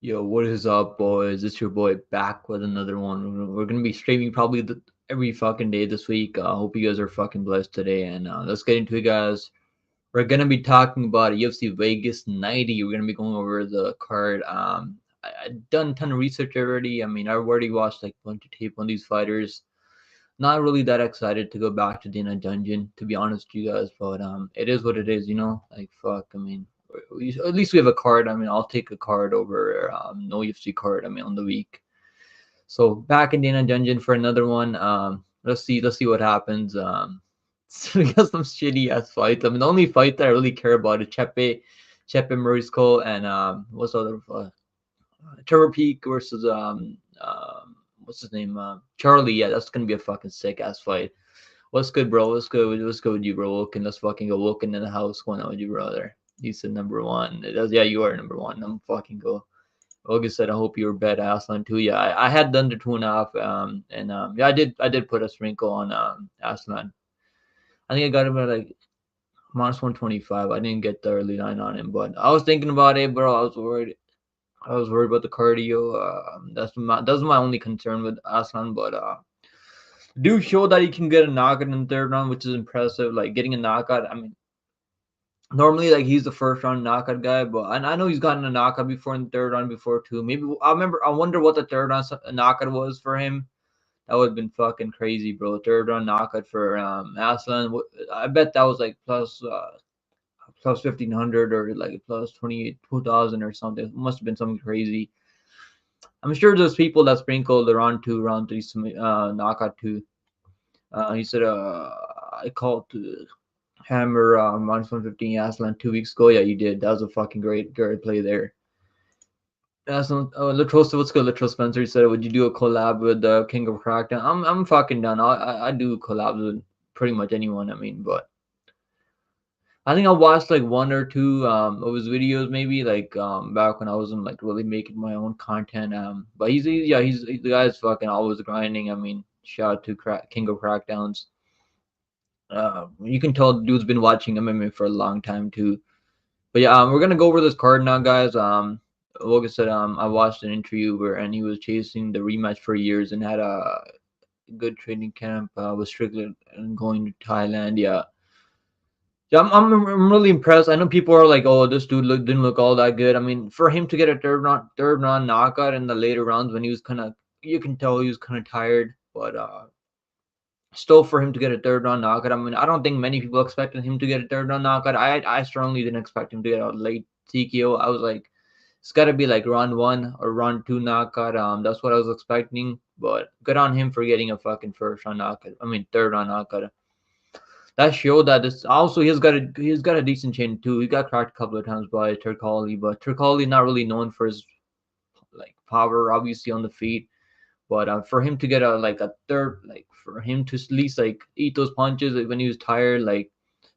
Yo, what is up, boys? It's your boy back with another one. We're gonna be streaming probably every fucking day this week. I hope you guys are fucking blessed today, and let's get into it, guys. We're gonna be talking about UFC Vegas 90. We're gonna be going over the card. I done a ton of research already. I mean, I already watched like a bunch of tape on these fighters. Not really that excited to go back to Dana Dungeon, to be honest with you guys, but it is what it is, you know. Like fuck, I mean, at least we have a card. I mean, I'll take a card over no UFC card. I mean, on the week. So back in Dana Dungeon for another one. Let's see what happens. So we got some shitty ass fights. I mean, the only fight that I really care about is Chepe Marisco and what's the other Trevor Peak versus what's his name? Charlie. Yeah, that's gonna be a fucking sick ass fight. What's good, bro? What's good? What's good with you, bro? Woken, let's fucking go. Woken in the house. Going on with you, brother? You said number one. It does. Yeah, you are number one. I'm fucking go. August said, I hope you were bet Aslan too. Yeah, I had done the 2.5. And yeah, I did put a sprinkle on Aslan. I think I got him at like minus 125. I didn't get the early line on him, but I was thinking about it, bro. I was worried. I was worried about the cardio. That's my only concern with Aslan, but do show that he can get a knockout in the third round, which is impressive. Like getting a knockout. I mean, normally like he's the first round knockout guy, but I know he's gotten a knockout before in the third round before too. Maybe I wonder what the third round knockout was for him. That would have been fucking crazy, bro. Third round knockout for Aslan. I bet that was like plus 1,500 or like plus 22,000 or something. It must have been something crazy. I'm sure there's people that sprinkled the round two, round three knockout too. He said, I called to hammer minus 115 Aslan 2 weeks ago. Yeah, you did. That was a fucking great play there. Aslan, Latrosa, what's good? Latro Spencer, he said, would you do a collab with King of Crackdown? I'm fucking done. I do collabs with pretty much anyone. I mean, but I think I watched like one or two of his videos, maybe like back when I wasn't like really making my own content. But he's the guy's fucking always grinding. I mean, shout out to King of Crackdowns. You can tell the dude's been watching MMA for a long time too. But yeah, we're gonna go over this card now, guys. Like I said, I watched an interview where and he was chasing the rematch for years and had a good training camp with Strickland and going to Thailand. Yeah, yeah, I'm really impressed. I know people are like, oh, this dude didn't look all that good. I mean, for him to get a third round knockout in the later rounds when he was kind of, you can tell he was kind of tired, but still for him to get a third round knockout. I mean, I don't think many people expected him to get a third round knockout. I strongly didn't expect him to get a late TKO. I was like, it's got to be like round one or round two knockout. That's what I was expecting. But good on him for getting a fucking first round knockout. I mean, third round knockout. That showed that this also he's got a decent chin too. He got cracked a couple of times by Turkali, but Turkali not really known for his like power, obviously on the feet. But for him to get a like a third, like for him to at least like eat those punches when he was tired, like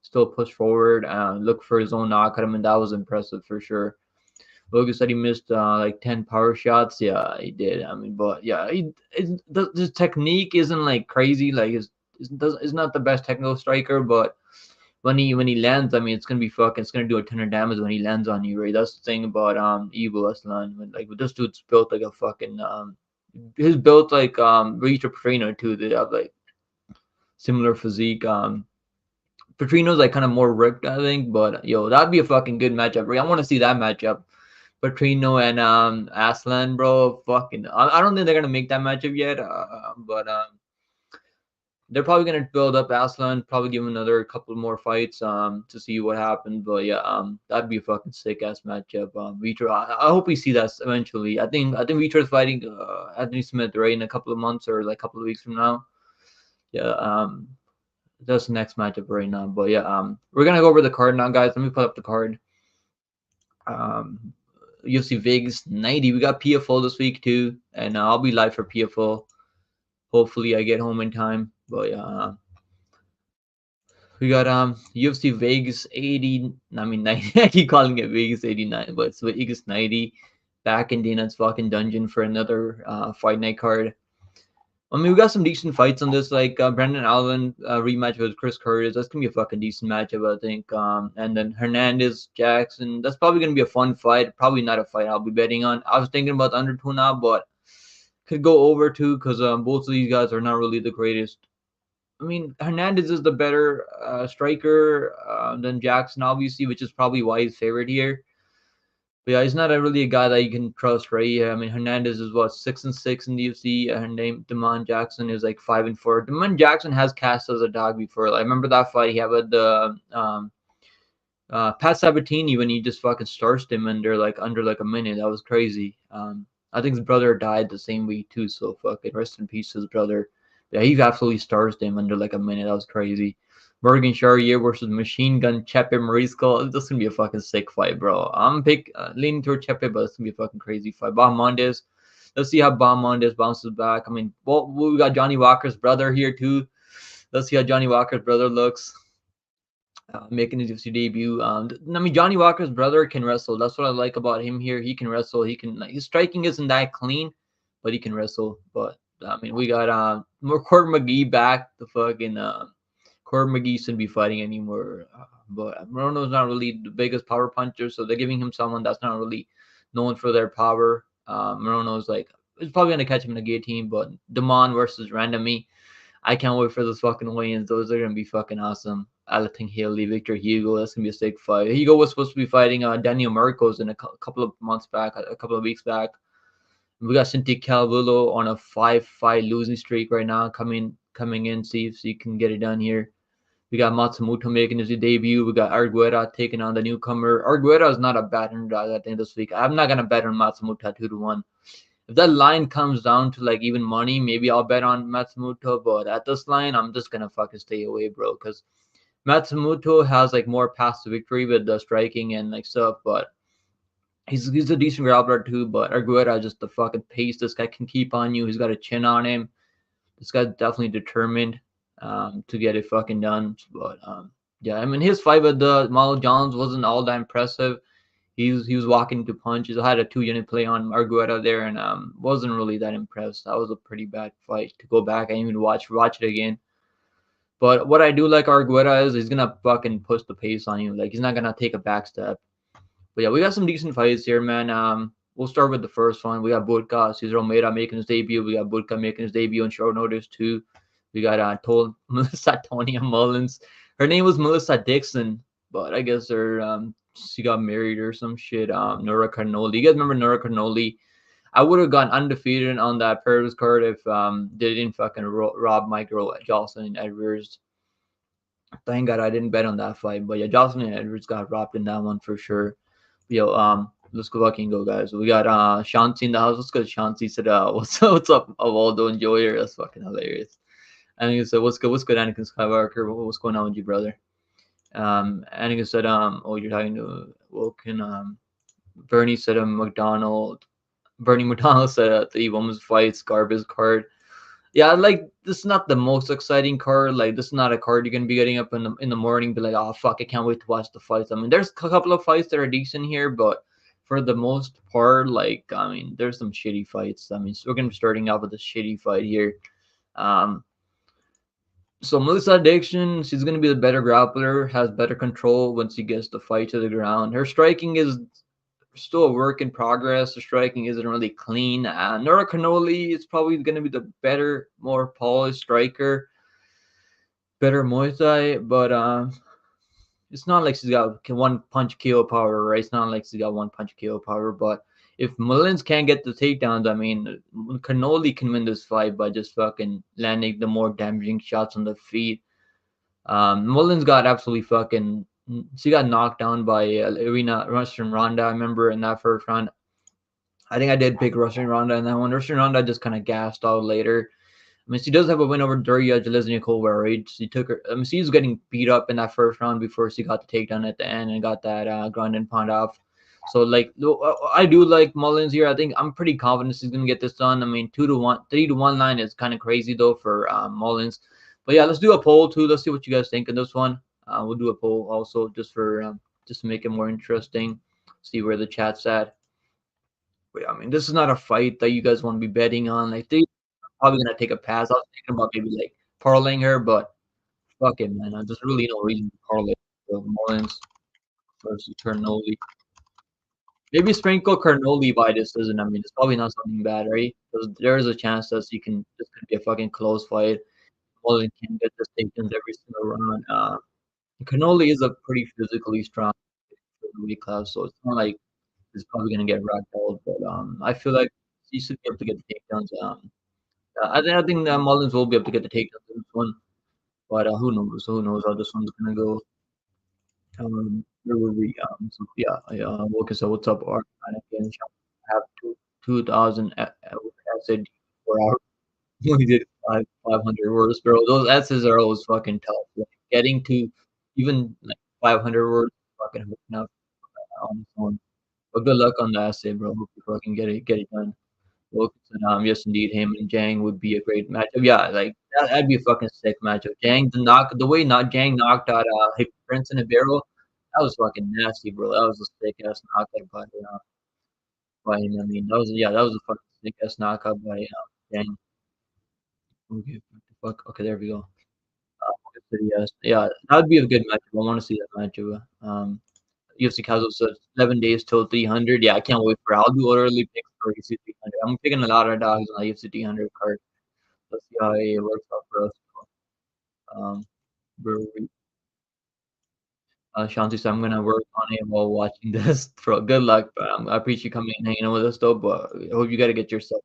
still push forward and look for his own knockout. I mean, that was impressive for sure. Logan said he missed like 10 power shots. Yeah, he did. I mean, but yeah, his technique isn't like crazy. Like is not the best technical striker, but when he lands, I mean, it's gonna be fucking. It's gonna do a ton of damage when he lands on you, right? That's the thing about Evil Aslan. Like this dude's built like a fucking his built like Richard Petrino too. They have like similar physique. Petrino's like kind of more ripped, I think, but yo, that'd be a fucking good matchup. Right? I want to see that matchup. Petrino and Aslan, bro. Fucking, I don't think they're gonna make that matchup yet. But they're probably gonna build up Aslan, probably give him another couple more fights to see what happens. But yeah, that'd be a fucking sick ass matchup. Vitor, I hope we see that eventually. I think Vitor's fighting Anthony Smith right in a couple of months or like a couple of weeks from now. Yeah, that's the next matchup right now. But yeah, we're gonna go over the card now, guys. Let me put up the card. Um, UFC Vegas 90. We got PFL this week too, and I'll be live for PFL. Hopefully, I get home in time. But yeah, we got UFC Vegas 80. I mean 90. I keep calling it Vegas 89, but it's Vegas 90. Back in Dana's fucking dungeon for another fight night card. I mean, we got some decent fights on this, like Brendan Allen rematch with Chris Curtis. That's gonna be a fucking decent matchup, I think. And then Hernandez Jackson. That's probably gonna be a fun fight. Probably not a fight I'll be betting on. I was thinking about under 2.5, but could go over too because both of these guys are not really the greatest. I mean, Hernandez is the better striker than Jackson, obviously, which is probably why he's favorite here. But yeah, he's not really a guy that you can trust, right? Yeah, I mean, Hernandez is what 6-6 in the UFC. Her name Damon Jackson is like 5-4. Damon Jackson has cast as a dog before. Like, I remember that fight he had with the Pat Sabatini when he just fucking starched him under like a minute. That was crazy. I think his brother died the same week too. So fucking rest in peace to his brother. Yeah, he absolutely starched him under like a minute. That was crazy. Morgan Charrier versus Machine Gun Chepe Marisco. This is gonna be a fucking sick fight, bro. I'm leaning toward Chepe, but it's gonna be a fucking crazy fight. Bahamondes. Let's see how Bahamondes bounces back. I mean, well, we got Johnny Walker's brother here too. Let's see how Johnny Walker's brother looks. Making his UFC debut. I mean, Johnny Walker's brother can wrestle. That's what I like about him here. He can wrestle. He can like his striking isn't that clean, but he can wrestle. But I mean, we got Court McGee back. The fucking Court McGee shouldn't be fighting anymore. But Morono's not really the biggest power puncher, so they're giving him someone that's not really known for their power. Morono's like it's probably gonna catch him in a guillotine, but Damon versus Randomy. I can't wait for those fucking weigh-ins. Those are gonna be fucking awesome. Alatin Haley, Victor Hugo. That's gonna be a sick fight. Hugo was supposed to be fighting Daniel Marcos in a couple of months back, a couple of weeks back. We got Cynthia Calvillo on a 5-fight losing streak right now, coming in, see if she can get it done here. We got Matsumoto making his debut. We got Argueta taking on the newcomer. Argueta is not a bad underdog at the end of this week. I'm not gonna bet on Matsumoto 2-1. If that line comes down to like even money, maybe I'll bet on Matsumoto. But at this line, I'm just gonna fucking stay away, bro. Because Matsumoto has like more paths to victory with the striking and like stuff. But he's a decent grappler too. But Argueta just the fucking pace this guy can keep on you. He's got a chin on him. This guy's definitely determined to get it fucking done. But yeah, I mean his fight with the Malo Jones wasn't all that impressive. He was walking to punches. I had a 2-unit play on Argueta there, and wasn't really that impressed. That was a pretty bad fight to go back and even watch it again. But what I do like Argueta is he's gonna fucking push the pace on you. Like he's not gonna take a back step. But yeah, we got some decent fights here, man. We'll start with the first one. We got Budka, Cesar Almeida making his debut. We got Budka making his debut on short notice too. We got Melissa Tonya Mullins. Her name was Melissa Dixon, but I guess she got married or some shit. Nora Carnoli. You guys remember Nora Carnoli? I would have gone undefeated on that Paris card if they didn't fucking rob my girl Jocelyn Edwards. Thank God I didn't bet on that fight. But yeah, Jocelyn Edwards got robbed in that one for sure. Yo, let's go fucking go, guys. We got Shanti in the house. Let's go. Shanti said, what's up, Avaldo Enjoyer? That's fucking hilarious. And he said, what's good, Anakin Skywalker? What's going on with you, brother? Anakin said, oh, you're talking to Wilkin. Bernie said, McDonald. Bernie McDonald said, the women's fights, garbage card. Yeah, like this is not the most exciting card. Like this is not a card you're gonna be getting up in the morning, be like, oh fuck, I can't wait to watch the fights. I mean, there's a couple of fights that are decent here, but for the most part, like I mean, there's some shitty fights. I mean, so we're gonna be starting out with a shitty fight here. So Melissa Addiction, she's gonna be the better grappler, has better control once she gets the fight to the ground. Her striking is still a work in progress. The striking isn't really clean. Nora Canoli is probably going to be the better, more polished striker, better Muay Thai, but it's not like she's got one punch KO power, right? It's not like she's got one punch KO power, but if Mullins can't get the takedowns, I mean, Canoli can win this fight by just fucking landing the more damaging shots on the feet. Mullins got absolutely fucking. She got knocked down by Irina Russian Ronda. I remember in that first round. I think I did pick Russian Ronda in that one. Russian Ronda just kind of gassed out later. I mean, she does have a win over Daria Jeleznikova, right? She took her. I mean, she was getting beat up in that first round before she got the takedown at the end and got that ground and pound off. So, like, I do like Mullins here. I think I'm pretty confident she's gonna get this done. I mean, 2-1, 3-1 line is kind of crazy though for Mullins. But yeah, let's do a poll too. Let's see what you guys think of this one. We'll do a poll also just to make it more interesting. See where the chat's at. But yeah, I mean, this is not a fight that you guys want to be betting on. Like probably gonna take a pass. I was thinking about maybe like parlaying her, but fuck it, man. There's really no reason to parlay Mullins versus Cannoli. Maybe sprinkle Cannoli by decision. I mean, it's probably not something bad, right? Because there is a chance that you can this could be a fucking close fight. Mullins can get the takedowns every single round. Cannoli is a pretty physically strong weight class, so it's not like he's probably gonna get ragdolled. But I feel like he should be able to get the takedowns. I think Mullins will be able to get the takedowns in this one, but who knows? Who knows how this one's gonna go? Where were we? So yeah, okay. So what's up, Art? And again, have 2,000 essay per hour. We did 500 words, bro. Those essays are always fucking tough. Like, getting to even like 500 words, fucking hooking up on the phone. But good luck on the essay, bro. Hope you fucking get it done. Wilkinson, yes, indeed, him and Jang would be a great matchup. Yeah, like that'd be a fucking sick matchup. The way not Jang knocked out Prince and Ibero, that was fucking nasty, bro. That was a sick ass knockout by him. I mean, that was a fucking sick ass knockout by Jang. Okay, what the fuck. Okay, there we go. Yes, yeah, that'd be a good matchup. I want to see that matchup. UFC casual says 11 days till 300. Yeah, I can't wait for it. I'll do early picks for UFC 300. I'm picking a lot of dogs on the UFC 300 card. Let's see how it works out for us. Um, we're, Shanti said I'm gonna work on it while watching this. Bro, good luck, but I appreciate you coming and hanging out with us though. But I hope you gotta get yourself.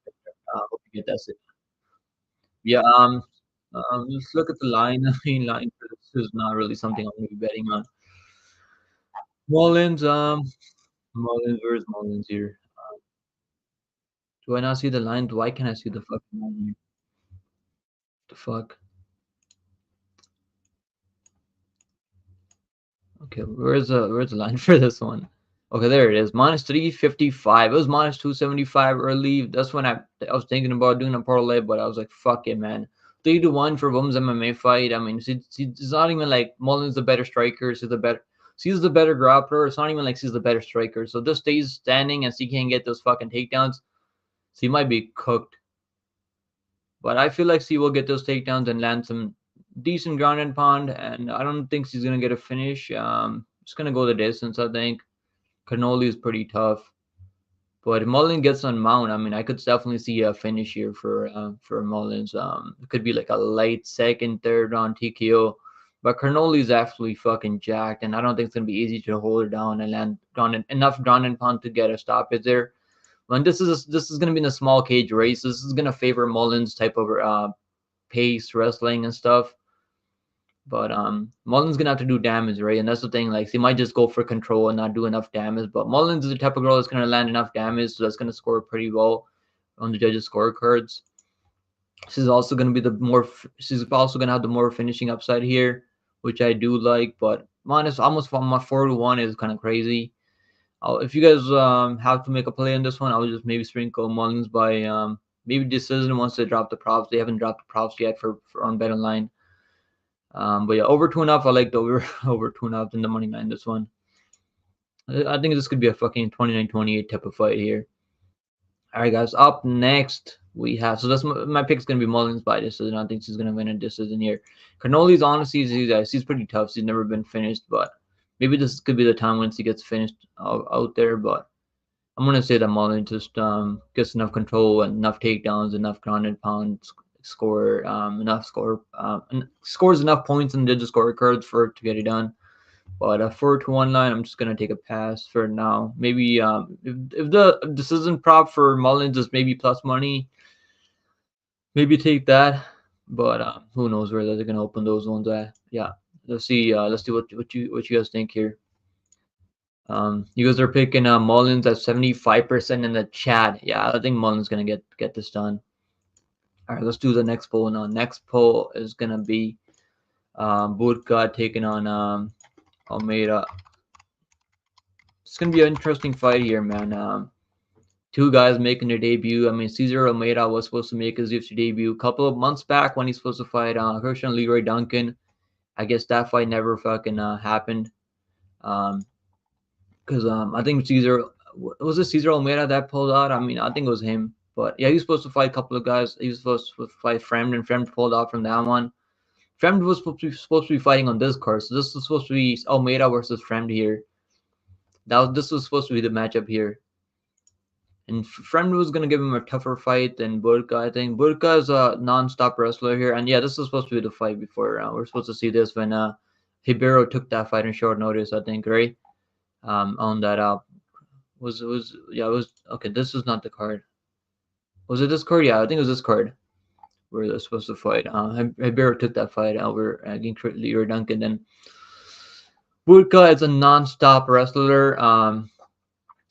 Hope you get that. Yeah. Just look at the line. I mean, line for this is not really something I'm gonna be betting on. Mullins. Where's Mullins here? Do I not see the line? Why can't I see the fucking line here? The fuck? Okay, where's the line for this one? Okay, there it is. Minus 355. It was minus 275 early. That's when I was thinking about doing a parlay, but I was like, fuck it, man. 3-1 for women's MMA fight. I mean, it's not even like Mullins the better striker. She's the better grappler. It's not even like she's the better striker. So just stays standing and she can't get those fucking takedowns. She might be cooked. But I feel like she will get those takedowns and land some decent ground and pound. And I don't think she's gonna get a finish. It's gonna go the distance, I think. Cannoli is pretty tough. But if Mullins gets on mount, I mean, I could definitely see a finish here for Mullins. It could be like a late second, third round TKO. But Cannoli is absolutely fucking jacked, and I don't think it's gonna be easy to hold her down and land enough ground and pound to get a stoppage there. When this is gonna be in a small cage race, this is gonna favor Mullins type of pace wrestling and stuff. But Mullins gonna have to do damage, right? And that's the thing. Like, he might just go for control and not do enough damage. But Mullins is the type of girl that's gonna land enough damage, so that's gonna score pretty well on the judges' scorecards. She's also gonna be She's also gonna have the more finishing upside here, which I do like. But minus almost from my 4-1 is kind of crazy. If you guys have to make a play on this one, I would just maybe sprinkle Mullins by maybe decision once they drop the props. They haven't dropped the props yet for on bet online. But yeah, over 2.5. I like the over 2.5 in the money line. This one, I think this could be a fucking 29-28 type of fight here. All right, guys. Up next, we have that's my pick's gonna be Mullins by decision. I think she's gonna win a decision here. Cannoli's honestly, she's pretty tough. She's never been finished, but maybe this could be the time when she gets finished out there. But I'm gonna say that Mullins just gets enough control and enough takedowns, enough ground and pound scores enough points in the scorecards for it to get it done. But 4-1 line, I'm just gonna take a pass for now. Maybe if the decision prop for Mullins is maybe plus money, maybe take that. But who knows where they're gonna open those ones at? Yeah, let's see. Let's see what you guys think here. You guys are picking Mullins at 75% in the chat. Yeah, I think Mullins gonna get this done. All right, let's do the next poll now. Next poll is gonna be Budka taking on Almeida. It's gonna be an interesting fight here, man. Two guys making their debut. I mean, Cesar Almeida was supposed to make his UFC debut a couple of months back when he's supposed to fight Hershon Leroy Duncan. I guess that fight never fucking happened. Because I think Cesar was it Cesar Almeida that pulled out. I mean, I think it was him. But yeah, he was supposed to fight a couple of guys. He was supposed to fight Fremd, and Fremd pulled off from that one. Fremd was supposed to be fighting on this card, so this was supposed to be Almeida versus Fremd here. This was supposed to be the matchup here. And Fremd was gonna give him a tougher fight than Burka. I think Burka is a non-stop wrestler here, and yeah, this was supposed to be the fight before. We're supposed to see this when Ribeiro took that fight in short notice. I think, right? On that it was okay. This is not the card. Was it this card? Yeah, I think it was this card where they're supposed to fight. Ribeiro took that fight over against Leroy Duncan. Then Burka is a non-stop wrestler.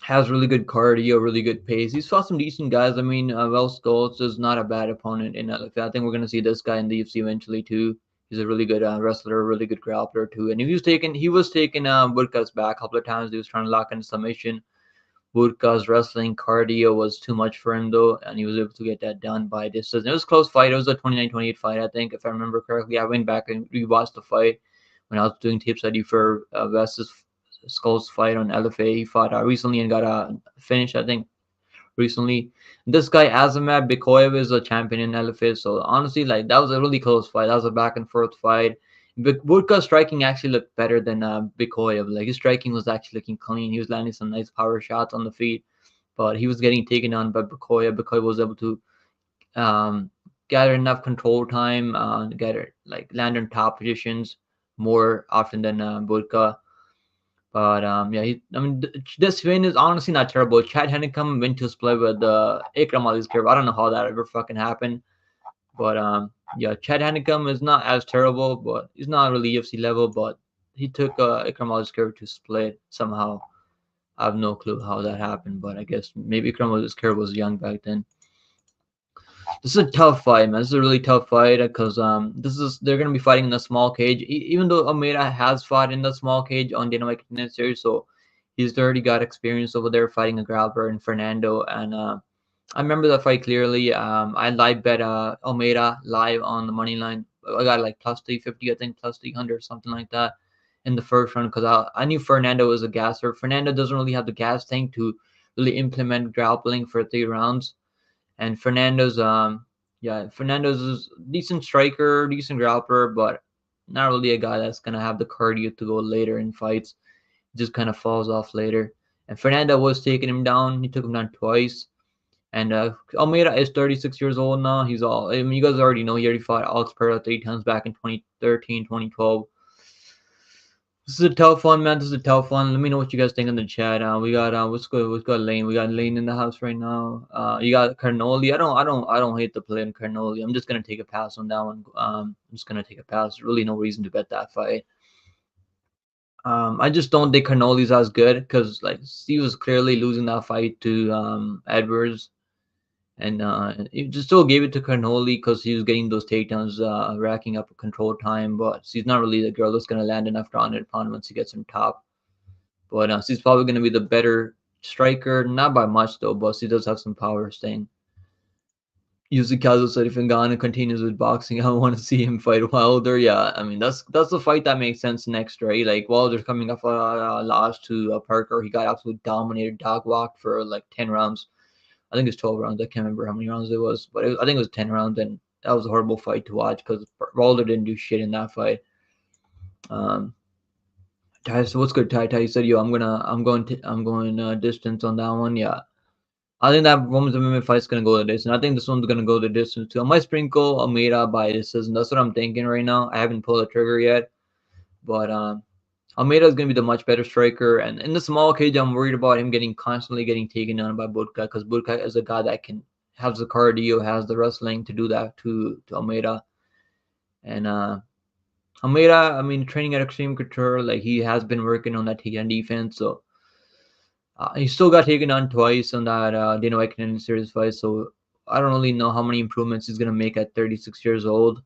Has really good cardio, really good pace. He's fought some decent guys. I mean, Vel Stoltz is not a bad opponent in LFA. I think we're gonna see this guy in the UFC eventually too. He's a really good wrestler, really good grappler too. And he was taking Burka's back a couple of times. He was trying to lock in submission. Burka's wrestling cardio was too much for him though, and he was able to get that done by decision. It was a close fight. It was a 29-28 fight, I think, if I remember correctly. I went back and rewatched the fight when I was doing tape study for Wes's Skull's fight on LFA. He fought recently and got a finish, I think, recently. This guy Azimab Bikoyev is a champion in LFA, so honestly, like that was a really close fight. That was a back and forth fight. Burka's striking actually looked better than Bikoyev. Like his striking was actually looking clean. He was landing some nice power shots on the feet, but he was getting taken on by Bikoyev. Bikoyev was able to gather enough control time, land in top positions more often than Burka. But this win is honestly not terrible. Chad Hennecum went to split with Ikram Alizkirov. I don't know how that ever fucking happened. But yeah, Chad Hennecum is not as terrible, but he's not really UFC level. But he took Ikram Alizkirov to split somehow. I have no clue how that happened, but I guess maybe Ikram Alizkirov was young back then. This is a tough fight, man. This is a really tough fight because they're gonna be fighting in a small cage. Even though Almeida has fought in the small cage on Dana White Contender Series, so he's already got experience over there fighting a grappler and Fernando. And I remember that fight clearly. I live bet Almeida live on the money line. I got like plus 350, I think, plus 300, something like that in the first round because I knew Fernando was a gasser. Fernando doesn't really have the gas tank to really implement grappling for 3 rounds. And Fernando's is a decent striker, decent grappler, but not really a guy that's gonna have the cardio to go later in fights. He just kind of falls off later. And Fernando was taking him down. He took him down twice. And Almeida is 36 years old now. You guys already know he already fought Alex Pereira 3 times back in 2013, 2012. This is a tough one, man. This is a tough one. Let me know what you guys think in the chat. We got What's got Lane. We got Lane in the house right now. You got Carnoli. I don't hate the play on Carnoli. I'm just gonna take a pass on that one. I'm just gonna take a pass. Really no reason to bet that fight. I just don't think Carnoli's as good because like he was clearly losing that fight to Edwards. And he just still gave it to Carnoli because he was getting those takedowns, racking up a control time. But she's not really the girl that's going to land enough grounded upon once he gets on top. But she's probably going to be the better striker, not by much though. But she does have some power staying. Yuzikazu said if Ngannou continues with boxing, I want to see him fight Wilder. Yeah, I mean that's the fight that makes sense next, right? Like Wilder's coming off a loss to Parker. He got absolutely dominated, dog walked for like 10 rounds. I think it's 12 rounds. I can't remember how many rounds it was, but I think it was 10 rounds, and that was a horrible fight to watch because Wilder didn't do shit in that fight. So what's good, Ty? You said, "Yo, I'm going distance on that one." Yeah, I think that women's MMA fight's gonna go the distance. I think this one's gonna go the distance too. I might sprinkle Almeida by decision. That's what I'm thinking right now. I haven't pulled the trigger yet, but Almeida is going to be the much better striker. And in the small cage, I'm worried about him constantly getting taken down by Budka because Budka is a guy that has the cardio, has the wrestling to do that to Almeida. And Almeida, I mean, training at Extreme Couture, like he has been working on that takedown defense. So he still got taken down twice on that Dana White Contender Series fight. So I don't really know how many improvements he's going to make at 36 years old.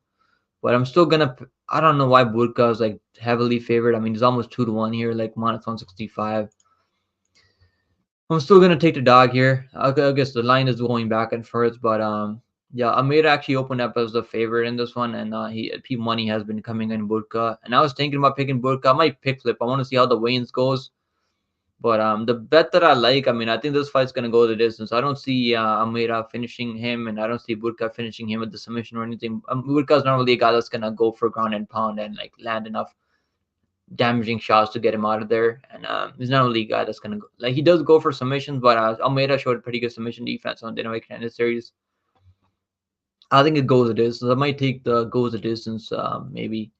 But I'm still gonna. I don't know why Budka is like heavily favored. I mean, he's almost 2-1 here, like minus 165. I'm still gonna take the dog here. I guess the line is going back and forth, but yeah, Almeida actually opened up as the favorite in this one, and money has been coming in Budka. And I was thinking about picking Budka. I might pick flip. I want to see how the weigh-ins goes. But the bet that I like, I mean, I think this fight's gonna go the distance. I don't see Almeida finishing him, and I don't see Burka finishing him with the submission or anything. Burka's not really a guy that's gonna go for ground and pound and like land enough damaging shots to get him out of there. And he's not really a guy that's gonna go, like he does go for submissions, but Almeida showed pretty good submission defense on Dynamite Canada series. I think it goes the distance. I might take the goes the distance, maybe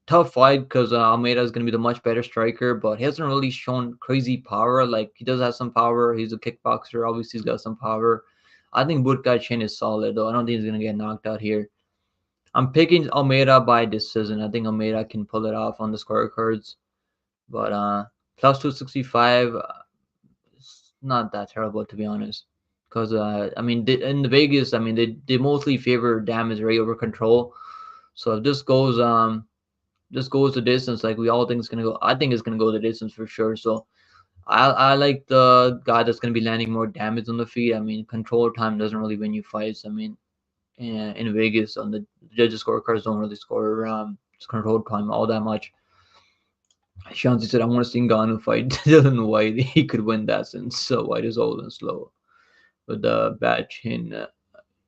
tough fight because Almeida is going to be the much better striker, but he hasn't really shown crazy power. Like he does have some power. He's a kickboxer. Obviously, he's got some power. I think Burka Chin is solid though. I don't think he's going to get knocked out here. I'm picking Almeida by decision. I think Almeida can pull it off on the scorecards, but plus 265, it's not that terrible to be honest. Because I mean, in the Vegas, I mean they mostly favor damage rate over control. So if this goes the distance. Like we all think it's gonna go. I think it's gonna go the distance for sure. So I like the guy that's gonna be landing more damage on the feet. I mean, control time doesn't really win you fights. I mean, in Vegas on the judges scorecards don't really score control time all that much. Shanti said, "I want to see Ngannou fight Dylan White. He could win that since White is old and slow with the bad chin."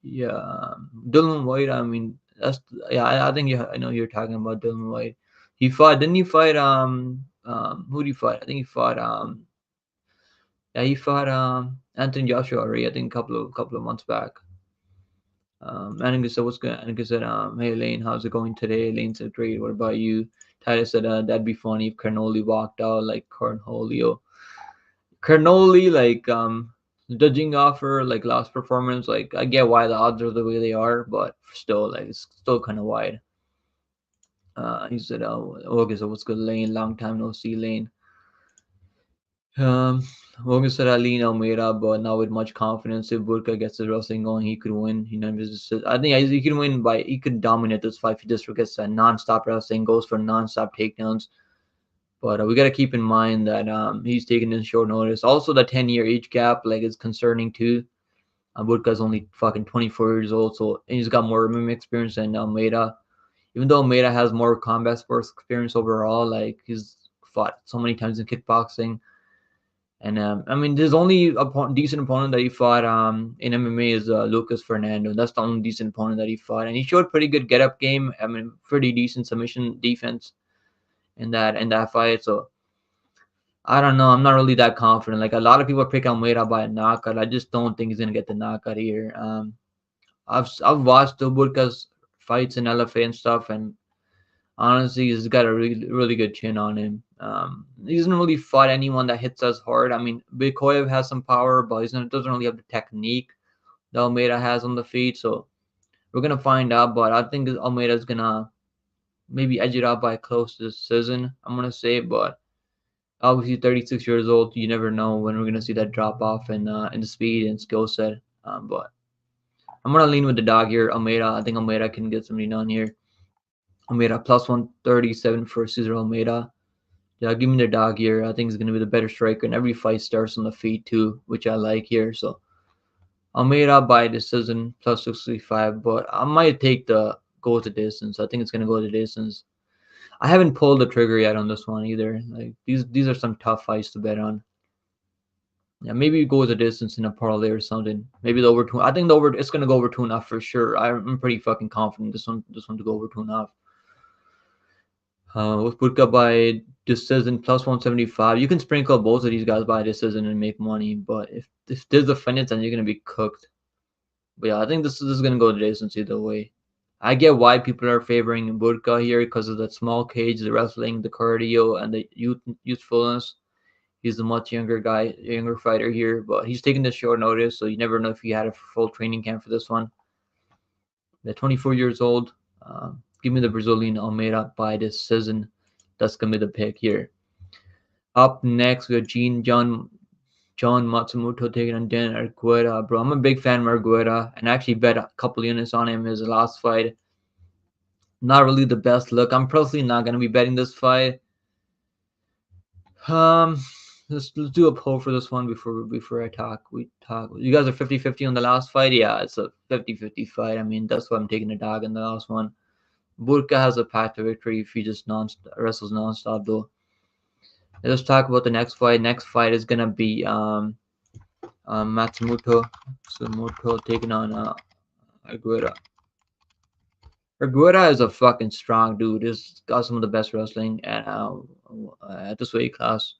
Yeah, Dylan White. I mean, that's yeah. I think I know you're talking about Dylan White. He fought. Didn't he fight? Who did he fight? I think he fought. Yeah, he fought Anthony Joshua already. I think a couple of months back. Anakin said, "What's good?" Anakin said, "Hey Lane, how's it going today?" Lane said, "Great. What about you?" Tyler said, "That'd be funny if Carnoli walked out like Cornholio." Carnoli, like judging offer like last performance, like I get why the odds are the way they are, but still like it's still kind of wide. He said, okay, so what's good, Lane? Long time no see, Lane. Um, Hogan said Aline Almeida, but not with much confidence. If Burka gets his wrestling going, he could win. I think he can win he could dominate this fight if he just gets that non-stop wrestling, goes for non-stop takedowns. But we got to keep in mind that he's taking this short notice. Also, the 10-year age gap like is concerning too. Burka's only fucking 24 years old, so and he's got more MMA experience than Almeida. Even though Almeida has more combat sports experience overall, like he's fought so many times in kickboxing. And I mean, there's only a decent opponent that he fought in MMA is Lucas Fernando. That's the only decent opponent that he fought, and he showed pretty good get up game. I mean, pretty decent submission defense in that fight. So I don't know. I'm not really that confident. Like a lot of people pick Almeida by a knockout. I just don't think he's gonna get the knockout here. I've watched the Burka's fights in LFA and stuff, and honestly, he's got a really good chin on him. He doesn't really fight anyone that hits as hard. I mean, Bikoyev has some power, but doesn't really have the technique that Almeida has on the feet. So we're gonna find out. But I think Almeida's gonna maybe edge it out by a close decision. I'm gonna say, but obviously 36 years old. You never know when we're gonna see that drop off in the speed and skill set. But I'm gonna lean with the dog here, Almeida. I think Almeida can get something done here. Almeida plus 137 for Cesar Almeida. Yeah, give me the dog here. I think he's going to be the better striker, and every fight starts on the feet too, which I like here. So Almeida by decision plus 65, but I might take the go the distance. I think it's going to go the distance. I haven't pulled the trigger yet on this one either. Like these are some tough fights to bet on. Yeah, maybe go the distance in a parlay or something. Maybe the over two. I think the over it's going to go over 2.5 for sure. I'm pretty fucking confident this one to go over 2.5. With Burka by decision plus 175. You can sprinkle both of these guys by decision and make money, but if there's a finance, then you're gonna be cooked. But yeah, I think this is gonna go the distance either way. I get why people are favoring Burka here because of that small cage, the wrestling, the cardio, and the youthfulness. He's a much younger fighter here, but he's taking this short notice, so you never know if he had a full training camp for this one. They're 24 years old. Give me the Brazilian Almeida by decision. That's gonna be the pick here. Up next, we have John Matsumoto taking on Dan Argueta. Bro, I'm a big fan of Argueta, and I actually bet a couple units on him his last fight. Not really the best look. I'm personally not gonna be betting this fight. Um, let's do a poll for this one before I talk. You guys are 50-50 on the last fight. Yeah, it's a 50-50 fight. I mean, that's why I'm taking the dog in the last one. Burka has a path to victory if he just wrestles nonstop though. Let's talk about the next fight. Next fight is gonna be Matsumoto taking on Aguera. Aguera is a fucking strong dude. He's got some of the best wrestling at this weight class.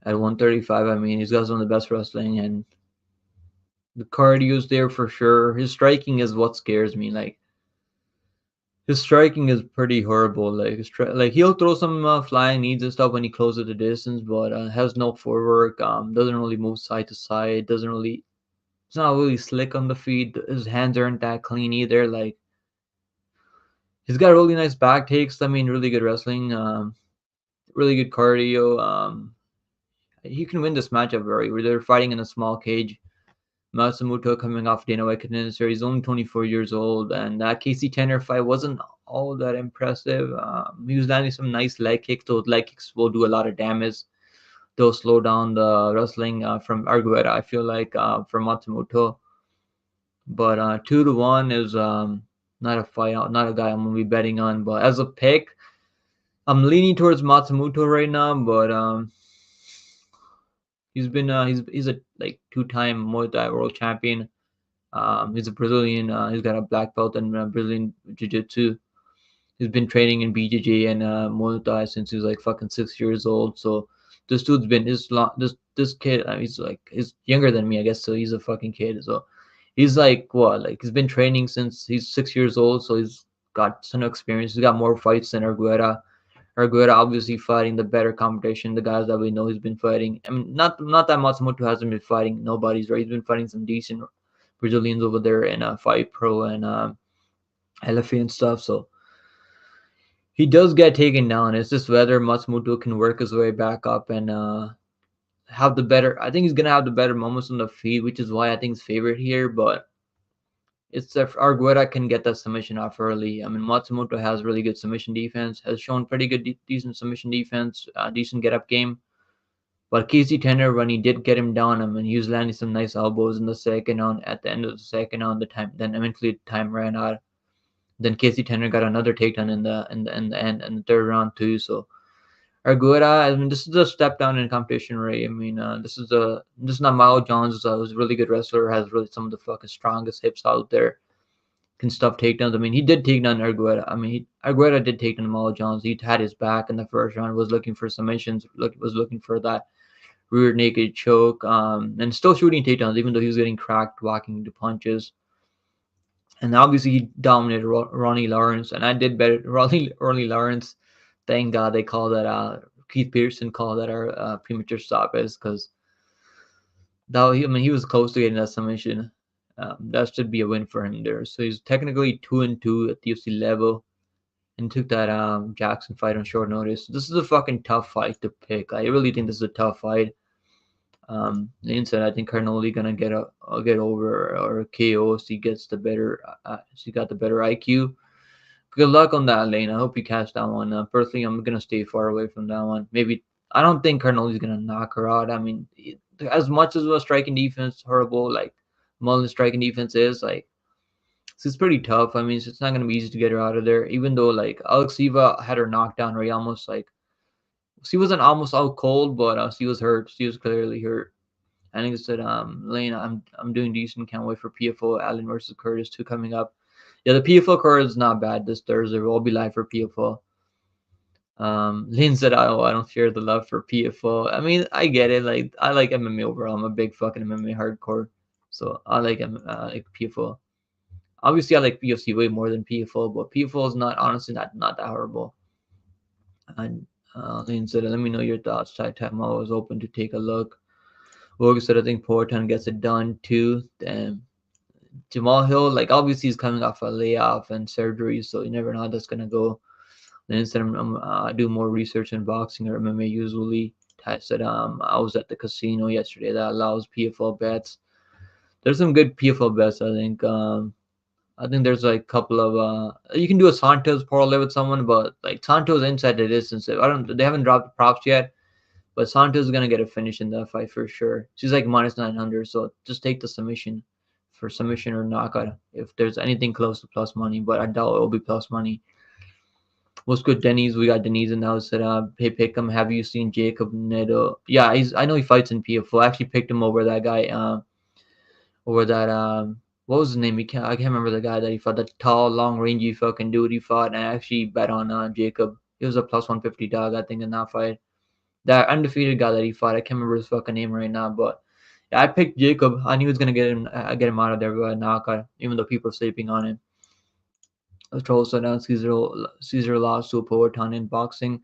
At 135, I mean, he's got some of the best wrestling, and the cardio's there for sure. His striking is what scares me. Like, his striking is pretty horrible. Like he'll throw some flying knees and stuff when he closes the distance, but has no footwork. Doesn't really move side to side. Doesn't really. It's not really slick on the feet. His hands aren't that clean either. Like, he's got really nice back takes. I mean, really good wrestling. Really good cardio. He can win this matchup very. Where they're fighting in a small cage. Matsumoto coming off Dana White contender. He's only 24 years old, and that Casey Tanner fight wasn't all that impressive. He was landing some nice leg kicks. Those leg kicks will do a lot of damage. They'll slow down the wrestling from Argueta, I feel like, for Matsumoto. But 2-1 is not a fight, not a guy I'm gonna be betting on. But as a pick, I'm leaning towards Matsumoto right now. But he's a like two-time Muay Thai world champion. He's a Brazilian. He's got a black belt in Brazilian Jiu-Jitsu. He's been training in BJJ and Muay Thai since he was like fucking 6 years old. So this dude's been this kid. He's younger than me, I guess. So he's a fucking kid. So he's like what? Like he's been training since he's 6 years old. So he's got ton of experience. He's got more fights than Argueta. Argueta obviously fighting the better competition, the guys that we know he's been fighting. I mean, not that Matsumoto hasn't been fighting nobody's, right? He's been fighting some decent Brazilians over there in Fight Pro and LFA and stuff. So he does get taken down. It's just whether Matsumoto can work his way back up and have the better. I think he's gonna have the better moments on the feet, which is why I think he's favorite here. But it's if Argueta can get that submission off early. I mean, Matsumoto has really good submission defense. Has shown pretty good, decent submission defense, decent get up game. But Casey Tanner, when he did get him down, I mean, he was landing some nice elbows in the second round. At the end of the second round, the time then eventually time ran out. Then Casey Tanner got another takedown in the end in the third round too. So Argueta, I mean, this is a step down in competition, right? I mean, this is not Milo Jones, who's a really good wrestler, has really some of the fucking strongest hips out there, can stuff takedowns. I mean, he did take down Argueta. I mean, Argueta did take down Milo Jones. He had his back in the first round, was looking for submissions, was looking for that rear naked choke, and still shooting takedowns, even though he was getting cracked, walking into punches. And obviously, he dominated Ronnie Lawrence, and I did bet Ronnie Lawrence. Thank God they called that. Keith Pearson called that our premature stoppage because he was close to getting that submission. That should be a win for him there. So he's technically 2-2 at the UFC level, and took that Jackson fight on short notice. This is a fucking tough fight to pick. I really think this is a tough fight. Lane said, I think Carnoli gonna get over or KO if he gets the better. He got the better IQ. Good luck on that, Lane. I hope you catch that one. Personally, I'm gonna stay far away from that one. Maybe I don't think Carnoli's gonna knock her out. I mean, as much as a striking defense horrible, like Mullen's striking defense is, like it's pretty tough. I mean, it's not gonna be easy to get her out of there. Even though like Alex Siva had her knocked down, right? Almost like she wasn't almost out cold, but she was hurt. She was clearly hurt. I think I said, Lane, I'm doing decent. Can't wait for PFO Allen versus Curtis 2 coming up. Yeah, the PFO card is not bad this Thursday. We'll be live for PFO. Lane said, oh, I don't share the love for PFO. I mean, I get it. Like, I like MMA overall. I'm a big fucking MMA hardcore. So I like PFO. Obviously, I like UFC way more than PFO, but PFO is not, honestly, not that horrible. And Lane said, let me know your thoughts. I'm always open to take a look. Logan said, I think Poatan gets it done too. Then Jamal Hill, like obviously he's coming off a layoff and surgery, so you never know how that's gonna go. Then instead I do more research in boxing or MMA usually. I said I was at the casino yesterday that allows PFL bets. There's some good PFL bets, I think. I think there's like a couple of you can do a Santos parlay with someone, but like Santos inside the distance. They haven't dropped the props yet. But Santos is gonna get a finish in that fight for sure. She's like minus 900, so just take the submission for submission or knockout if there's anything close to plus money. But I doubt it will be plus money. What's good, Denny's? We got Denny's in the house. Said, hey, Pick'em, have you seen Jacob Neto? Yeah, I know he fights in PFL. I actually picked him over that guy. Over that what was his name? I can't remember the guy that he fought. That tall, long, rangy fucking dude he fought. And I actually bet on Jacob. He was a plus 150 dog, I think, in that fight. That undefeated guy that he fought. I can't remember his fucking name right now, but yeah, I picked Jacob. I knew he was gonna get him out of there by a knockout, even though people are sleeping on him. Also announced Caesar lost to a Poetan in boxing.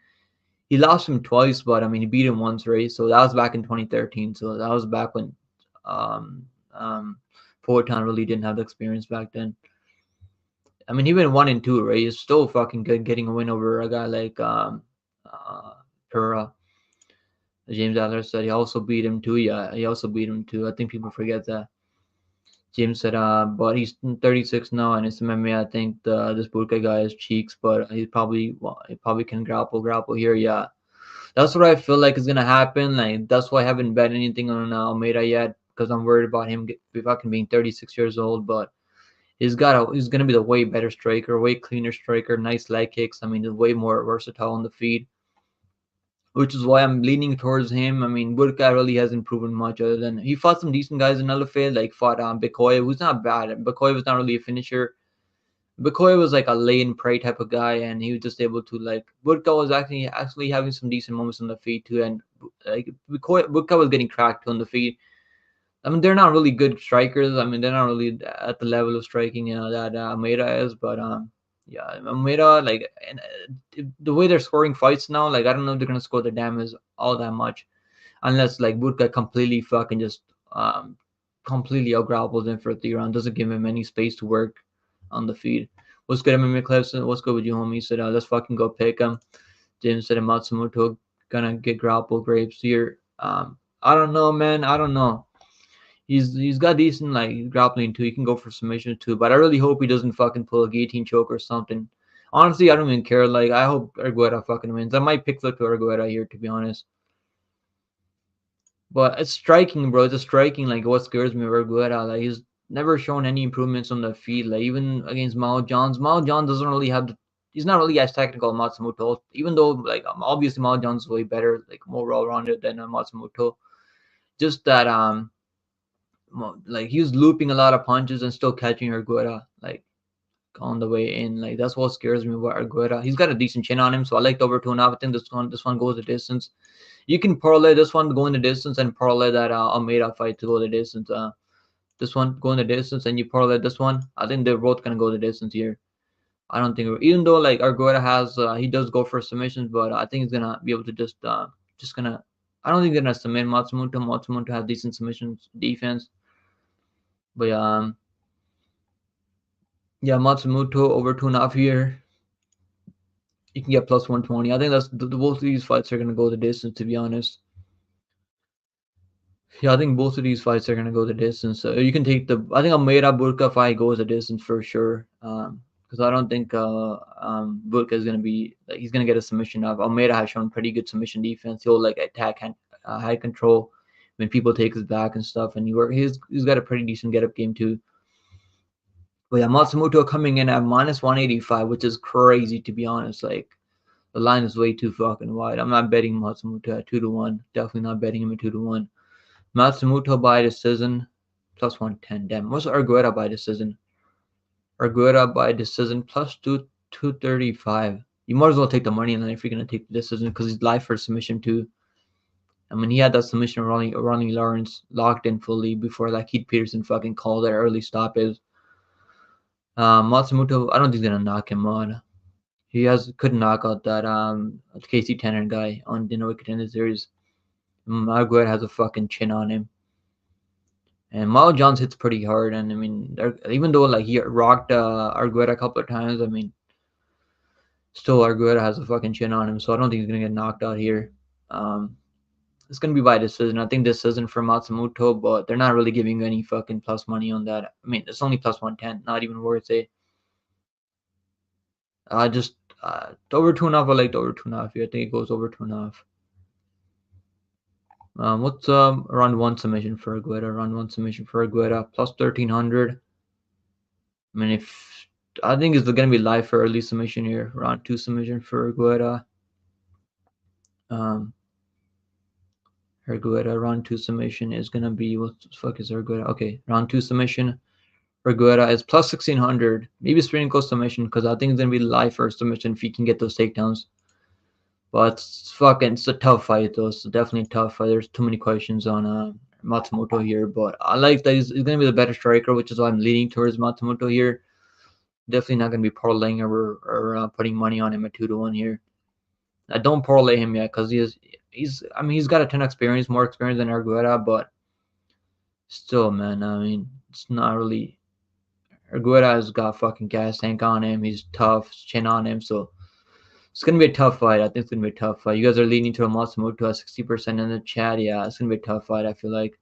He lost him twice, but I mean he beat him once, right? So that was back in 2013. So that was back when um um Poetan really didn't have the experience back then. I mean he went 1-2, right? He's still fucking good getting a win over a guy like Pereira. James Adler said he also beat him too. Yeah, he also beat him too. I think people forget that. James said, but he's 36 now, and it's MMA. I think this Burka guy has cheeks, but he probably can grapple here. Yeah, that's what I feel like is gonna happen. Like that's why I haven't bet anything on Almeida yet because I'm worried about him fucking being 36 years old. But he's gonna be the way better striker, way cleaner striker, nice leg kicks. I mean, he's way more versatile on the feet, which is why I'm leaning towards him. I mean, Burka really hasn't proven much other than he fought some decent guys in LFA, like fought Bekoy, who's not bad. Bekoy was not really a finisher. Bekoy was like a lay and pray type of guy, and he was just able to like Burka was actually having some decent moments on the feet too, and like Burka was getting cracked on the feet. I mean, they're not really good strikers. I mean, they're not really at the level of striking that Almeida is, but yeah, Almeida like and the way they're scoring fights now, like I don't know if they're gonna score the damage all that much unless like Burka completely fucking just completely out grapples him for a 3 round, doesn't give him any space to work on the feed. What's good, MMA Clemson? What's good with you, homie? He said, let's fucking go pick him. James said, Matsumoto gonna get grapple grapes here. I don't know, man. I don't know. He's got decent like grappling too. He can go for submissions too, but I really hope he doesn't fucking pull a guillotine choke or something. Honestly, I don't even care. Like I hope Argueta fucking wins. I might pick flip to Argueta here, to be honest. But it's striking, bro. It's just striking. Like what scares me about Argueta. Like he's never shown any improvements on the feet. Like even against Mao Johns, Mao John doesn't really have the. He's not really as technical as Matsumoto. Even though like obviously Mao John's way better, like more well-rounded than Matsumoto. Just that like he was looping a lot of punches and still catching Argueta like on the way in. Like that's what scares me about Argueta. He's got a decent chin on him, so I like the over 2.5. I think this one goes the distance. You can parlay this one go in the distance and parlay that Almeida fight to go the distance. This one go in the distance and you parlay this one. I think they're both gonna go the distance here. I don't think even though like Argueta has he does go for submissions, but I think he's gonna be able to just gonna. I don't think they're gonna submit Matsumoto. Matsumoto has decent submissions defense. But yeah, Matsumoto over 2.5 here. You can get plus 120. I think that's both of these fights are gonna go the distance. To be honest, yeah, I think both of these fights are gonna go the distance. So you can take the. I think Almeida Burka fight goes the distance for sure. Because I don't think Burka is gonna be like he's gonna get a submission out. Almeida has shown pretty good submission defense. He'll like attack high control when people take his back and stuff, and he's got a pretty decent get up game too. But yeah, Matsumoto coming in at minus 185, which is crazy to be honest. Like the line is way too fucking wide. I'm not betting Matsumoto at 2-1. Definitely not betting him at 2-1. Matsumoto by decision plus 110. Damn, what's Argueta by decision? Argueta by decision plus 235. You might as well take the money and then if you're gonna take the decision because he's live for submission too. I mean, he had that submission Ronnie Lawrence locked in fully before like Keith Peterson fucking called that early stoppage. Matsumoto, I don't think he's gonna knock him on. He couldn't knock out that Casey Tanner guy on the Wicked Contender Series. Argueta has a fucking chin on him. And Mao Johns hits pretty hard, and I mean, even though like he rocked Argueta a couple of times, I mean, still Argueta has a fucking chin on him, so I don't think he's gonna get knocked out here. It's gonna be by decision. I think decision for Matsumoto, but they're not really giving any fucking plus money on that. I mean, it's only plus 110, not even worth it. Just over 2.5. I like over 2.5 here. I think it goes over 2.5. What's round one submission for Argueta? Round one submission for Argueta plus 1300. I mean, if I think it's gonna be live for early submission here. Round 2 submission for Guerra. Um, Argueta round 2 submission is gonna be, what the fuck is Argueta? Okay, round 2 submission. Argueta is plus 1600. Maybe spinning close submission because I think it's gonna be live for submission if he can get those takedowns. But it's a tough fight though. It's definitely a tough fight. There's too many questions on Matsumoto here, but I like that he's gonna be the better striker, which is why I'm leaning towards Matsumoto here. Definitely not gonna be parlaying or putting money on him at 2-1 here. I don't parlay him yet because he's got a ton of experience, more experience than Argueta, but still, man, I mean, it's not really. Argueta's got fucking gas tank on him. He's tough, chin on him, so it's gonna be a tough fight. I think it's gonna be a tough fight. You guys are leaning to a Matsumoto at 60% in the chat. Yeah, it's gonna be a tough fight. I feel like.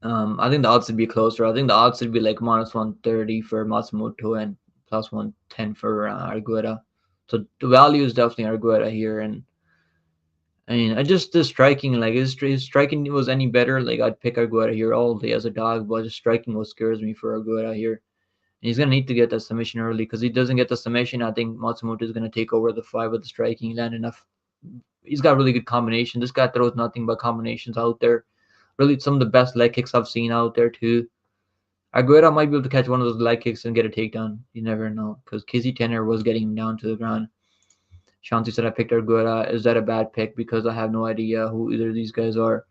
I think the odds would be closer. I think the odds would be like minus 130 for Matsumoto and plus 110 for Argueta. So the value is definitely Argueta here, and I mean, I just the striking, like his striking was any better, like I'd pick Argueta here all day as a dog, but just striking what scares me for Argueta here. And he's gonna need to get that submission early because he doesn't get the submission. I think Matsumoto is gonna take over the fight with the striking, land enough. He's got really good combination. This guy throws nothing but combinations out there. Really, some of the best leg kicks I've seen out there too. Argueta might be able to catch one of those leg kicks and get a takedown. You never know because Casey Tanner was getting him down to the ground. Shanti said I picked Argueta. Is that a bad pick? Because I have no idea who either of these guys are.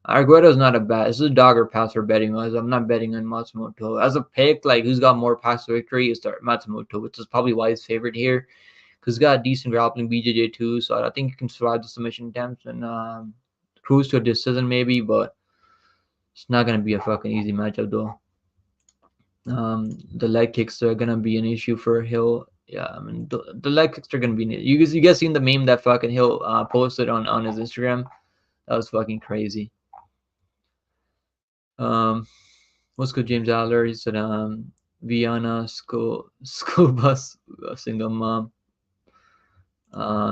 Argueta is not a bad. This is a dog or pass for betting wise. I'm not betting on Matsumoto. As a pick, like who's got more pass victory is Matsumoto, which is probably why he's favored here. Because he's got decent grappling BJJ too. So I think he can survive the submission attempts and cruise to a decision maybe, but it's not going to be a fucking easy matchup though. The leg kicks are going to be an issue for Hill. Yeah, I mean the leg kicks are gonna be. You guys seen the meme that fucking Hill posted on his Instagram? That was fucking crazy. What's good, James Adler? He said Vienna school bus single mom.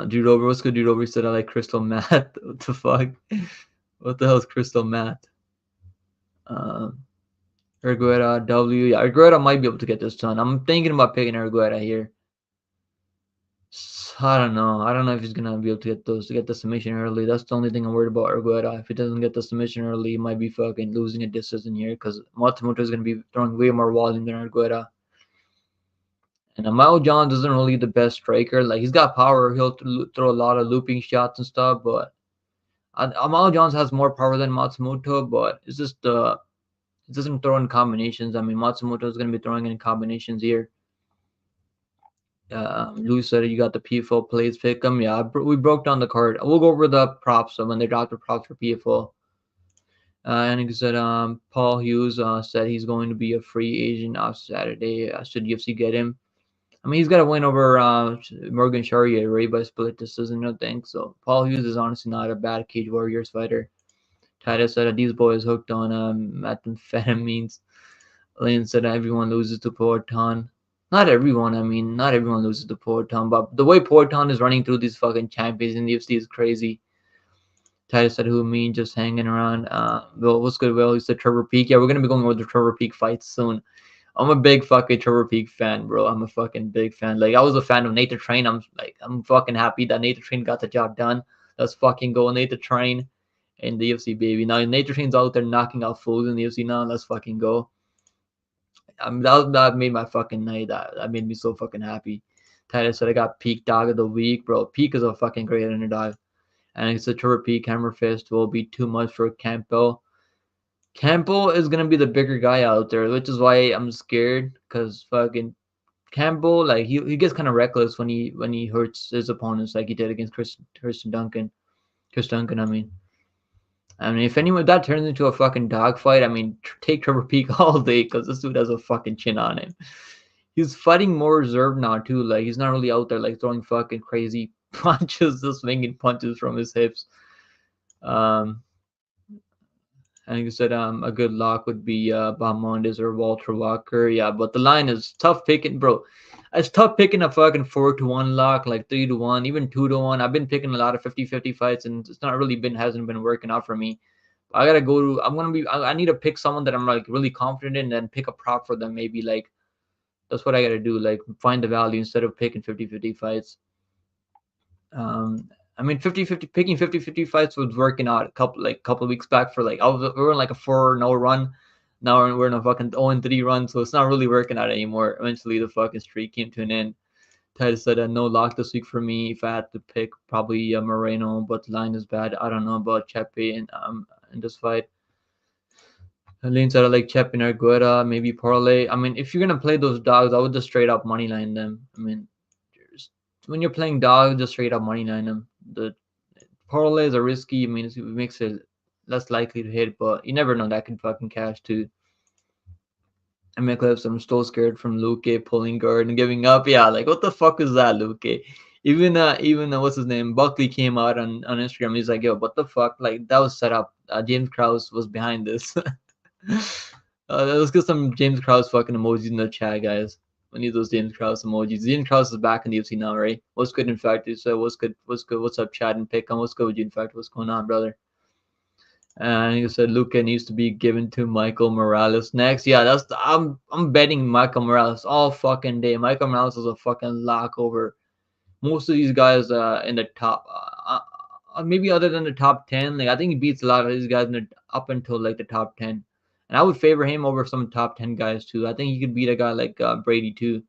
Dude over, what's good, dude over? He said I like crystal meth. What the fuck? What the hell is crystal meth? Argueta W. Yeah, Argueta might be able to get this done. I'm thinking about picking Argueta here. I don't know. I don't know if he's gonna be able to get the submission early. That's the only thing I'm worried about Argueta. If he doesn't get the submission early, he might be fucking losing a decision here because Matsumoto is gonna be throwing way more volume than Argueta. And Amao Jones isn't really the best striker. Like he's got power. He'll throw a lot of looping shots and stuff, but Amao Jones has more power than Matsumoto. But it's just it doesn't throw in combinations. I mean, Matsumoto is gonna be throwing in combinations here. Louis said you got the PFL plays, pick them. Yeah, we broke down the card. We'll go over the props when they drop the props for PFL. And he said Paul Hughes said he's going to be a free agent off Saturday. Should UFC get him? I mean, he's got a win over Morgan Charrier, right, by split decision, I think. So Paul Hughes is honestly not a bad Cage Warriors fighter. Titus said these boys hooked on methamphetamines. Lane said everyone loses to Poatan. Not everyone. I mean, not everyone loses to Poatan, but the way Poatan is running through these fucking champions in the UFC is crazy. Titus said, who mean just hanging around. Well, what's good, Will? He said Trevor Peak. Yeah, we're going to be going over the Trevor Peak fights soon. I'm a big fucking Trevor Peak fan, bro. I'm a fucking big fan. Like, I was a fan of Nathan Train. I'm fucking happy that Nathan Train got the job done. Let's fucking go, Nathan Train in the UFC, baby. Now, Nathan Train's out there knocking out fools in the UFC now. Let's fucking go. That made my fucking night. That made me so fucking happy. Titus said I got Peak Dog of the Week, bro. Peak is a fucking great underdog. And it's a Trevor Peak Hammer Fist will be too much for Campbell. Campbell is gonna be the bigger guy out there, which is why I'm scared. Cause fucking Campbell, like he gets kind of reckless when he hurts his opponents, like he did against Chris Duncan. I mean, if anyone that turns into a fucking dogfight, I mean, take Trevor Peak all day because this dude has a fucking chin on him. He's fighting more reserved now too. Like he's not really out there like throwing fucking crazy punches, just swinging punches from his hips. And you said a good lock would be Bahamondes or Walter Walker. Yeah, but the line is tough picking, bro. It's tough picking a fucking 4-1 lock, like 3-1, even 2-1. I've been picking a lot of 50-50 fights, and it's not really hasn't been working out for me. I gotta go to. I need to pick someone that I'm like really confident in, and pick a prop for them. Maybe like That's what I gotta do. Like find the value instead of picking 50-50 fights. I mean 50-50 picking 50-50 fights was working out a couple weeks back for like we were in like a 4-0 run. Now we're in a fucking 0-3 run, so it's not really working out anymore. Eventually the fucking streak came to an end. Titus said no lock this week for me. If I had to pick, probably Moreno, but the line is bad. I don't know about Chepe in this fight. Leans out of like Chepe and Argueta, maybe parlay. I mean, if you're gonna play those dogs, I would just straight up money line them. I mean, when you're playing dogs, just straight up money line them. The parlays are risky. I mean, it makes it less likely to hit, but you never know, that could fucking cash too. I mean, clips. I'm still scared from Luque pulling guard and giving up. Yeah, like what the fuck is that, Luque? Even what's his name? Buckley came out on Instagram. He's like, yo, what the fuck? Like that was set up. James Krause was behind this. Let's get some James Krause fucking emojis in the chat, guys. We need those James Krause emojis. James Krause is back in the UFC now, right? What's good, in fact? So what's good? What's good? What's up, Chad and Pick'em? What's good with you, in fact? What's going on, brother? And he said Luca needs to be given to Michael Morales next. Yeah, I'm betting Michael Morales all fucking day. Michael Morales is a fucking lock over most of these guys in the top. Maybe other than the top 10. Like I think he beats a lot of these guys up until like the top 10. And I would favor him over some top 10 guys too. I think he could beat a guy like Brady too.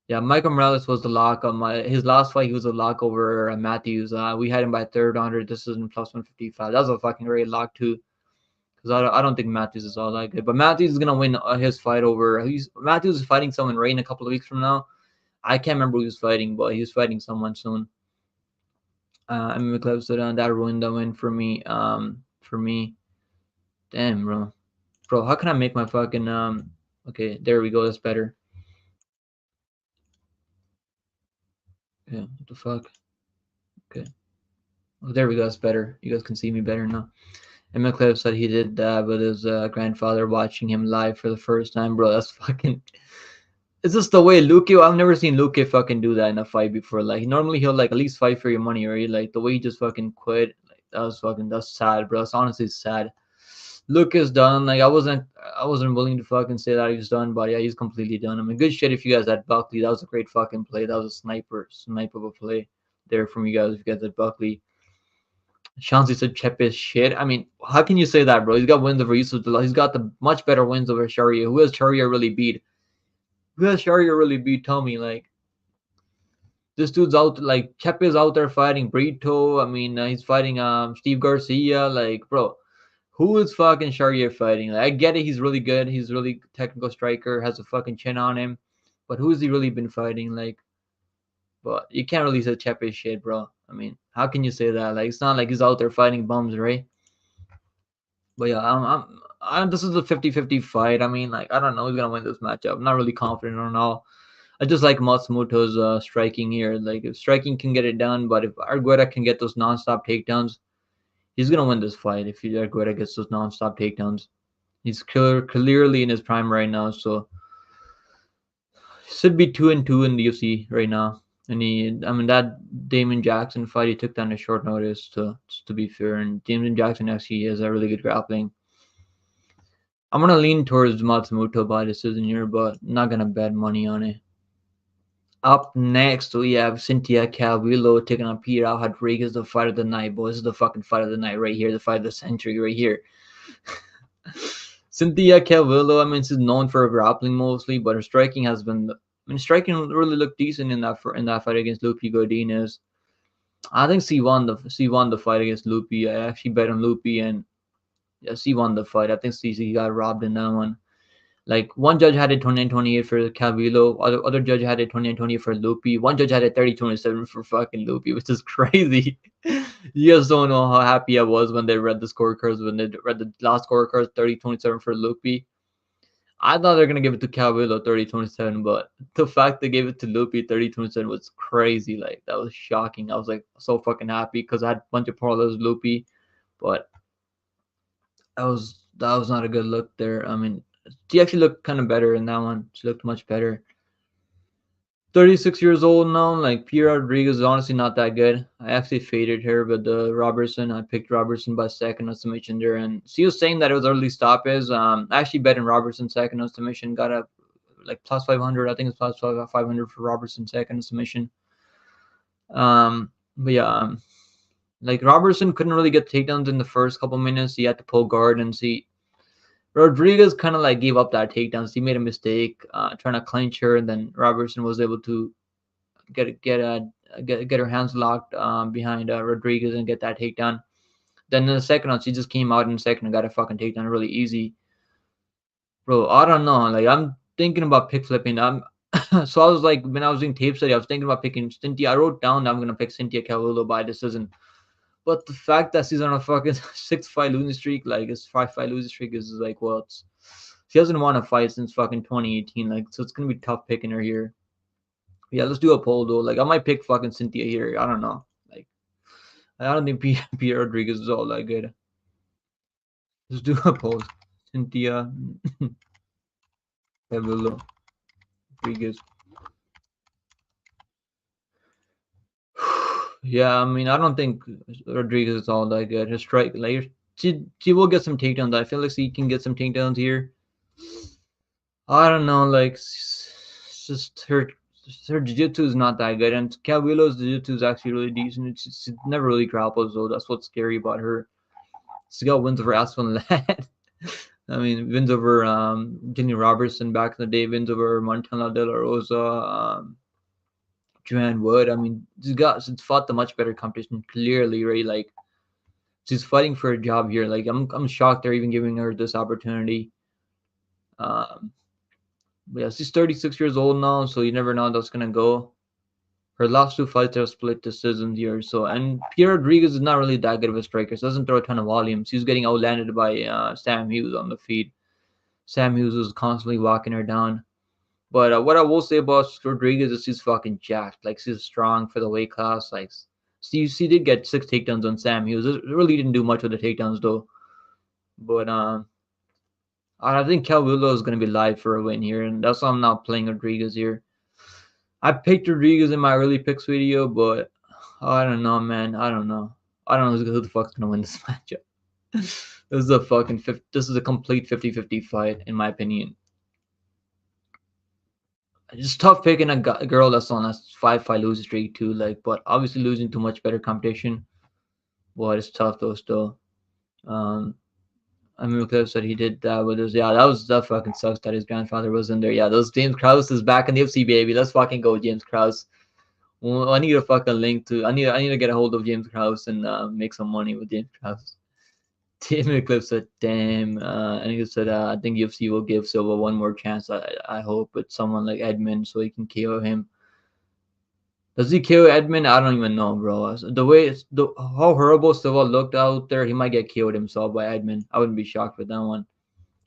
Yeah, Michael Morales was the lock on his last fight. He was a lock over Matthews. We had him by third under. This is in plus 155. That was a fucking great lock too. Because I don't think Matthews is all that good. But Matthews is gonna win his fight over. Matthews is fighting someone right in a couple of weeks from now. I can't remember who he was fighting, but he was fighting someone soon. I mean, McLeod said that ruined the win for me. For me, damn, bro, how can I make my fucking Okay, there we go. That's better. Yeah, what the fuck? Okay. Oh, there we go. That's better. You guys can see me better now. And McLeod said he did that with his grandfather watching him live for the first time, bro. That's fucking. It's just the way Luque. I've never seen Luque fucking do that in a fight before. Like normally he'll like at least fight for your money, right? Like the way he just fucking quit. Like that's sad, bro. It's honestly sad. Luke is done. Like I wasn't willing to fucking say that he's done, but yeah, he's completely done. I mean, good shit if you guys had Buckley. That was a great fucking play. That was a snipe of a play there from you guys if you guys had Buckley. Shanzi said Chep is shit. I mean, how can you say that, bro? He's got wins over Yusuf. He's got the much better wins over Sharia. Who has Sharia really beat? Who has Sharia really beat? Tell me, like. This dude's out, like Chep is out there fighting Brito. I mean, he's fighting Steve Garcia. Like, bro, who is fucking Sharia fighting? Like, I get it, he's really good. He's really technical striker, has a fucking chin on him. But who's he really been fighting? Like, but you can't really say Chep is shit, bro. I mean, how can you say that? Like, it's not like he's out there fighting bums, right? But yeah, this is a 50-50 fight. I mean, like, I don't know who's gonna win this matchup. I'm not really confident on all. I just like Matsumoto's striking here. Like, if striking can get it done, but if Argueta can get those non-stop takedowns, he's gonna win this fight. If Argueta gets those non-stop takedowns, he's clearly in his prime right now. So he should be 2-2 in the UFC right now. And I mean, that Damon Jackson fight, he took down a short notice. To be fair, and Damon Jackson actually has a really good grappling. I'm gonna lean towards Matsumoto by decision here, but not gonna bet money on it. Up next, we have Cynthia Calvillo taking on Peter Rodriguez, the fight of the night, boys. This is the fucking fight of the night right here, the fight of the century right here. Cynthia Calvillo, I mean, she's known for her grappling mostly, but her striking has been. I mean, striking really looked decent in that fight against Lupe Godinez. I think she won the fight against Lupe. I actually bet on Lupe, and yeah, she won the fight. I think she got robbed in that one. Like, one judge had it 29-28 for Calvillo, other judge had it 29-28 for Lupe. One judge had it 30-27 for fucking Lupe, which is crazy. You guys don't know how happy I was when they read the scorecards, when they read the last scorecards, 30-27 for Lupe. I thought they were gonna give it to Calvillo 30-27, but the fact they gave it to Lupe 30-27 was crazy. Like, that was shocking. I was like so fucking happy because I had a bunch of parlays Lupe, but that was not a good look there. I mean, she actually looked kind of better in that one. She looked much better. 36 years old now. Like, Pia Rodriguez is honestly not that good. I actually faded her with Robertson. I picked Robertson by second on submission there, and she was saying that it was early stoppage. I actually bet in Robertson second on submission. Got a like plus 500. I think it's plus 500 for Robertson second submission. But yeah, like Robertson couldn't really get takedowns in the first couple minutes. He had to pull guard and see. Rodriguez kind of like gave up that takedowns. He made a mistake trying to clinch her, and then Robertson was able to get her hands locked behind Rodriguez and get that takedown. Then in the second one, she just came out in the second and got a fucking takedown really easy. Bro, I don't know. Like I'm thinking about pick flipping. So I was like, when I was doing tape study, I was thinking about picking Cynthia. I wrote down that I'm gonna pick Cynthia Calvillo by decision. But the fact that she's on a fucking 6-fight losing streak, like it's 5-fight losing streak, is like, well, she hasn't won a fight since fucking 2018. Like, so it's gonna be tough picking her here. Yeah, let's do a poll though. Like, I might pick fucking Cynthia here. I don't know. Like, I don't think Pierre Rodriguez is all that good. Let's do a poll. Cynthia Calvillo Rodriguez. Yeah, I mean, I don't think Rodriguez is all that good. Her strike, like, she will get some takedowns. I feel like she can get some takedowns here. I don't know, like, it's just her jiu-jitsu is not that good, and Calvillo's jiu-jitsu is actually really decent. She never really grapples, though. That's what's scary about her. She got wins over Aspen Ladd. I mean, wins over Jenny Robertson back in the day, wins over Montana De La Rosa, Joanne Wood. I mean, she's fought the much better competition, clearly, right? Like, she's fighting for a job here. Like, I'm shocked they're even giving her this opportunity. But yeah, she's 36 years old now, so you never know how that's gonna go. Her last two fights are split decisions here. So, and Pierre Rodriguez is not really that good of a striker. She doesn't throw a ton of volume. She's getting outlanded by Sam Hughes on the feed. Sam Hughes is constantly walking her down. But what I will say about Rodriguez is she's fucking jacked. Like, she's strong for the weight class. Like, she did get 6 takedowns on Sam Hughes. It really didn't do much with the takedowns though. But I think Calvillo is going to be live for a win here, and that's why I'm not playing Rodriguez here. I picked Rodriguez in my early picks video, but I don't know, man. I don't know who the fuck's going to win this matchup. This is a complete 50-50 fight, in my opinion. It's tough picking a girl that's on a 5-fight losing streak too, like, but obviously losing to much better competition. But it's tough though still. I mean, Cliff said he did that with his. Yeah, that fucking sucks that his grandfather was in there. Yeah, those James Krause is back in the UFC, baby. Let's fucking go, James Krause. Well, I need a fucking link to. I need to get a hold of James Krause and make some money with James Krause. Tim Cliff said, "Damn," and he said, "I think UFC will give Silva one more chance. I hope with someone like Edmund so he can KO him." Does he KO Edmund? I don't even know, bro. The way how horrible Silva looked out there, he might get KO'd himself by Edmund. I wouldn't be shocked with that one,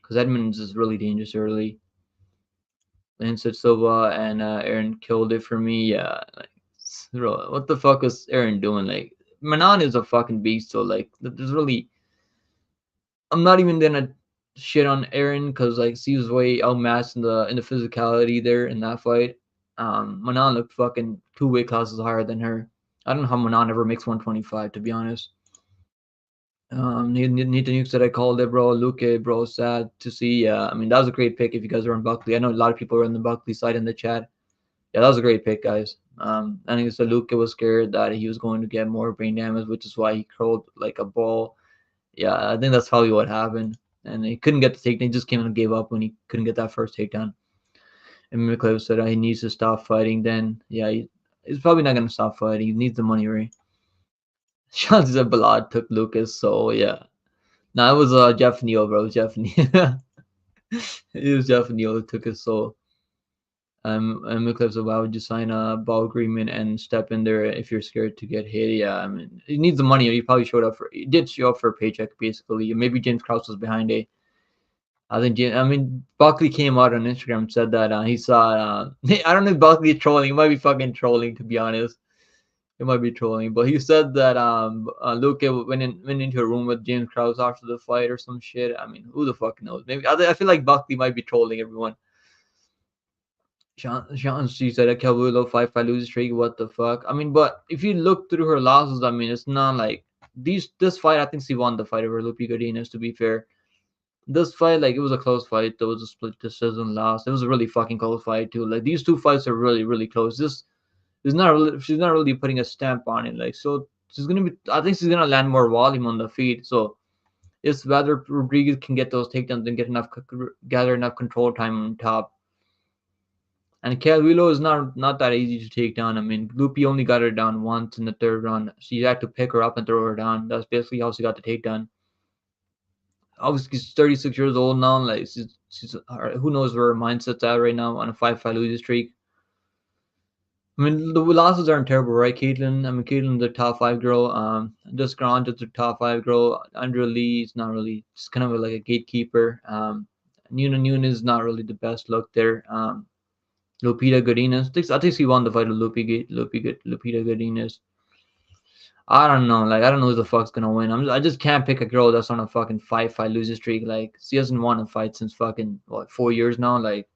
because Edmund's is really dangerous early. Lane said Silva and Aaron killed it for me. Yeah, like, bro, what the fuck was Aaron doing? Like, Manon is a fucking beast. So like, there's really, I'm not even gonna shit on Aaron because like he was way outmatched in the physicality there in that fight. Manon looked fucking 2 weight classes higher than her. I don't know how Manon ever makes 125, to be honest. Need the news that I called it, bro. Luke, bro, sad to see. I mean, that was a great pick if you guys are on Buckley. I know a lot of people were on the Buckley side in the chat. Yeah, that was a great pick, guys. I think so Luke was scared that he was going to get more brain damage, which is why he curled like a ball. Yeah, I think that's probably what happened. And he couldn't get the takedown. He just came and gave up when he couldn't get that first takedown. And McClave said he needs to stop fighting. Then, yeah, he's probably not going to stop fighting. He needs the money, right? Sean said Balad took Lucas, so yeah. No, it was Jeff Neal, bro. Jeff Neal. It was Jeff Neal who took his soul. And McClave said, why would you sign a ball agreement and step in there if you're scared to get hit? Yeah, I mean, he needs the money. He probably he did show up for a paycheck, basically. Maybe James Krause was behind it. I think, Buckley came out on Instagram and said that he saw, I don't know if Buckley is trolling. He might be fucking trolling, to be honest. It might be trolling, but he said that Luke went into a room with James Krause after the fight or some shit. I mean, who the fuck knows? Maybe I feel like Buckley might be trolling everyone. Sean, she said a Calvillo 5-5 losing streak. What the fuck? I mean, but if you look through her losses, I mean, it's not like this fight. I think she won the fight over Lupi Godinez. To be fair, This fight, like, it was a close fight. There was a split decision loss. It was a really fucking close fight too. Like, these two fights are really, really close. This is not really, she's not really putting a stamp on it. Like, so she's gonna be. I think she's gonna land more volume on the feet. So it's whether Rodriguez can get those takedowns and gather enough control time on top. And Calvillo is not that easy to take down. I mean, Lupi only got her down once in the third round. She had to pick her up and throw her down. That's basically how she got the takedown. Obviously, she's 36 years old now. Like, she's who knows where her mindset's at right now on a 5-fight losing streak. I mean, the losses aren't terrible, right, Caitlyn? I mean, Caitlin's a top 5 girl. Just Grant is a top 5 girl. Andrea Lee is not really, just kind of like a gatekeeper. Nuna is not really the best look there. Lupita Godinez. I think she won the fight with Lupita Godinez. I don't know. Like, I don't know who the fuck's gonna win. I just can't pick a girl that's on a fucking 5-fight losing streak. Like, she hasn't won a fight since fucking, what, 4 years now? Like,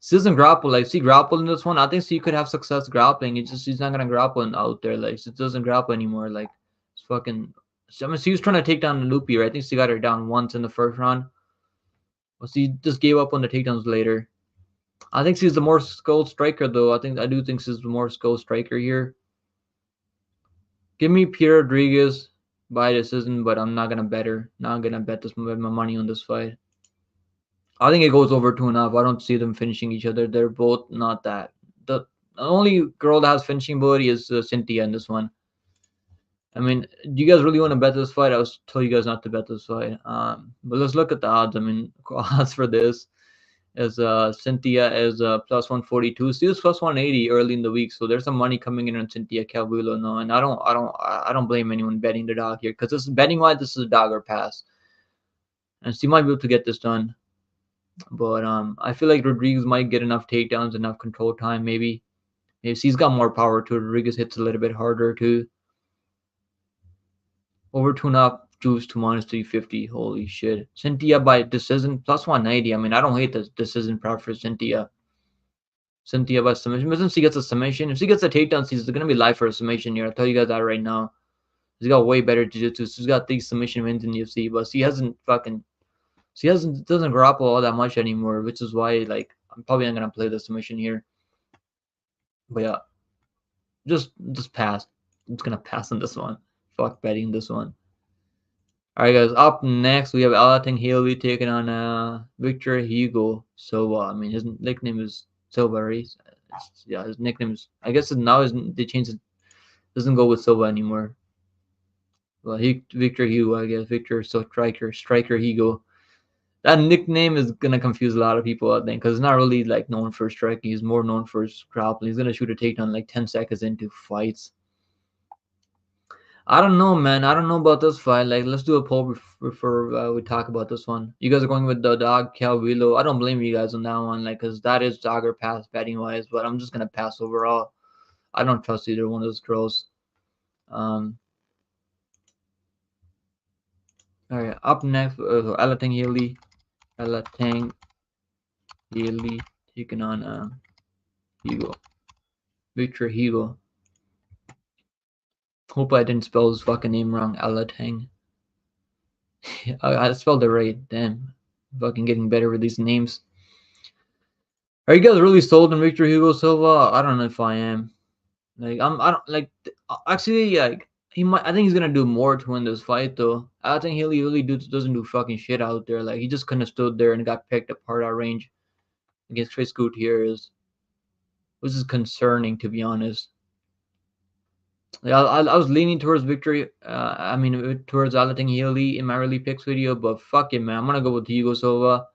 she doesn't grapple. Like, she grappled in this one. I think she could have success grappling. It's just she's not gonna grapple out there. Like, she doesn't grapple anymore. Like, it's fucking. I mean, she was trying to take down Lupi, right? I think she got her down once in the first round. But she just gave up on the takedowns later. I think she's the more skilled striker, though. I do think she's the more skilled striker here. Give me Pierre Rodriguez by decision, but I'm not gonna bet her. Not gonna bet my money on this fight. I think it goes over 2.5. I don't see them finishing each other. They're both not that. The only girl that has finishing ability is Cynthia in this one. I mean, do you guys really want to bet this fight? I was told you guys not to bet this fight. But let's look at the odds. I mean, odds for this is Cynthia is plus 142. She was plus 180 early in the week, so there's some money coming in on Cynthia Calvillo now, and I don't blame anyone betting the dog here because this betting wise, this is a dog or pass, and she might be able to get this done. But I feel like Rodriguez might get enough takedowns, enough control time. Maybe she's got more power too. Rodriguez hits a little bit harder too. Over 2.5 juice to minus 350. Holy shit. Cynthia by decision plus 190. I mean, I don't hate the decision prop for Cynthia. Cynthia by submission. Imagine she gets a submission. If she gets a takedown, she's going to be live for a submission here. I'll tell you guys that right now. She's got way better jiu-jitsu. She's got these submission wins in UFC, but she doesn't grapple all that much anymore, which is why, like, I'm probably not going to play the submission here. But yeah, just pass. I'm just going to pass on this one. Fuck betting this one. All right, guys. Up next, we have Alatin Haley taking on Victor Hugo Silva. I mean, his nickname is Silva, right? Yeah, his nickname is. I guess they changed it. Doesn't go with Silva anymore. Well, Victor Hugo, I guess. Victor Striker Hugo. That nickname is gonna confuse a lot of people, I think, because he's not really like known for striking. He's more known for his grappling. He's gonna shoot a takedown like 10 seconds into fights. I don't know, man. I don't know about this fight. Like, let's do a poll before we talk about this one. You guys are going with the dog Calvillo. I don't blame you guys on that one, like, because that is dog or pass betting wise. But I'm just gonna pass overall. I don't trust either one of those girls. All right, up next, Alatang Haley. Alatang Haley taking on Hugo. Victor Hugo. Hope I didn't spell his fucking name wrong. Alatang. I spelled it right. Damn. Fucking getting better with these names. Are you guys really sold on Victor Hugo Silva? I don't know if I am. Like, I don't like. Actually, like, I think he's gonna do more to win this fight, though. I think Haley really doesn't do fucking shit out there. Like, he just kind of stood there and got picked apart at range against Chris Gutierrez, which is concerning, to be honest. Like, I was leaning towards victory. Towards Alatin Haley in my early picks video, but fuck it, man. I'm gonna go with Hugo Silva.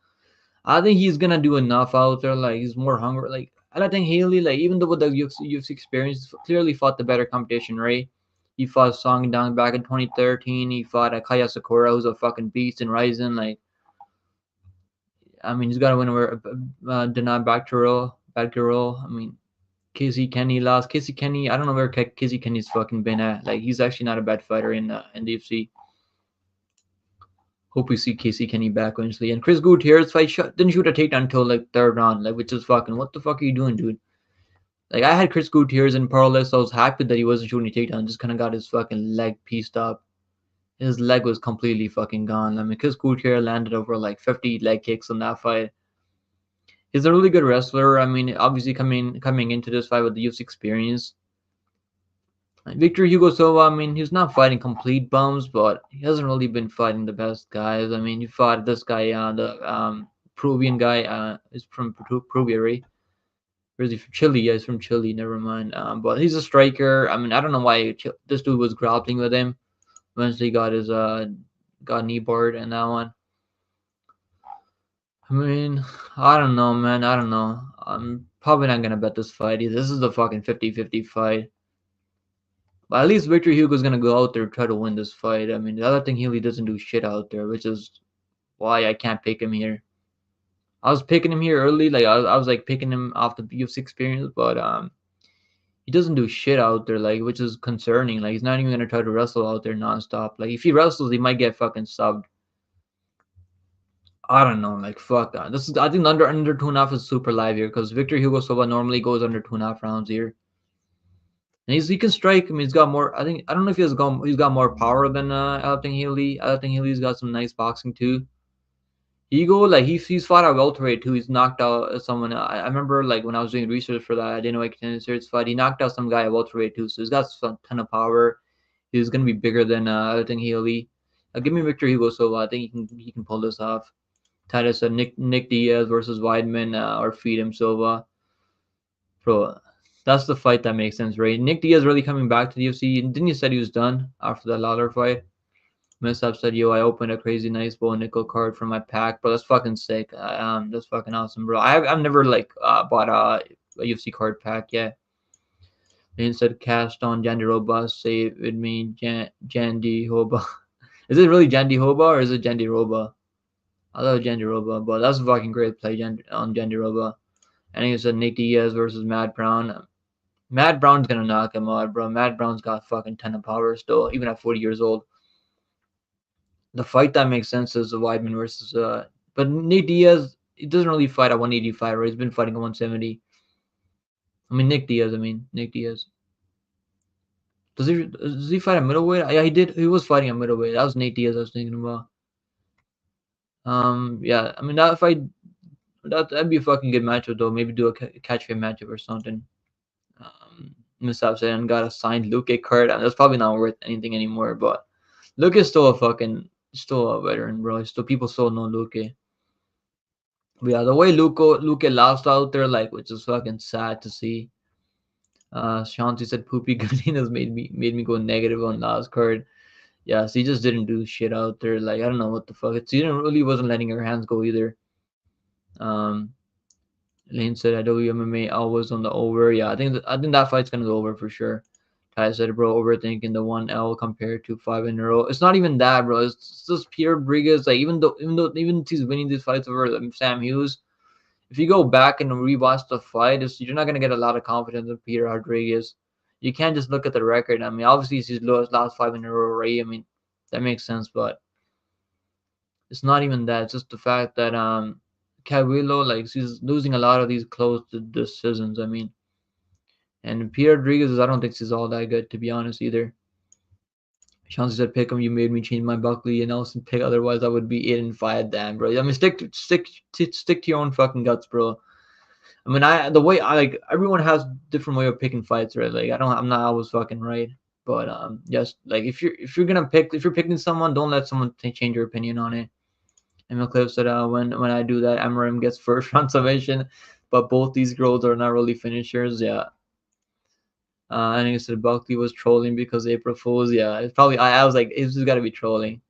I think he's gonna do enough out there. Like, he's more hungry. Like, Alatin Haley, like, even though with the UFC experience, clearly fought the better competition, right? He fought Song Dong back in 2013. He fought Kaya Sakura, who's a fucking beast in Ryzen. Like, I mean, he's got to win over Dana Batgirl. I mean, Casey Kenny lost. Casey Kenny, I don't know where Casey Kenny's fucking been at. Like, he's actually not a bad fighter in the UFC. Hope we see Casey Kenny back eventually. And Chris Gutierrez fight didn't shoot a takedown until like third round, like, which is fucking, what the fuck are you doing, dude? Like, I had Chris Gutierrez in parlay, so I was happy that he wasn't shooting a takedown. Just kind of got his fucking leg pieced up. his leg was completely fucking gone. I mean, Chris Coutier landed over like 50 leg kicks in that fight. He's a really good wrestler. I mean, obviously coming into this fight with the UFC experience. Victor Hugo Silva, I mean, he's not fighting complete bums, but he hasn't really been fighting the best guys. I mean, he fought this guy, the Peruvian guy, is from Peru, right? Or is he from Chile? Yeah, he's from Chile. Never mind. But he's a striker. I mean, I don't know why this dude was grappling with him. Eventually got his got knee barred and that one. I mean, I don't know, man. I don't know. I'm probably not gonna bet this fight either. This is a fucking 50-50 fight. But at least Victor Hugo's gonna go out there and try to win this fight. I mean, the other thing, Healy doesn't do shit out there, which is why I can't pick him here. I was picking him here early, like I was like picking him off the UFC experience, but he doesn't do shit out there, like, which is concerning. Like, he's not even gonna try to wrestle out there nonstop. Like, if he wrestles, he might get fucking subbed. I don't know, like fuck that. This is I think under 2.5 is super live here because Victor Hugo Silva normally goes under 2.5 rounds here. And he can strike. I mean, he's got more. I don't know if he's got more power than Alton Healy. Alton Healy's got some nice boxing too. Ego, like he's fought at welterweight too. He's knocked out someone. I remember like when I was doing research for that, I didn't know I could serious fight. He knocked out some guy at welterweight too. So he's got a ton of power. He's gonna be bigger than Alton Healy. Give me Victor Hugo Silva. I think he can pull this off. Titus Nick Diaz versus Weidman or feed him Silva. Bro, that's the fight that makes sense, right? Nick Diaz really coming back to the UFC. Didn't you said he was done after that Lawler fight? Mishap said, "Yo, I opened a crazy nice bow nickel card for my pack, bro. That's fucking sick. That's fucking awesome, bro. I've never like bought a UFC card pack yet." Then said, "Cast on Jandiroba, say it me, Jandy Hoba." Is it really Jandy Hoba or is it Jandy Roba? I love Jandiroba, but that's a fucking great play on Jandiroba. And he said Nick Diaz versus Matt Brown. Matt Brown's gonna knock him out, bro. Matt Brown's got fucking ton of power still, even at 40 years old. The fight that makes sense is the Weidman versus but Nick Diaz, he doesn't really fight at 185, right? He's been fighting at 170. I mean Nick Diaz, Nick Diaz. Does he fight at middleweight? Yeah, he did. He was fighting at middleweight. That was Nate Diaz I was thinking about. Yeah, I mean that fight that'd be a fucking good matchup though. Maybe do a catch weight matchup or something. Mishap said and got a signed Luke card, and that's probably not worth anything anymore. But Luke is still a veteran, bro. Still people still know Luke. But yeah, the way Luke lost out there, like, which is fucking sad to see. Shanti said Poopy Gardina's made me go negative on last card. Yeah, so he just didn't do shit out there. Like, I don't know what the fuck. He really wasn't letting her hands go either. Lane said I PickemMMA always on the over. Yeah, I think that fight's gonna go over for sure. Ty said, bro, overthinking the 1L compared to 5 in a row. It's not even that, bro. It's just Peter Rodriguez. Like, even he's winning these fights over Sam Hughes, if you go back and rewatch the fight, you're not gonna get a lot of confidence in Peter Rodriguez. You can't just look at the record. I mean, obviously it's his last 5 in a row, right? I mean, that makes sense, but it's not even that. It's just the fact that Cavillo, like, he's losing a lot of these close decisions. I mean, and Peter Rodriguez, I don't think he's all that good, to be honest, either. Chauncey said, "Pick him. You made me change my Buckley and Nelson pick. Otherwise, I would be 8-5. Damn, bro. I mean, stick to your own fucking guts, bro. I mean, the way I like everyone has different way of picking fights, right? Like, I'm not always fucking right, but just like if you're picking someone, don't let someone change your opinion on it." And McCliff said, when I do that, Amarim gets first round submission, but both these girls are not really finishers. Yeah. And he said Buckley was trolling because April Fools. Yeah, it's probably. I was like, it's just got to be trolling.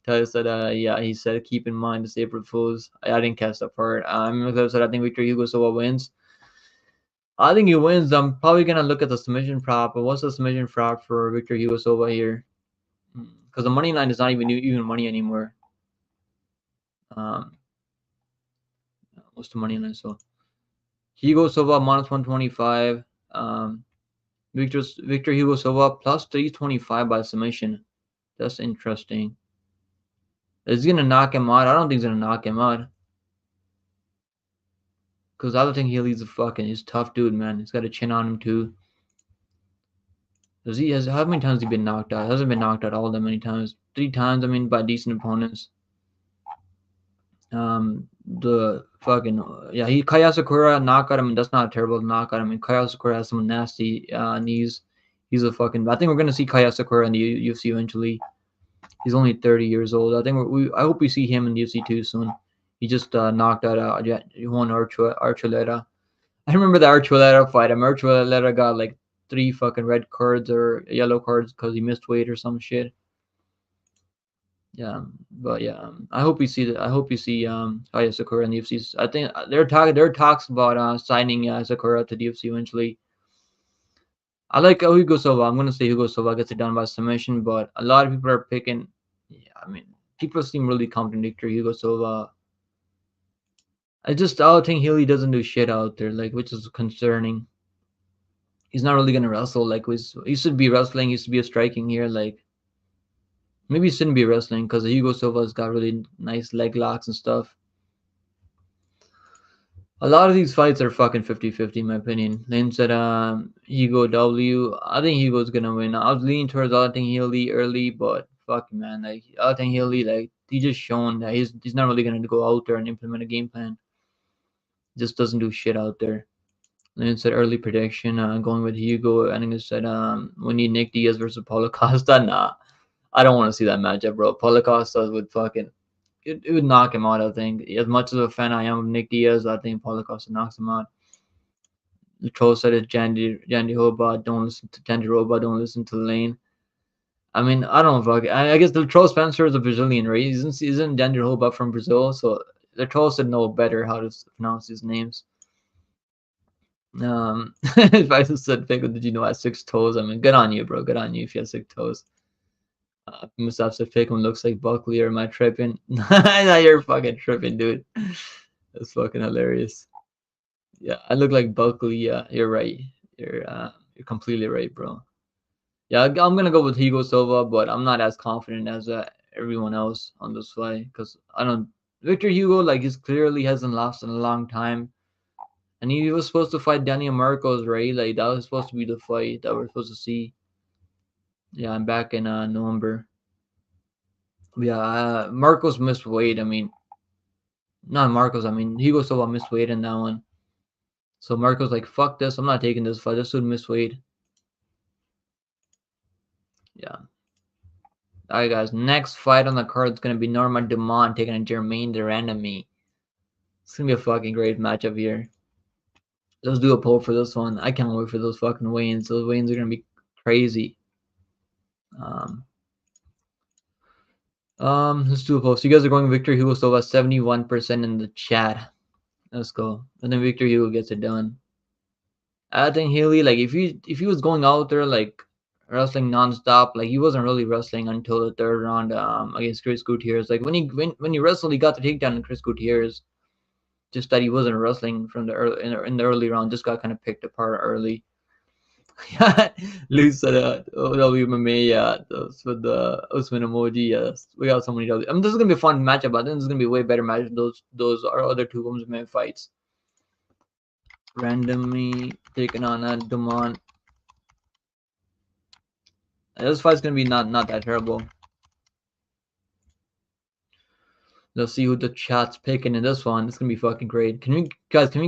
Tyler said, yeah, he said, keep in mind it's April Fools. I didn't catch that part. McCliff said, I think Victor Hugo Silva wins. I think he wins. I'm probably gonna look at the submission prop. But what's the submission prop for Victor Hugo Silva here? Because the money line is not even money anymore. What's the money line? So Hugo Silva minus 125. Victor Hugo Silva plus 325 by submission. That's interesting. Is he gonna knock him out? I don't think he's gonna knock him out. Cause I don't think he's a fucking. He's a tough dude, man. He's got a chin on him too. Does he has how many times has he been knocked out? He hasn't been knocked out all that many times. 3 times, I mean, by decent opponents. The fucking yeah, he Kaya Sakura knockout. I mean, that's not a terrible knockout. I mean, Kaya Sakura has some nasty knees. He's a fucking. I think we're gonna see Kaya Sakura in the UFC eventually. He's only 30 years old. I think I hope we see him in the UFC too soon. He just knocked out Juan Archuleta. I remember the Archuleta fight. Archuleta got like 3 fucking red cards or yellow cards because he missed weight or some shit. Yeah, but yeah, I hope we see that. I hope you see Aya Sakura in the UFC. I think there are talks about signing Sakura to the UFC eventually. I like Hugo Silva. I'm gonna say Hugo Silva gets it done by submission, but a lot of people are picking. Yeah, I mean, people seem really contradictory. Hugo Silva. I think Healy doesn't do shit out there, like, which is concerning. He's not really gonna wrestle. Like, he should be wrestling. He should be a striking here. Like, maybe he shouldn't be wrestling because Hugo Silva's got really nice leg locks and stuff. A lot of these fights are fucking 50-50 in my opinion. Lane said Hugo W. I think Hugo's gonna win. I was leaning towards I think Healy early, but fuck man, like I think Healy like he just shown that he's not really gonna go out there and implement a game plan. Just doesn't do shit out there. Lane said early prediction, going with Hugo. I think it said we need Nick Diaz versus Paulo Costa. Nah. I don't want to see that matchup, bro. Paulo Costa would fucking it would knock him out, I think. As much as a fan I am of Nick Diaz, I think Paulo Costa knocks him out. The troll said it's Jandy Hoba, don't listen to Jandy Roba, don't listen to Lane. I mean, I don't fuck. I guess the troll Spencer is a Brazilian, right? Isn't Jandy Hoba from Brazil? So the troll should know better how to pronounce his names. If I just said, Pickle, did you know I had 6 toes? I mean, good on you, bro. Good on you if you have 6 toes. Musaf said Pickle looks like Buckley, or am I tripping? No, you're fucking tripping, dude. That's fucking hilarious. Yeah, I look like Buckley. Yeah, you're right. You're completely right, bro. Yeah, I'm gonna go with Hugo Silva, but I'm not as confident as everyone else on this fight because I don't. Victor Hugo, like, he's clearly hasn't lost in a long time, and he was supposed to fight Daniel Marcos, right? Like that was supposed to be the fight that we're supposed to see. Yeah, I'm back in November. Yeah, Marcos missed weight. I mean, not Marcos. I mean, Hugo Silva missed weight in that one. So Marcos like, fuck this. I'm not taking this fight. This dude missed weight. Yeah. All right, guys. Next fight on the card is gonna be Norma Dumont taking on Jermaine Durandamy. It's gonna be a fucking great matchup here. Let's do a poll for this one. I can't wait for those fucking weigh-ins. Those weigh-ins are gonna be crazy. Let's do a poll. So you guys are going Victor Hugo Silva 71% in the chat. Let's go. And then Victor Hugo gets it done. I think Healy, like, if he was going out there like wrestling nonstop, like he wasn't really wrestling until the third round against Chris Gutierrez. Like when he wrestled, he got the takedown in Chris Gutierrez. Just that he wasn't wrestling from the early in the early round. Just got kind of picked apart early. Yeah, Lou said WMMA. Yeah, with the Usman emoji. Yes, we got so many. I mean, this is gonna be a fun matchup. I think this is gonna be a way better match than those are other two women's fights. Randomly taking on Dumont. This fight's gonna be not that terrible. Let's see who the chat's picking in this one. It's gonna be fucking great. Can we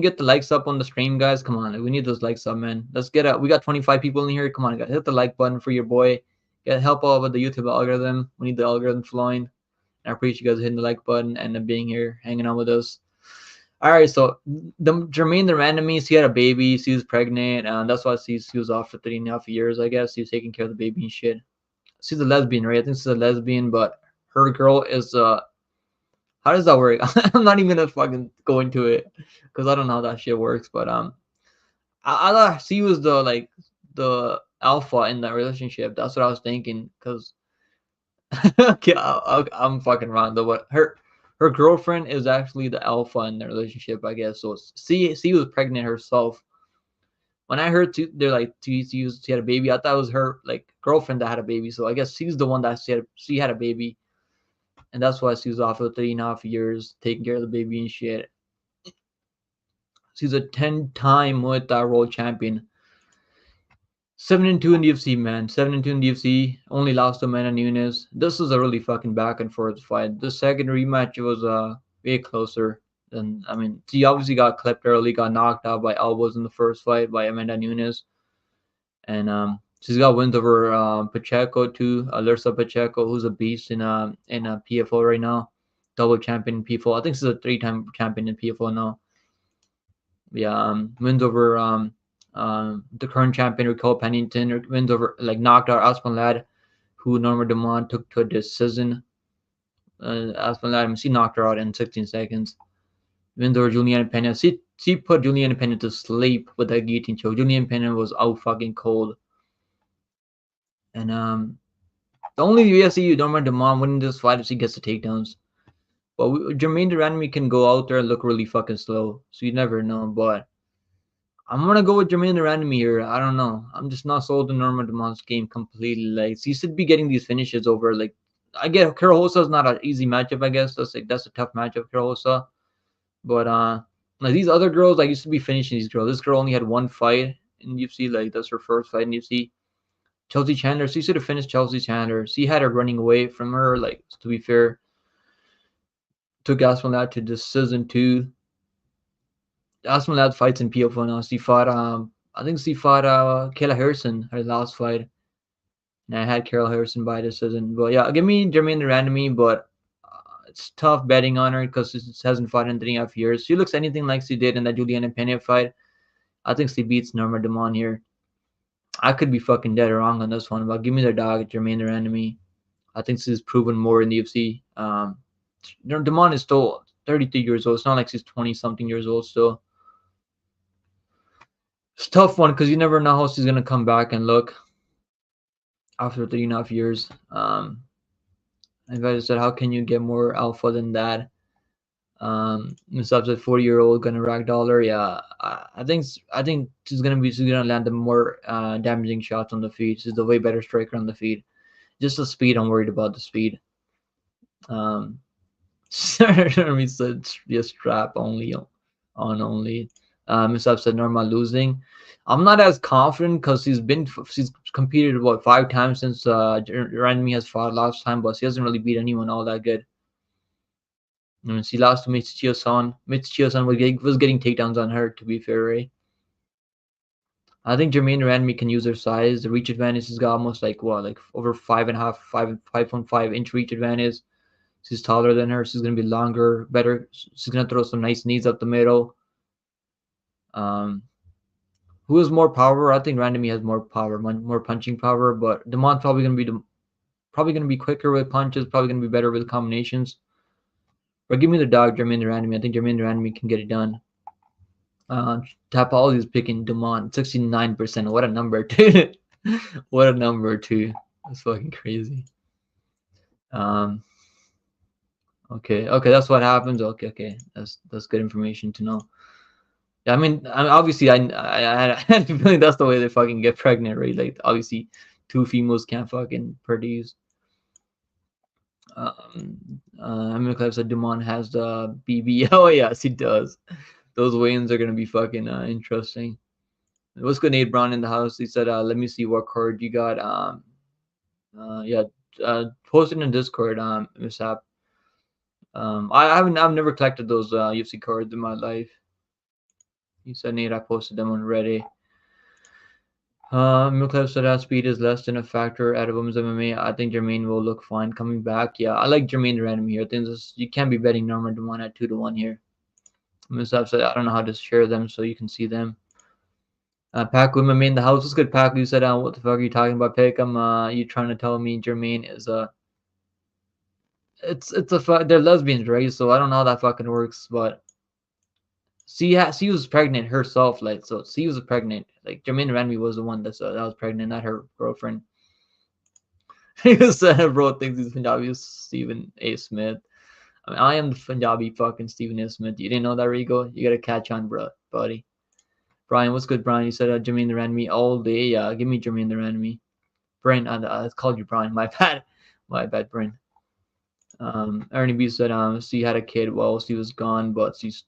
get the likes up on the stream, guys? Come on, we need those likes up, man. Let's get up. We got 25 people in here. Come on, guys, hit the like button for your boy. Get help out with the YouTube algorithm. We need the algorithm flowing. I appreciate you guys hitting the like button and being here, hanging out with us. All right, so Jermaine Durandamy, she had a baby. She was pregnant, and that's why she was off for 3.5 years. I guess she was taking care of the baby and shit. She's a lesbian, right? I think she's a lesbian, but her girl is how does that work? I'm not even gonna fucking go into it because I don't know how that shit works. But I thought she was the alpha in that relationship. That's what I was thinking. Cause okay, I'm fucking wrong though. But her girlfriend is actually the alpha in the relationship, I guess. So she was pregnant herself. When I heard they're like she had a baby, I thought it was her like girlfriend that had a baby. So I guess she's the one that she had a baby. And that's why she was off for 3.5 years taking care of the baby and shit. She's a 10-time Muay Thai world champion. 7-2 in the UFC, man. 7-2 in the UFC. Only lost to Amanda Nunes. This was a really fucking back and forth fight. The second rematch was way closer. Than I mean, she obviously got clipped early, got knocked out by elbows in the first fight by Amanda Nunes, and she's got wins over Pacheco too. Alersa Pacheco, who's a beast in PFO right now, double champion in PFO. I think she's a 3-time champion in PFO now. Yeah, wins over the current champion Rico Pennington, wins over like knocked out Aspen Ladd, who Norma Dumont took to a decision. Aspen Ladd, she knocked her out in 16 seconds. Wins over Juliana Pena. She put Juliana Pena to sleep with that guillotine choke. Juliana Pena was out fucking cold. And the only UFC Norma Dumont winning this fight if she gets the takedowns. But Jermaine Durandamy can go out there and look really fucking slow. So you never know. But I'm gonna go with Jermaine Durandamy here. I don't know. I'm just not sold on Norma Dumont's game completely. Like he should be getting these finishes over. Like I get Karahosa is not an easy matchup. I guess that's a tough matchup, Karahosa. But like these other girls, I used to be finishing these girls. This girl only had one fight in UFC. Like that's her first fight in UFC. Chelsea Chandler. She should have finished Chelsea Chandler. She had her running away from her. Like to be fair, took Aspen Ladd to decision two. Aspen Ladd fights in PFL now. She fought I think she fought Kayla Harrison her last fight. And I had Carol Harrison by decision. But yeah, give me Jermaine Durandamy, but it's tough betting on her because she hasn't fought in 3.5 years. She looks anything like she did in that Juliana Pena fight. I think she beats Norma Dumont here. I could be fucking dead or wrong on this one, but give me the dog, Jermaine Durandamy. I think she's proven more in the UFC. Dumont is still 33 years old. It's not like she's 20-something years old still. It's a tough one because you never know how she's going to come back and look after 3.5 years. Like I said, how can you get more alpha than that? This upset 40-year-old gonna ragdoll her. Yeah, I think she's gonna land the more damaging shots on the feet. She's the way better striker on the feet. Just the speed, I'm worried about the speed. Jeremy said be a strap only on only. Miss Upset Norma losing. I'm not as confident because she's competed about 5 times since Randy has fought last time, but she hasn't really beat anyone all that good. She lost to Mitsuchiyo-san. Mitsuchiyo-san was getting takedowns on her, to be fair, right? I think Jermaine Durandamy can use her size. The reach advantage has got almost like over 5.5 inch reach advantage. She's taller than her. She's gonna be longer, better. She's gonna throw some nice knees up the middle. Who has more power? I think Durandamy has more power, more punching power. But Dumont's probably gonna be quicker with punches. Probably gonna be better with combinations. But give me the dog, Jermaine Durandamy. I think Jermaine Durandamy can get it done. Tapology is picking Dumont, 69%. What a number, dude. What a number, too. That's fucking crazy. Okay, that's what happens. Okay, that's good information to know. Yeah, I mean obviously, I had a feeling that's the way they fucking get pregnant, right? Like, obviously, 2 females can't fucking produce. Clive said Dumont has the BB. Oh, yes, he does. Those weigh-ins are gonna be fucking interesting. What's good, Nate Brown in the house? He said, "Let me see what card you got." Yeah, post it in Discord. Mishap. I've never collected those UFC cards in my life. He said, "Nate, I posted them on Reddit." Milclef said that speed is less than a factor at women's MMA. I think Jermaine will look fine coming back. Yeah, I like Jermaine Durandamy here. I think you can't be betting Norma Dumont at 2-1 here. Mishap said, "I don't know how to share them so you can see them." Paco MMA in the house. What's good, Paco? You said, what the fuck are you talking about, Pick'em? You trying to tell me Jermaine is they're lesbians, right? So I don't know how that fucking works, but she was pregnant herself, like, so she was pregnant. Like, Jermaine Ranby was the one that was pregnant, not her girlfriend. He said, bro thinks he's Punjabi Stephen A. Smith. I mean, I am the Punjabi fucking Stephen A. Smith. You didn't know that, Rigo? You gotta catch on, bro, buddy. Brian, what's good, Brian? You said Jermaine Durandamy all day. Yeah, give me Jermaine Durandamy. Brian, I called you Brian. My bad, Brian. Ernie B said she had a kid while she was gone, but she's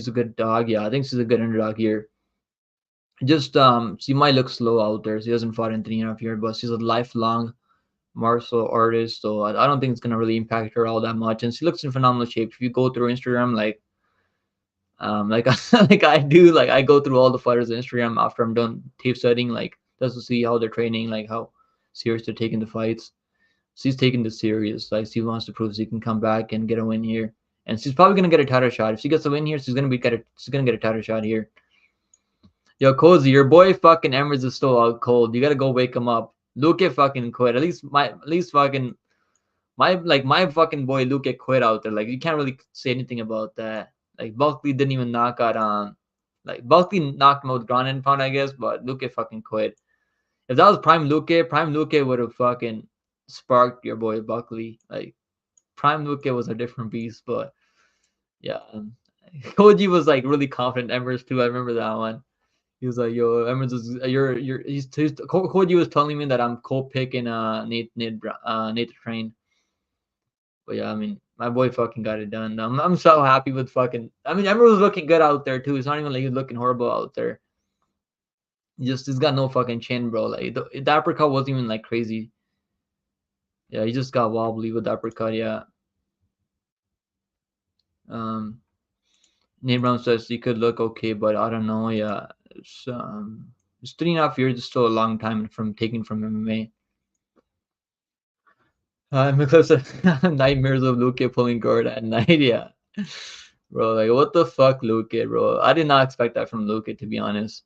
a good dog. Yeah, I think she's a good underdog here. Just she might look slow out there. She hasn't fought in 3.5 years, but she's a lifelong martial artist, so I don't think it's gonna really impact her all that much. And she looks in phenomenal shape. If you go through Instagram, like like I do, like I go through all the fighters' Instagram after I'm done tape studying, like just to see how they're training, like how serious they're taking the fights. She's taking this serious. Like she wants to prove she can come back and get a win here, and she's probably gonna get a title shot. If she gets a win here, she's gonna get a title shot here. Yo, Cozy, your boy fucking Emers is still out cold. You gotta go wake him up. Luke fucking quit. At least fucking my fucking boy Luke quit out there. Like you can't really say anything about that. Like Buckley didn't even knock out like Buckley knocked him out with ground and pound, I guess, but Luke fucking quit. If that was Prime Luke would have fucking sparked your boy Buckley. Like Prime Luke was a different beast, but yeah. Koji was like really confident Emers too. I remember that one. He was like, "Yo, Emers is Koji was telling me that I'm cold picking Nate the Train." But yeah, I mean, my boy fucking got it done. I'm so happy with fucking. I mean, Ember was looking good out there too. It's not even like he's looking horrible out there. He's got no fucking chin, bro. Like the uppercut wasn't even like crazy. Yeah, he just got wobbly with the uppercut. Yeah. Um, Nate Brown says he could look okay, but I don't know. Yeah, it's 3.5 years. Is still a long time from taking from MMA. Because of nightmares of Luke pulling guard at night. Yeah, bro. Like what the fuck, Luke, bro? I did not expect that from Luke, to be honest.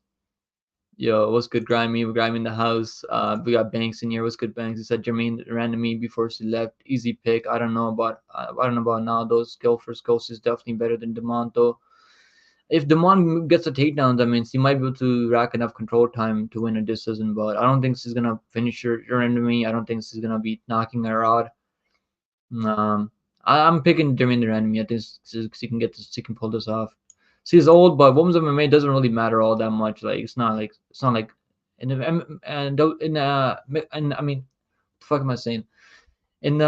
Yo, what's good, Grimy? We're Grimy in the house. We got Banks in here. What's good, Banks? He said Jermaine ran to me before she left. Easy pick. I don't know about now. Those skill for skills is definitely better than Demonto. If Demond gets the takedowns, I mean, she might be able to rack enough control time to win a decision. But I don't think she's gonna finish her enemy. I don't think she's gonna be knocking her out. I'm picking Jermaine the enemy. I think she can get this. She can pull this off. She's old, but women's MMA doesn't really matter all that much. Like it's not like and I mean, what the fuck am I saying? In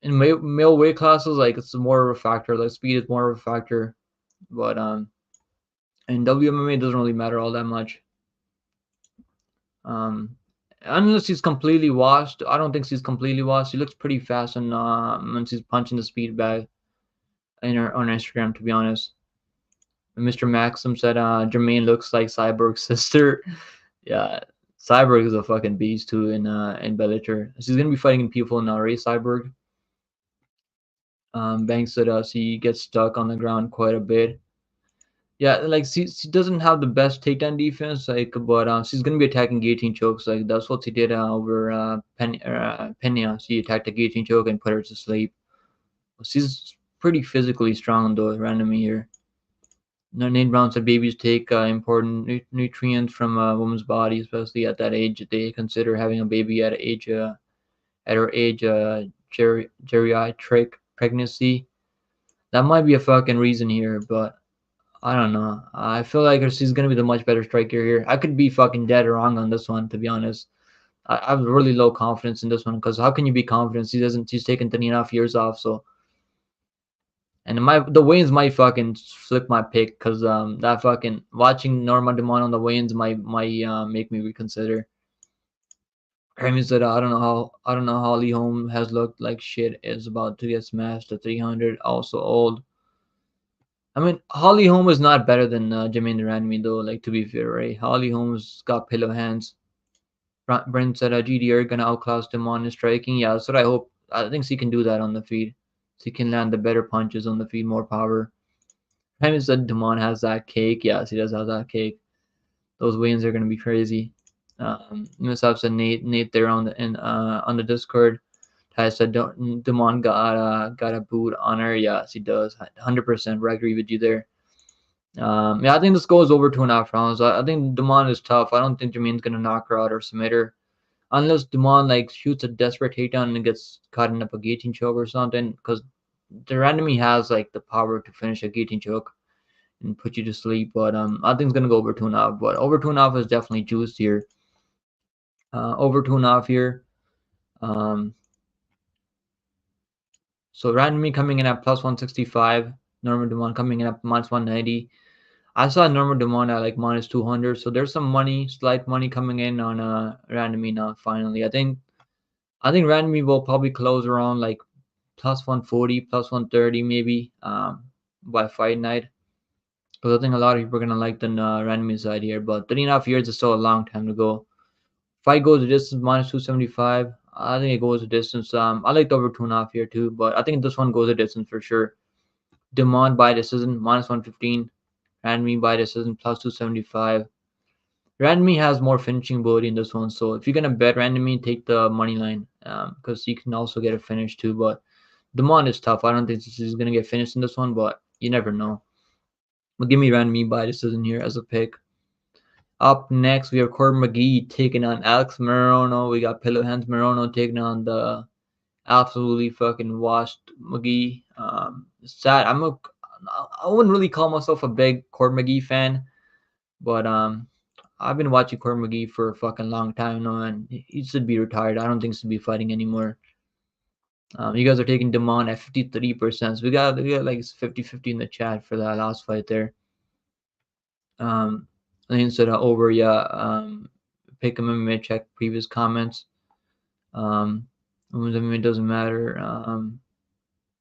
male weight classes, like it's more of a factor. Like speed is more of a factor, but in WMMA it doesn't really matter all that much. Um, unless she's completely washed. I don't think she's completely washed. She looks pretty fast when she's punching the speed bag in her on Instagram, to be honest. Mr. Maxim said Jermaine looks like Cyborg's sister. Yeah, Cyborg is a fucking beast too in Bellator. She's gonna be fighting people now, right? Cyborg. Banks said she gets stuck on the ground quite a bit. Yeah, like she doesn't have the best takedown defense, like, but she's gonna be attacking guillotine chokes. Like that's what she did over Pena. She attacked a guillotine choke and put her to sleep. She's pretty physically strong though, randomly here. Nate Brown said babies take important nutrients from a woman's body, especially at that age. They consider having a baby at her age, geriatric pregnancy. That might be a fucking reason here, but I don't know. I feel like she's gonna be the much better striker here. I could be fucking dead or wrong on this one, to be honest. I have really low confidence in this one because how can you be confident? She's taken 3.5 years off, so. And the Waynes might fucking flip my pick because that fucking watching Norma Demon on the Waynes might make me reconsider. Remy said I don't know how Lee Holm has looked like shit is about to get smashed at 300. Also old. I mean, Holly Holm is not better than Jermaine Duranmi though. Like to be fair, right? Holly Holm's got pillow hands. Brent said GDR gonna outclass Demon in striking. Yeah, that's what I hope. I think she can do that on the feet. She can land the better punches on the feet, more power. Remy said Demon has that cake. Yes, he does have that cake. Those wins are gonna be crazy. Misap said Nate there on the Discord. Ty said Demon got a boot on her. Yes, he does. 100%. I agree with you there. Yeah, I think this goes over 2.5 rounds. I think Demon is tough. I don't think Jermaine's gonna knock her out or submit her, unless Demon like shoots a desperate takedown and gets caught in a guillotine choke or something. Because the enemy has like the power to finish a guillotine choke and put you to sleep. But I think it's gonna go over 2.5. But over 2.5 is definitely juiced here. Over 2.5 here. Um, so randomly coming in at plus 165. Norman Demon coming in at minus 190. I saw normal demand at like minus 200, so there's some money, slight money coming in on randomly now. Finally, I think randomly will probably close around like plus 140, plus 130 maybe by fight night. Because I think a lot of people are gonna like the randomly side here, but 3.5 years is still a long time to go. Fight goes the distance minus 275. I think it goes the distance. I like the over 2.5 here too, but I think this one goes the distance for sure. Demand by decision minus 115. Randomly by decision plus 275. Randomly has more finishing ability in this one, so if you're gonna bet randomly, take the money line because you can also get a finish too. But Demand is tough. I don't think this is gonna get finished in this one, but you never know. But give me randomly by decision here as a pick. Up next, we have Corbin McGee taking on Alex Morono. We got Pillow Hands Morono taking on the absolutely fucking washed McGee. It's sad. I wouldn't really call myself a big Corbin McGee fan, but I've been watching Corbin McGee for a fucking long time now, and he should be retired. I don't think he should be fighting anymore. You guys are taking Demond at 53%. So we got like 50-50 in the chat for that last fight there. Instead of over, yeah. PickemMMA, check previous comments. It doesn't matter.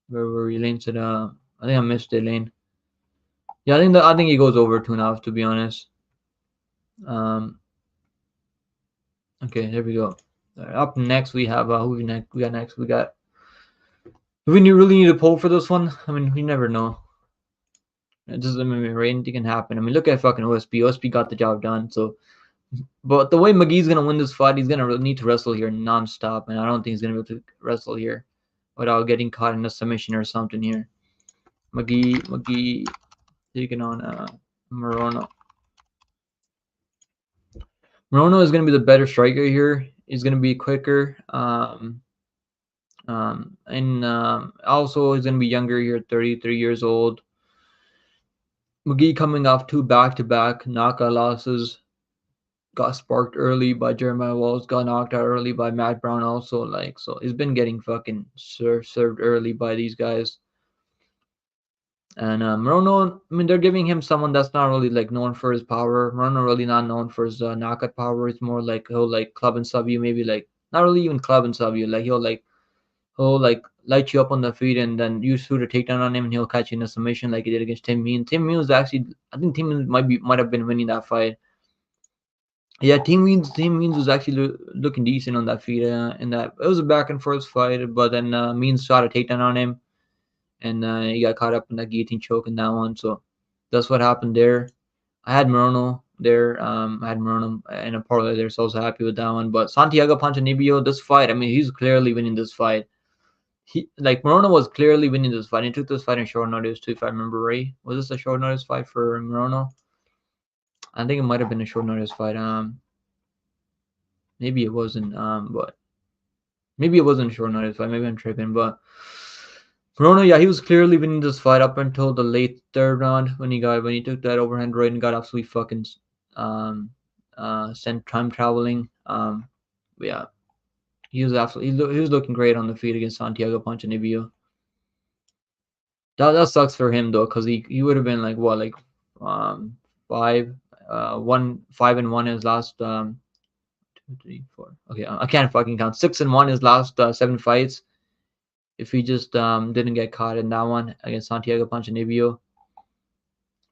Where were we? Lane said, I think I missed it, Lane. Yeah, I think he goes over 2.5, to be honest. Okay, there we go. Up next, we have who we next? We got next. We got. Do we really need a poll for this one? I mean, we never know. It doesn't mean anything can happen. I mean, look at fucking OSP. OSP got the job done. So, but the way McGee's gonna win this fight, he's gonna need to wrestle here nonstop, and I don't think he's gonna be able to wrestle here without getting caught in a submission or something here. McGee taking on Morono. Morono is gonna be the better striker here. He's gonna be quicker. Also he's gonna be younger here, 33 years old. McGee coming off 2 back-to-back knockout losses. Got sparked early by Jeremiah Walls, got knocked out early by Matt Brown also, so he's been getting fucking served early by these guys. And Morono, I mean, they're giving him someone that's not really like known for his power. Morono really not known for his knockout power. It's more like he'll like club and sub you, maybe like not really even club and sub you. Like he'll light you up on the feet and then you shoot a takedown on him and he'll catch you in a submission like he did against Tim Means. Tim Means actually, I think Tim Means might have been winning that fight. Yeah, Tim Means was actually looking decent on that feet. And that it was a back and forth fight, but then Means shot a takedown on him, and he got caught up in that guillotine choke in that one. So that's what happened there. I had Morono there. I had Morono in a parlay there, so I was happy with that one. But Santiago Ponzinibbio, this fight, I mean, he's clearly winning this fight. Morono was clearly winning this fight. He took this fight in short notice too, if I remember right. Was this a short notice fight for Morono? I think it might have been a short notice fight. Maybe it wasn't. But maybe it wasn't a short notice fight. Maybe I'm tripping. But Morono, yeah, he was clearly winning this fight up until the late third round when he took that overhand right and got absolutely fucking sent time traveling. Yeah. He was looking great on the feet against Santiago Ponzinibbio. That sucks for him though, because he would have been like what, like 5-1 in his last 2, 3, 4. Okay, I can't fucking count. 6-1 his last 7 fights. If he just didn't get caught in that one against Santiago Ponzinibbio.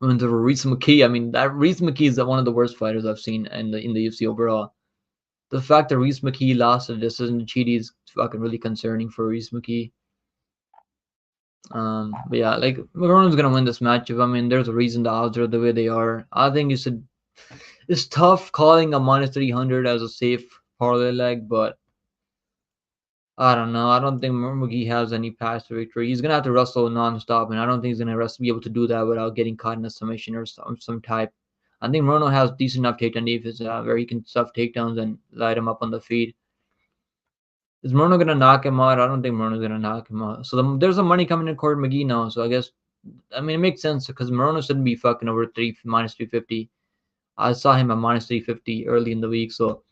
And the Reese McKee, I mean, that Reese McKee is one of the worst fighters I've seen in the UFC overall. The fact that Reese McKee lost a decision to Chidi is fucking really concerning for Reese McKee. But yeah, like Morono's gonna win this matchup. I mean, there's a reason the odds are the way they are. I think it's tough calling a minus 300 as a safe parlay leg, but I don't know. I don't think McGee has any path to victory. He's gonna have to wrestle nonstop, and I don't think he's gonna be able to do that without getting caught in a submission or some type. I think Morono has decent enough takedown defense where he can stuff takedowns and light him up on the feet. Is Morono gonna knock him out? I don't think Morono's gonna knock him out. So there's some money coming in Corbin McGee now. So I guess, I mean, it makes sense because Morono shouldn't be fucking over minus 350. I saw him at minus 350 early in the week. So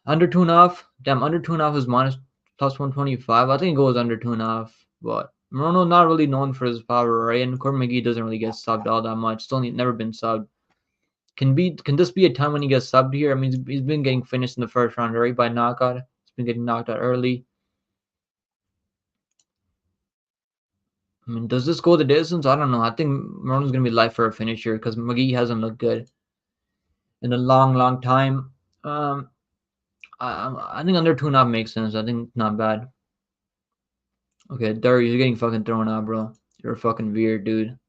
under 2.5. Damn, under 2.5 is minus plus 125. I think it goes under 2.5. But Morono not really known for his power, right? And Court McGee doesn't really get subbed all that much. It's only never been subbed. Can this be a time when he gets subbed here? I mean, he's been getting finished in the first round, right? By knockout. He's been getting knocked out early. I mean, does this go the distance? I don't know. I think Morono's gonna be live for a finisher because McGee hasn't looked good in a long time. I think under 2.5 makes sense. I think not bad. Okay, Darius, you're getting fucking thrown out, bro. You're fucking weird, dude.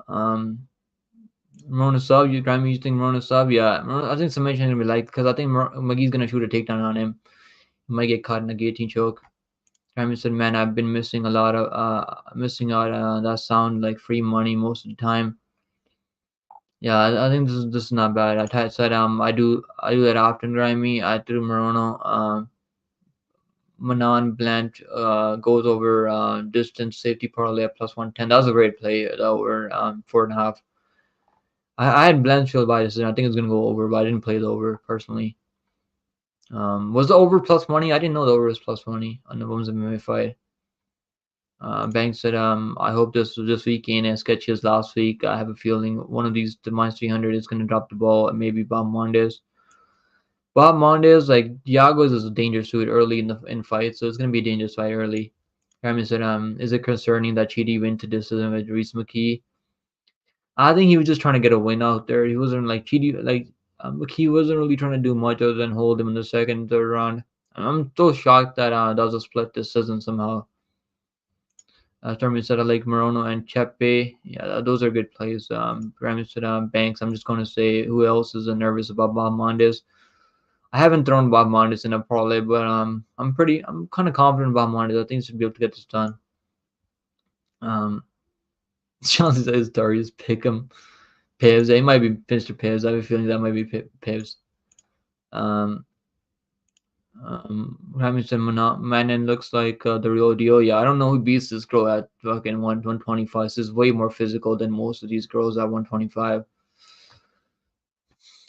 Morono sub, you think Morono sub? Yeah, I think submission is gonna be like because I think McGee's gonna shoot a takedown on him. He might get caught in a guillotine choke. Grammy said, "Man, I've been missing a lot of missing out that sound like free money most of the time." Yeah, I think this is not bad. I said I do that often, Grammy. I do Morono. Manon Blanche goes over distance safety parlay at +110. That was a great play. Over 4.5. I had Blanchfield by decision. I think it's gonna go over, but I didn't play the over personally. Was the over plus money? I didn't know the over was plus money on the women's MMA fight. Banks said, I hope this week ain't as sketchy as last week. I have a feeling one of these, the minus 300, is going to drop the ball, and maybe Bob Mondes. Bob Mondes, like Diago's, is a dangerous suit early in fights, so it's going to be a dangerous fight early. Rami said, is it concerning that Chidi went to decision with Reese McKee? I think he was just trying to get a win out there. He wasn't like Chidi, like McKee wasn't really trying to do much other than hold him in the second, third round. I'm so shocked that that was a split decision somehow. Termin said I like Morono and Chepe. Yeah, those are good plays. Rami said Banks. I'm just going to say who else is nervous about Bob Mondes. I haven't thrown Bob Mondes in a parlay, but I'm kind of confident about Mondes. I think he should be able to get this done. Chance says Darius pick him. Pavs. It might be Mr. Pavs. I have a feeling that might be Pavs. Hamilton Manon looks like the real deal. Yeah, I don't know who beats this girl at fucking 125. This is way more physical than most of these girls at 125.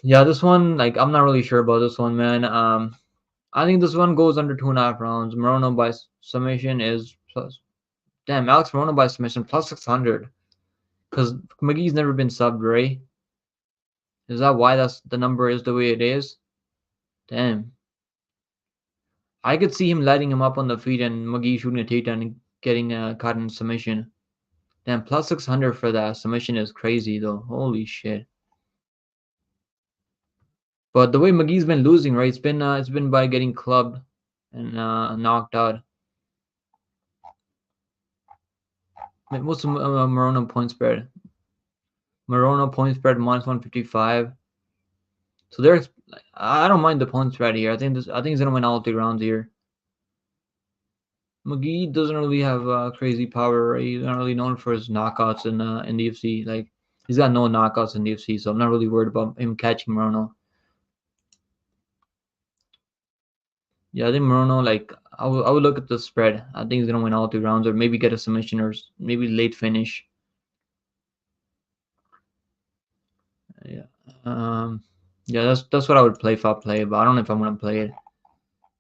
Yeah, this one, like, I'm not really sure about this one, man. I think this one goes under 2.5 rounds. Morono by submission is plus. Damn, Alex Morono by submission plus 600. Because McGee's never been subbed, right? Is that why the number is the way it is? Damn. I could see him lighting him up on the feet and McGee shooting a takedown and getting caught in submission. Damn, plus 600 for that submission is crazy though. Holy shit. But the way McGee's been losing, right? It's been by getting clubbed and knocked out. What's the Morono point spread? Morono point spread minus 155. So there's, I don't mind the point spread here. I think he's gonna win all 3 rounds here. McGee doesn't really have crazy power. Right? He's not really known for his knockouts in the UFC. Like, he's got no knockouts in the UFC, so I'm not really worried about him catching Morono. Yeah, I think Morono, like, I would look at the spread. I think he's gonna win all 3 rounds, or maybe get a submission, or maybe late finish. Yeah, yeah, that's what I would play if I play, but I don't know if I'm gonna play it.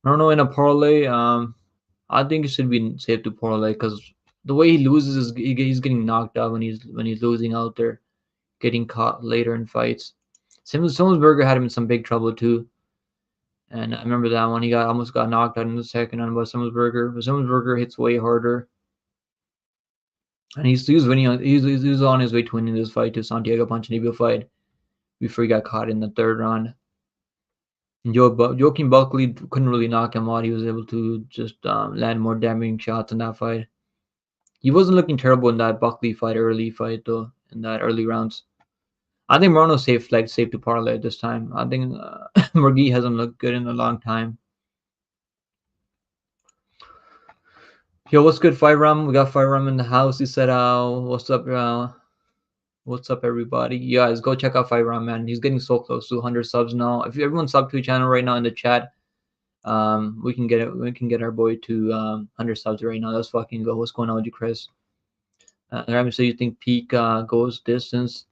Morono in a parlay, I think it should be safe to parlay because the way he loses is he's getting knocked out when he's losing out there, getting caught later in fights. Simmonsberger had him in some big trouble too, and I remember that one. He almost got knocked out in the second round by Simmonsberger. But Simmonsberger hits way harder, and he was winning. He was on his way to winning this fight to Santiago Ponzinibbio fight before he got caught in the third round. And Joaquin Buckley couldn't really knock him out. He was able to just land more damaging shots in that fight. He wasn't looking terrible in that Buckley fight, early fight though, in that early rounds. I think Morono's safe to parlay this time. I think McGee hasn't looked good in a long time. Yo, what's good, Firearm? We got Firearm in the house. He said, what's up, what's up, everybody? You guys, go check out Firearm, man. He's getting so close to 100 subs now. If everyone sub to his channel right now in the chat, we can get it. We can get our boy to 100 subs right now. Let's fucking go. What's going on with you, Chris? Rami, so you think Peak goes distance?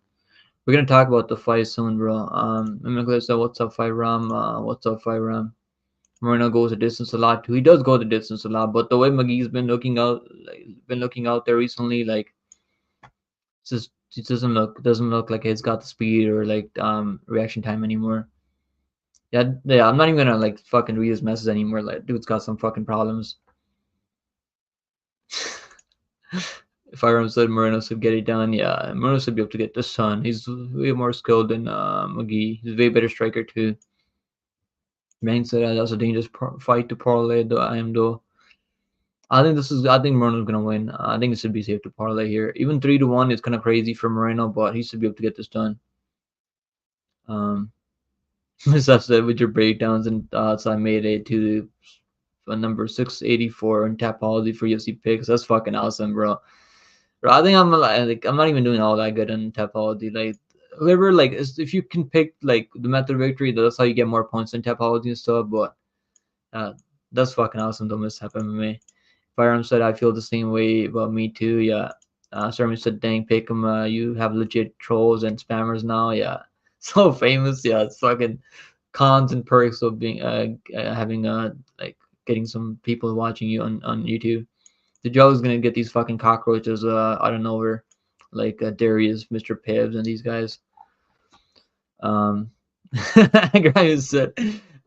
We're gonna talk about the fight soon, bro. I'm gonna say what's up, Firearm. What's up, Firearm? Moreno goes the distance a lot too. He does go the distance a lot, but the way McGee's been looking out there recently, like just it doesn't look like he's got the speed or like reaction time anymore. Yeah, I'm not even gonna like fucking read his message anymore. Like, dude's got some fucking problems. If I said Moreno should get it done, yeah, Moreno should be able to get this done. He's way more skilled than McGee. He's a way better striker too. Man said that's a dangerous fight to parlay. Though I am though. I think Moreno's gonna win. I think it should be safe to parlay here. Even 3-1 is kind of crazy for Moreno, but he should be able to get this done. As I said, with your breakdowns and thoughts, I made it to number 684 in Tapology for UFC picks. That's fucking awesome, bro. Bro, I think I'm not even doing all that good in Tapology. Like whoever if you can pick like the method victory, that's how you get more points in Tapology and stuff. But uh, that's fucking awesome. Don't miss MMA. Firearm said I feel the same way about me too. Yeah. Sermon said, "Dang, Pick'em, you have legit trolls and spammers now." Yeah, so famous. Yeah, it's fucking cons and perks of being having like getting some people watching you on YouTube. The Joe is gonna get these fucking cockroaches out of nowhere, like Darius, Mr. Pibbs, and these guys. Guy said,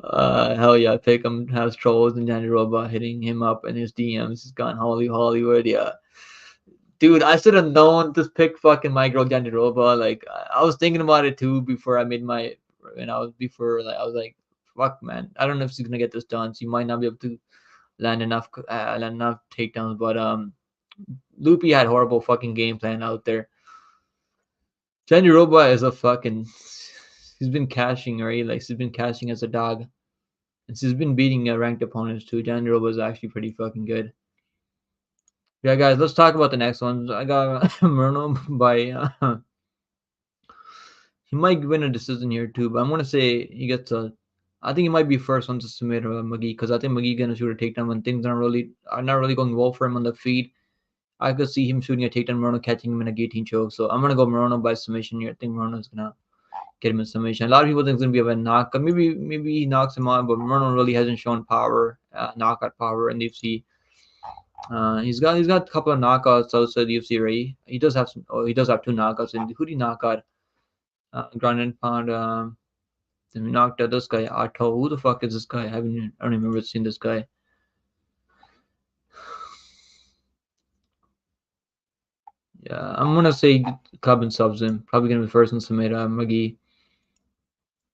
hell yeah, Pick'em has trolls and Danny Robot hitting him up in his DMs. He's gone Hollywood. Yeah, dude, I should have known to pick fucking my girl Danny Robot. Like I was thinking about it too before I made my. And I was like, fuck, man, I don't know if she's gonna get this done. She might not be able to land enough takedowns, but Loopy had horrible fucking game plan out there. Jenny Robot is a fucking. She's been cashing, right? Like she's been cashing as a dog, and she's been beating ranked opponents too. Jenny Robot is actually pretty fucking good. Yeah, guys, let's talk about the next one. I got Murno by. He might win a decision here too, but I'm gonna say he gets a. I think he might be first one to submit McGee because I think McGee gonna shoot a takedown when things are not really going well for him on the feet. I could see him shooting a takedown, Morono catching him in a guillotine choke. So I'm gonna go Morono by submission here. I think Morono's gonna get him in submission. A lot of people think it's gonna be a knock. Maybe he knocks him out, but Morono really hasn't shown power, knockout power in the UFC. He's got a couple of knockouts outside the UFC, right? He does have some. Oh, he does have two knockouts. And who did he knock out? Ground and pound. Then we knocked out this guy. Otto. Who the fuck is this guy? I don't remember seeing this guy. Yeah, I'm gonna say Club and subs him. Probably gonna be first in submit McGee.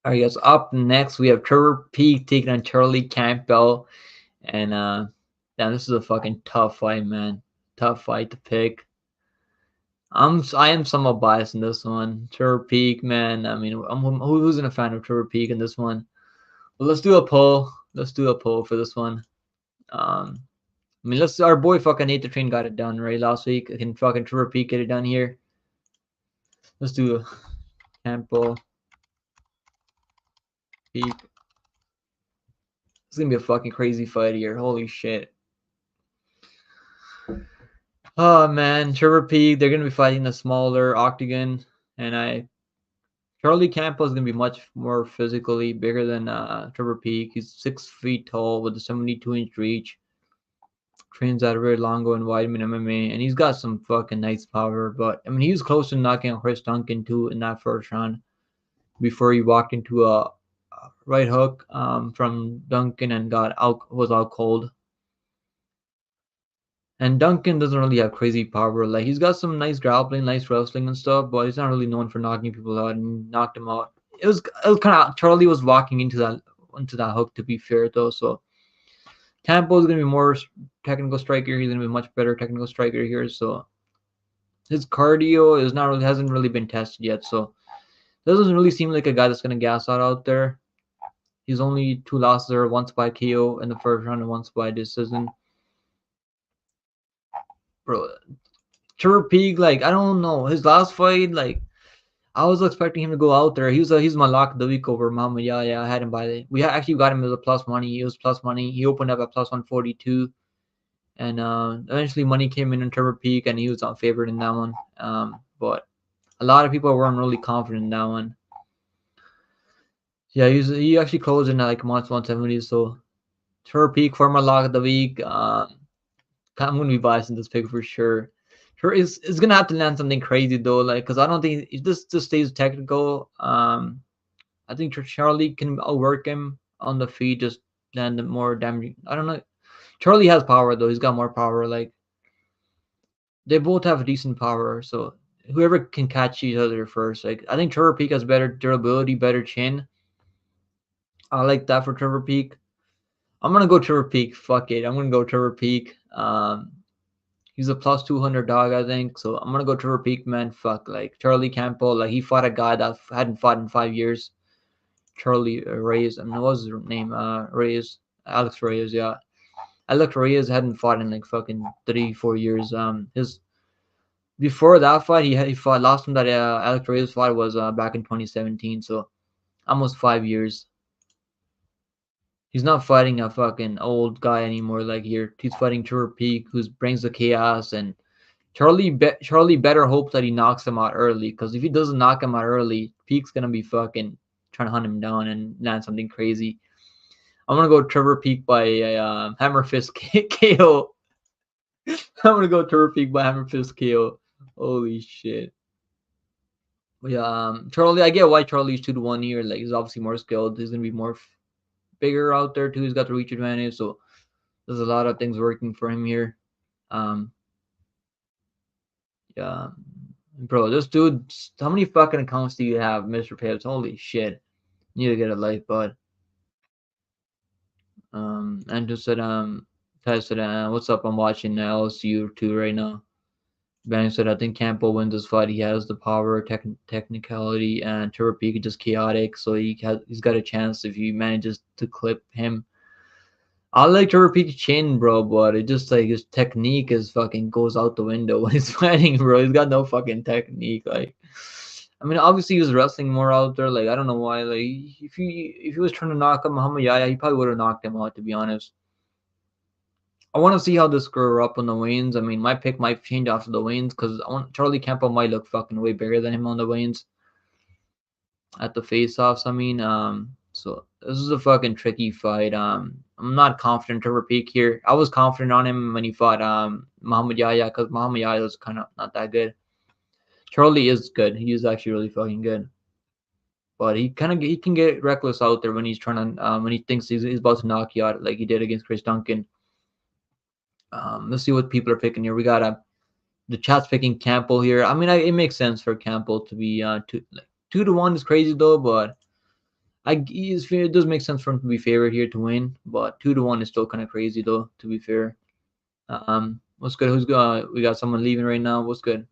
All right, guys. Up next, we have Trevor Peak taking on Charlie Campbell, and damn, this is a fucking tough fight, man. Tough fight to pick. I am somewhat biased in this one. Trevor Peak, man. I mean, who's a fan of Trevor Peak in this one? Well, let's do a poll. Let's do a poll for this one. I mean, our boy fucking Nate the Train got it done right last week. Can fucking Trevor Peak get it done here? Let's do a Campbell Peak. It's gonna be a fucking crazy fight here. Holy shit. Oh man, Trevor Peak. They're gonna be fighting a smaller octagon, and Charlie Campbell is gonna be much more physically bigger than Trevor Peak. He's 6 feet tall with a 72-inch reach. Trains out of very Longo and Weidman MMA, and he's got some fucking nice power. But I mean, he was close to knocking out Chris Duncan too in that first round before he walked into a right hook from Duncan and was out cold. And Duncan doesn't really have crazy power. Like he's got some nice grappling, nice wrestling and stuff, but he's not really known for knocking people out and knocked him out. It was kind of Charlie was walking into that hook, to be fair though. So Campbell is gonna be more technical striker. He's gonna be a much better technical striker here. So his cardio hasn't really been tested yet. So it doesn't really seem like a guy that's gonna gas out there. He's only 2 losses are once by KO in the first round and once by decision. Bro, Trevor Peak, like I don't know. His last fight, like I was expecting him to go out there. He's my lock of the week over Muhammad. Yeah, I had him we actually got him as a plus money. He was plus money. He opened up at plus 142. And eventually money came in Trevor Peak and he was not favored in that one. But a lot of people weren't really confident in that one. Yeah, he actually closed in at like minus 170. So Trevor Peak for my lock of the week. I'm gonna be biased in this pick for sure. Sure, is gonna have to land something crazy though, like because I don't think if this just stays technical. I think Charlie can outwork him on the feet, just land more damage. I don't know. Charlie has power though. He's got more power. Like they both have decent power, so whoever can catch each other first. Like I think Trevor Peak has better durability, better chin. I like that for Trevor Peak. I'm gonna go Trevor Peak. Fuck it. I'm gonna go Trevor Peak. He's a plus 200 dog, I think. So I'm gonna go Trevor Peak, man. Fuck, like Charlie Campbell. Like he fought a guy that hadn't fought in 5 years. Charlie Reyes. I mean, what was his name? Reyes. Alex Reyes. Yeah, Alex Reyes hadn't fought in like fucking 3 4 years. His before that fight, he fought last time that Alex Reyes fought was back in 2017. So almost 5 years. He's not fighting a fucking old guy anymore. Like here, he's fighting Trevor Peak, who brings the chaos. And Charlie better hope that he knocks him out early, because if he doesn't knock him out early, Peak's gonna be fucking trying to hunt him down and land something crazy. I'm gonna go Trevor Peak by hammer fist KO. I'm gonna go Trevor Peak by hammer fist KO. Holy shit. But yeah, Charlie. I get why Charlie's 2-1 here. Like he's obviously more skilled. He's gonna be more bigger out there too. He's got the reach advantage, so there's a lot of things working for him here. Yeah, bro, this dude. How many fucking accounts do you have, Mr. Pibbs? Holy shit, you need to get a life, bud. And just said Ty said what's up? I'm watching LSU 2 right now. Bang said I think Campbell wins this fight. He has the power, technicality, and Trevor Peak is just chaotic, so he's got a chance if he manages to clip him. I like to repeat chin, bro, but it just like his technique is fucking goes out the window when he's fighting, bro. He's got no fucking technique. Like, I mean, obviously he was wrestling more out there. Like, I don't know why. Like, if he was trying to knock him Muhammad Yahya, he probably would have knocked him out. To be honest, I want to see how this grew up on the weigh-ins. I mean, my pick might change after the weigh-ins because Charlie Campbell might look fucking way bigger than him on the weigh-ins at the face-offs. I mean, so this is a fucking tricky fight. I'm not confident to repeat here. I was confident on him when he fought Muhammad Yahya, because Muhammad Yahya was kind of not that good. Charlie is good. He is actually really fucking good. But he can get reckless out there when he's trying to when he thinks he's about to knock you out, like he did against Chris Duncan. Let's see what people are picking here. We got the chat's picking Campbell here. I mean, it makes sense for Campbell to be 2-1 is crazy though, but it does make sense for him to be favored here to win, but 2-1 is still kind of crazy though. To be fair, what's good? Who's good? We got someone leaving right now. What's good?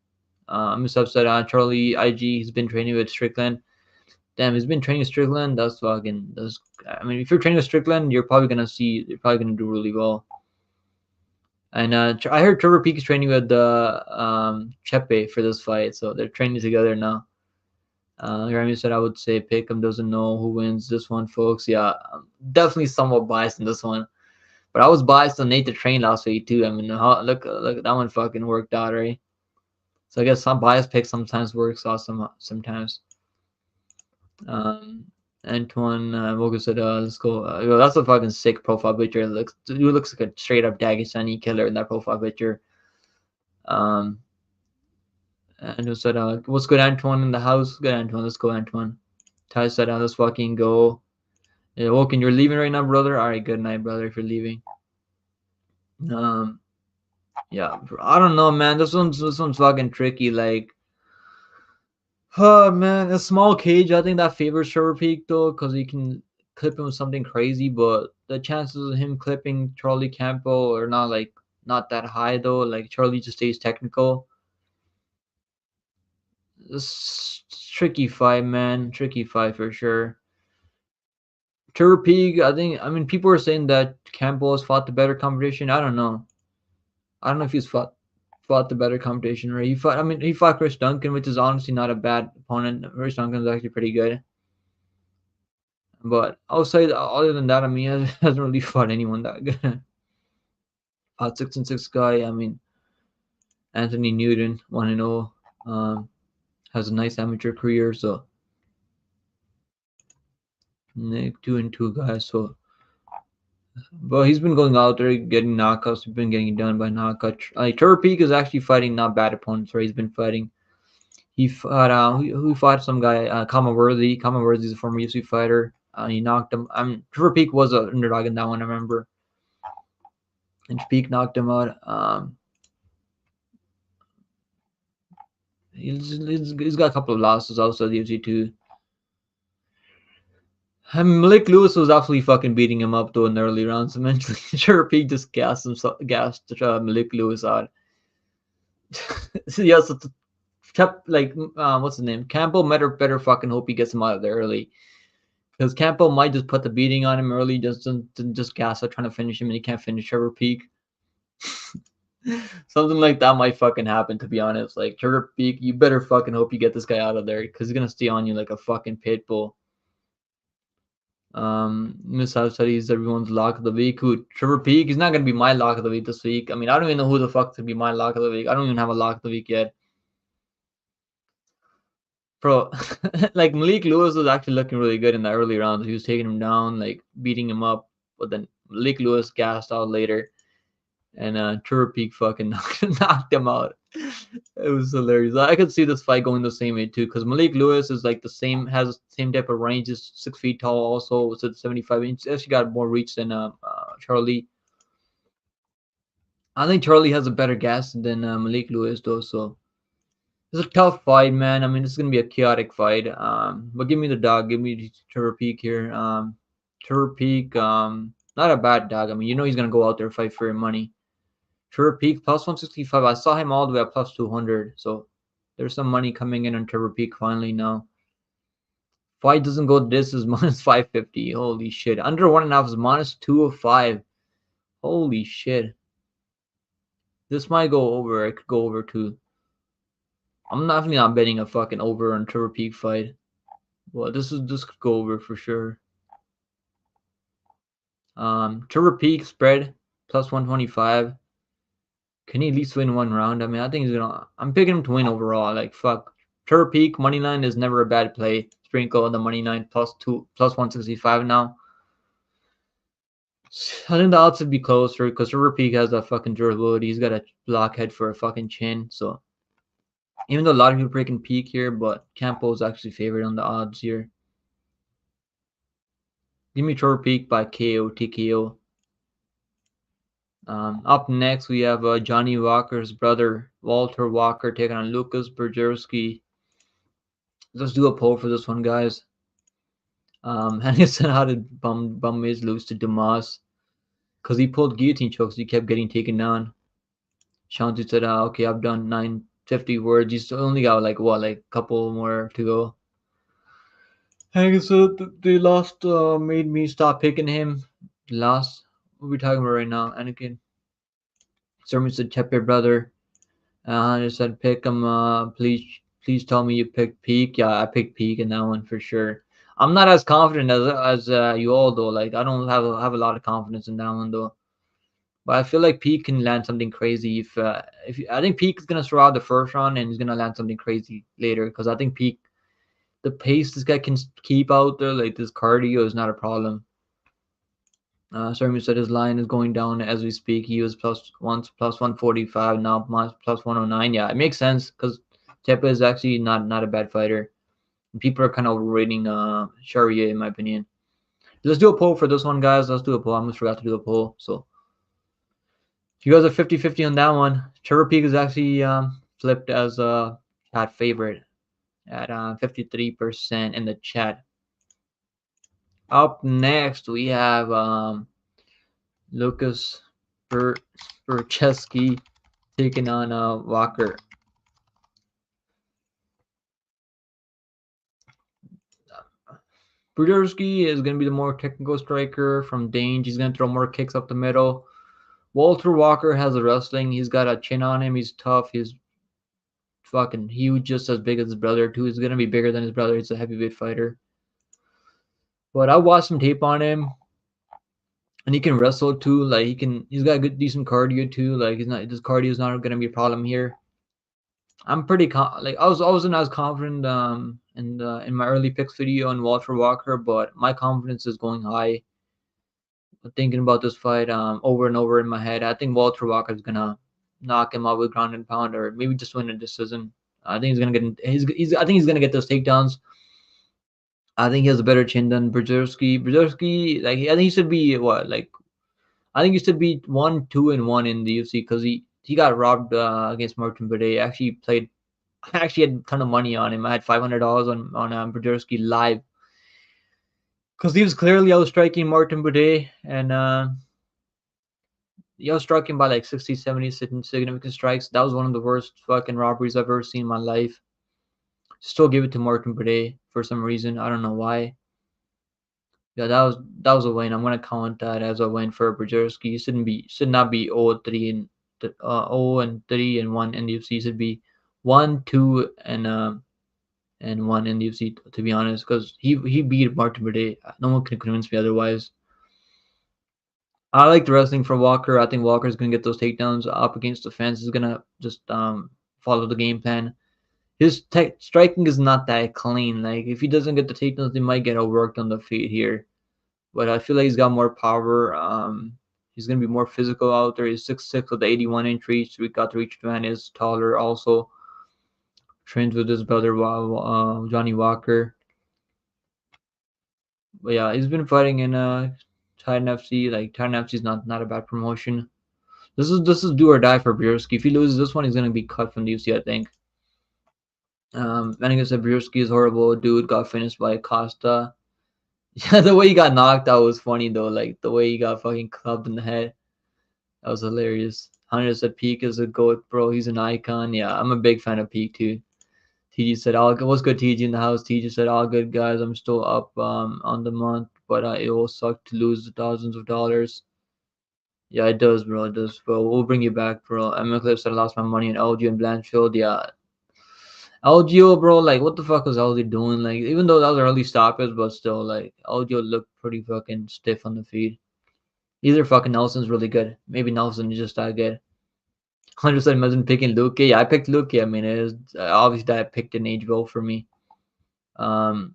Miss Upset, Charlie IG. He's been training with Strickland. Damn, he's been training with Strickland. That's fucking. That's. I mean, if you're training with Strickland, you're probably gonna do really well. And I heard Trevor Peak is training with Chepe for this fight, so they're training together now. Remy said I would say Pick'em doesn't know who wins this one, folks. Yeah, I'm definitely somewhat biased in this one, but I was biased on Nate the Train last week too. I mean, look, that one fucking worked out, right? So I guess some biased picks sometimes works out sometimes. Antoine Moga said, let's go. Yo, that's a fucking sick profile picture. Dude looks like a straight up Dagestani killer in that profile picture. And who said, what's good, Antoine in the house? Good, Antoine. Let's go, Antoine. Ty said, let's fucking go. Yeah, Woken, you're leaving right now, brother? All right, good night, brother, if you're leaving. Yeah, I don't know, man. This one's fucking tricky. Like, oh, man, a small cage, I think that favors Trevor Peak, though, because he can clip him with something crazy, but the chances of him clipping Charlie Campbell are not that high, though. Like, Charlie just stays technical. This tricky fight, man. Tricky fight for sure. Trevor Peak, I mean, people are saying that Campbell has fought the better competition. I don't know. I don't know if he's fought the better competition, right? He fought Chris Duncan, which is honestly not a bad opponent. Chris Duncan is actually pretty good. But outside, other than that, I mean, he hasn't really fought anyone that good. Fought 6-6 guy. I mean, Anthony Newton, 1-0. Has a nice amateur career, so Nick 2-2 guys. So But he's been going out there getting knockouts. He's been getting done by knockout. Like Trevor Peak is actually fighting not bad opponents. Right, he's been fighting. He fought who fought some guy Kama Worthy. Kama Worthy is a former UFC fighter. He knocked him. Trevor Peak was an underdog in that one, I remember. And Peak knocked him out. He's got a couple of losses also the UFC too. Malik Lewis was absolutely fucking beating him up though in the early rounds. Eventually, Trevor Peak just gassed Malik Lewis out. Yeah, so like what's his name? Campbell better fucking hope he gets him out of there early. Because Campbell might just put the beating on him early, just gas out trying to finish him, and he can't finish Trevor Peak. Something like that might fucking happen, to be honest. Like Trevor Peak, you better fucking hope you get this guy out of there, because he's gonna stay on you like a fucking pit bull. Miss House Studies, everyone's lock of the week. Who Trevor Peak? He's not gonna be my lock of the week this week. I mean, I don't even know who the fuck to be my lock of the week. I don't even have a lock of the week yet. Bro, like Malik Lewis was actually looking really good in the early rounds. He was taking him down, like beating him up, but then Malik Lewis gassed out later, and Trevor Peak fucking knocked him out. It was hilarious. I could see this fight going the same way too, because Malik Lewis is like has the same type of range, is 6 feet tall, also was at 75 inches. Actually got more reach than Charlie. I think Charlie has a better gas than Malik Lewis though, so. It's a tough fight, man. I mean, it's gonna be a chaotic fight. But give me the dog. Give me Trevor Peak here. Trevor Peak, not a bad dog. I mean, you know he's gonna go out there and fight for your money. Trevor Peak plus 165. I saw him all the way at plus 200. So there's some money coming in on Trevor Peak finally now. Fight doesn't go. This is minus 550. Holy shit. Under 1.5 is minus 205. Holy shit. This might go over. It could go over too. I'm definitely not betting a fucking over on Trevor Peak fight. Well, this could go over for sure. Trevor Peak spread plus 125. Can he at least win one round? I mean, I think he's gonna. I'm picking him to win overall. Like fuck, Trevor Peak money line is never a bad play. Sprinkle on the money line plus 165 now. I think the odds would be closer because Trevor Peak has that fucking durability. He's got a blockhead for a fucking chin. So even though a lot of people are picking Peak here, but Campbell is actually favored on the odds here. Give me Trevor Peak by KO, TKO. Up next, we have Johnny Walker's brother, Walter Walker, taking on Lucas Bergerski. Let's do a poll for this one, guys. Henderson, how did Bum Miz lose to Dumas? Because he pulled guillotine chokes. He kept getting taken down. Shanti said, okay, I've done 950 words. You still only got like a couple more to go. So they lost, made me stop picking him. Lost. What are we talking about right now? Anakin. Sermon said, Tepe brother. I said, pick him. Please tell me you picked Peak. Yeah, I picked Peak in that one for sure. I'm not as confident as you all though. Like I don't have a lot of confidence in that one though. But I feel like Peak can land something crazy if I think Peak is gonna throw out the first round and he's gonna land something crazy later because I think Peak, the pace this guy can keep out there, like this cardio is not a problem. Sorry, said his line is going down as we speak. He was plus 145 now, plus 109. Yeah, it makes sense because Tepa is actually not a bad fighter. People are kind of overrating Sharia in my opinion. Let's do a poll for this one, guys. Let's do a poll. I almost forgot to do a poll. So if you guys are 50-50 on that one, Trevor Peak is actually flipped as a chat favorite at 53% in the chat. Up next, we have Lucas Bercheski taking on Walker. Bercheski is going to be the more technical striker from Dange. He's going to throw more kicks up the middle. Walter Walker has the wrestling. He's got a chin on him. He's tough. He's fucking huge, just as big as his brother, too. He's going to be bigger than his brother. He's a heavyweight fighter. But I watched some tape on him. And he can wrestle too. Like he's got good, decent cardio too. Like his cardio is not gonna be a problem here. I'm pretty I wasn't as confident in my early picks video on Walter Walker, but my confidence is going high. thinking about this fight over and over in my head. I think Walter Walker's gonna knock him out with ground and pound, or maybe just win a decision. I think he's gonna get. I think he's gonna get those takedowns. I think he has a better chin than Brzezinski. Brzezinski, like I think he should be what like I think he should be 1-2-1 in the UFC because he got robbed against Martin Buday. Actually played. I actually had a ton of money on him. I had $500 on Brzezinski live because he was clearly outstriking Martin Buday, and he outstruck him by like 60, 70 significant strikes. That was one of the worst fucking robberies I've ever seen in my life. Still give it to Martin Buday for some reason. I don't know why. Yeah, that was a win. I'm gonna count that as a win for Brzezinski. He should not be 0-3 0-3 and 1 in the UFC. Should be 1-2 and 1 in the UFC, to be honest, because he beat Martin Buday. No one can convince me otherwise. I like the wrestling for Walker. I think Walker's gonna get those takedowns up against the fence. He's gonna just follow the game plan. His striking is not that clean. Like if he doesn't get the takedowns, they might get overworked on the feet here. But I feel like he's got more power. He's gonna be more physical out there. He's 6'6" with the 81-inch reach. We got the reach man is taller. Also trains with his brother Johnny Walker. But yeah, he's been fighting in Titan FC. Like Titan FC is not a bad promotion. This is do or die for Bierski. If he loses this one, he's gonna be cut from the UFC, I think. Manning said Bierski is horrible. Dude got finished by Costa. Yeah, the way he got knocked out was funny though. Like the way he got fucking clubbed in the head. That was hilarious. Hunter said Peak is a goat, bro. He's an icon. Yeah, I'm a big fan of Peak too. TG said, "All good. What's good, TG in the house?" TG said, "All good, guys. I'm still up on the month, but it will suck to lose thousands of dollars." Yeah, it does, bro. It does, bro. We'll bring you back, bro. McLeod said, "I lost my money in LG and Blanchfield." Yeah, LGO, bro. Like, what the fuck was LG doing? Like, even though that was early stoppage, but still, like, LGO looked pretty fucking stiff on the feed. Either fucking Nelson's really good. Maybe Nelson is just that good. 100% imagine picking Luke. Yeah, I picked Luke. I mean, it was obviously I picked an age vote for me. Walker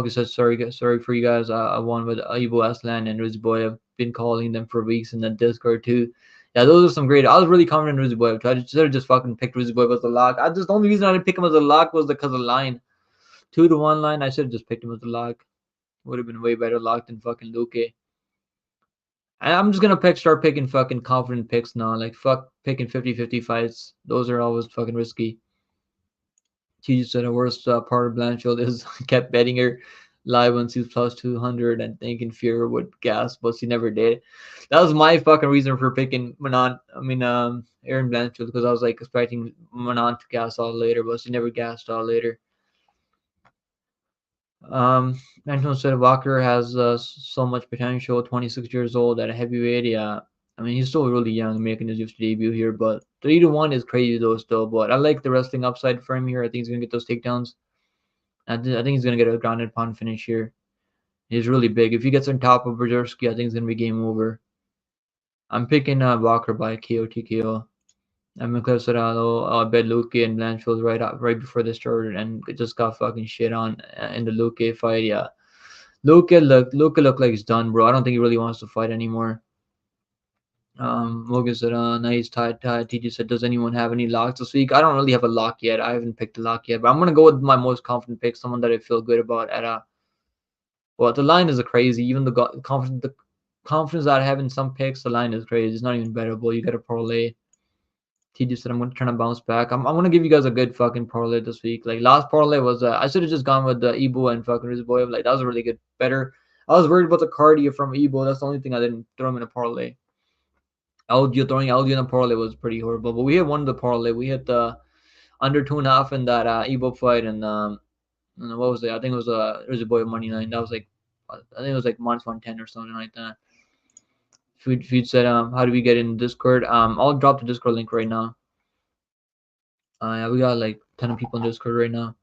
said, sorry for you guys. I won with Ivo Aslan and Rizzy Boy. I've been calling them for weeks in the Discord too. Yeah, those are some great. I was really confident in Rizzy Boy. I should have just fucking picked Rizzy Boy as a lock. The only reason I didn't pick him as a lock was because of the line. 2-1 line. I should have just picked him as a lock. Would have been way better lock than fucking Luke. I'm just gonna start picking fucking confident picks now. Like fuck picking 50-50 fights. Those are always fucking risky. She just said the worst part of Blanchfield is kept betting her live when she's plus 200 and thinking Fuhrer would gas, but she never did. That was my fucking reason for picking Manon. Aaron Blanchfield, because I was like expecting Manon to gas all later, but she never gassed all later. Anton said Walker has so much potential. 26 years old at a heavyweight. Yeah, I mean he's still really young, making his UFC debut here. But 3-1 is crazy though, still. But I like the wrestling upside for him here. I think he's gonna get those takedowns. I think he's gonna get a grounded pound finish here. He's really big. If he gets on top of Berzersky, I think it's gonna be game over. I'm picking Walker by KO TKO. I'm McLeod Serrano, bet Luke and Blanchfield right before they started and just got fucking shit on in the Luke fight. Yeah. Luka looked like he's done, bro. I don't think he really wants to fight anymore. Morgan said, nice tight. TJ said, does anyone have any locks this week? I don't really have a lock yet. I haven't picked a lock yet, but I'm gonna go with my most confident pick, someone that I feel good about at a. Well, the line is a crazy. Even the confidence that I have in some picks, the line is crazy. It's not even bettable. You got a parlay. TJ said, I'm gonna try to bounce back. I'm gonna give you guys a good fucking parlay this week. Like last parlay was, I should have just gone with the Ebo and fucking Rizboyev. Like that was a really good, better. I was worried about the cardio from Ebo. That's the only thing I didn't throw him in a parlay. Throwing LG in a parlay was pretty horrible. But we hit one of the parlay. We hit the under 2.5 in that Ebo fight, and what was it? I think it was Rizboyev money line. That was like, I think it was like minus 110 or something like that. Feed said, how do we get in Discord? I'll drop the Discord link right now. Yeah, we got like 10 of people in Discord right now.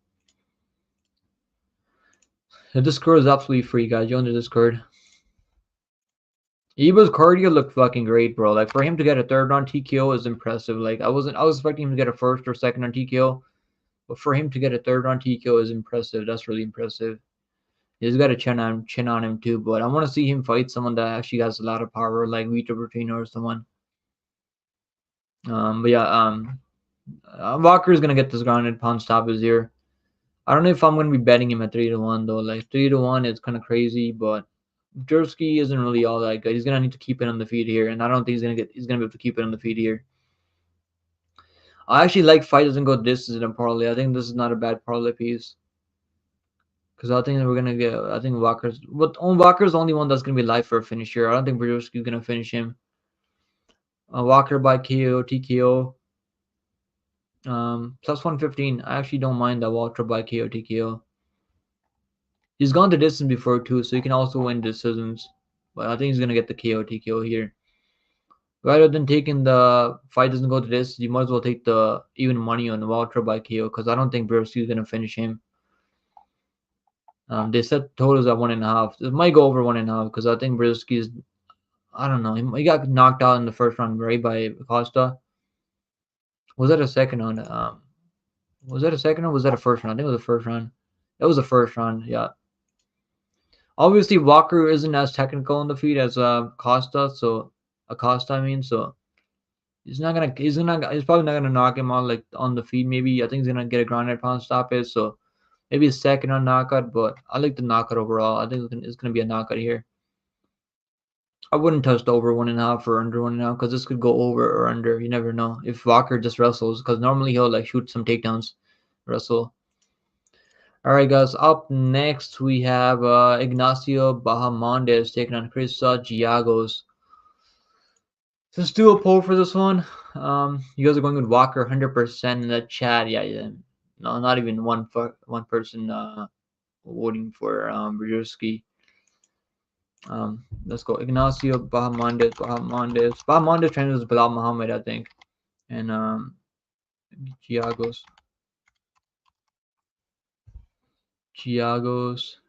The Discord is absolutely free, guys. Join the Discord. Eba's cardio looked fucking great, bro. Like for him to get a third round TKO is impressive. Like I was expecting him to get a first or second round TKO, but for him to get a third round TKO is impressive. That's really impressive. He's got a chin on him too, but I want to see him fight someone that actually has a lot of power, like Vito Bertino or someone. But yeah, Walker is gonna get this grounded pound stoppage here. I don't know if I'm gonna be betting him at 3-1 though. Like 3-1 is kind of crazy, but Jersky isn't really all that good. He's gonna need to keep it on the feet here, and I don't think he's gonna be able to keep it on the feet here. I actually like fight doesn't go distance in a parlay. I think this is not a bad parlay piece. Because I think we're gonna get. I think Walker's the only one that's gonna be live for a finish here. I don't think Brzezowski's gonna finish him. Walker by KO, TKO. Plus 115. I actually don't mind that Walker by KO, TKO. He's gone the distance before too, so he can also win decisions. But I think he's gonna get the KO, TKO here. Rather than taking the fight doesn't go to this, you might as well take the even money on Walter by KO because I don't think Brzezowski's gonna finish him. They set totals at 1.5. It might go over 1.5 because I think Brzezowski is. I don't know. He got knocked out in the first round, right, by Costa. Was that a second round? Was that a second or was that a first round? I think it was the first round. It was the first round. Yeah. Obviously, Walker isn't as technical on the feet as Costa. So Acosta, I mean, so he's probably not gonna knock him out like on the feet. Maybe I think he's gonna get a grounded pound stoppage. So maybe a second round knockout, but I like the knockout overall. I think it's gonna be a knockout here. I wouldn't touch the over 1.5 or under 1.5 because this could go over or under. You never know if Walker just wrestles because normally he'll like shoot some takedowns, wrestle. All right, guys. Up next we have Ignacio Bahamondes taking on Chris Giagos. Let's do a poll for this one. You guys are going with Walker 100% in the chat. Yeah. No, not even one person voting for Brzezowski. Let's go. Ignacio Bahamondes. Bahamondes trains with Bilal Muhammad, I think. And Giagos.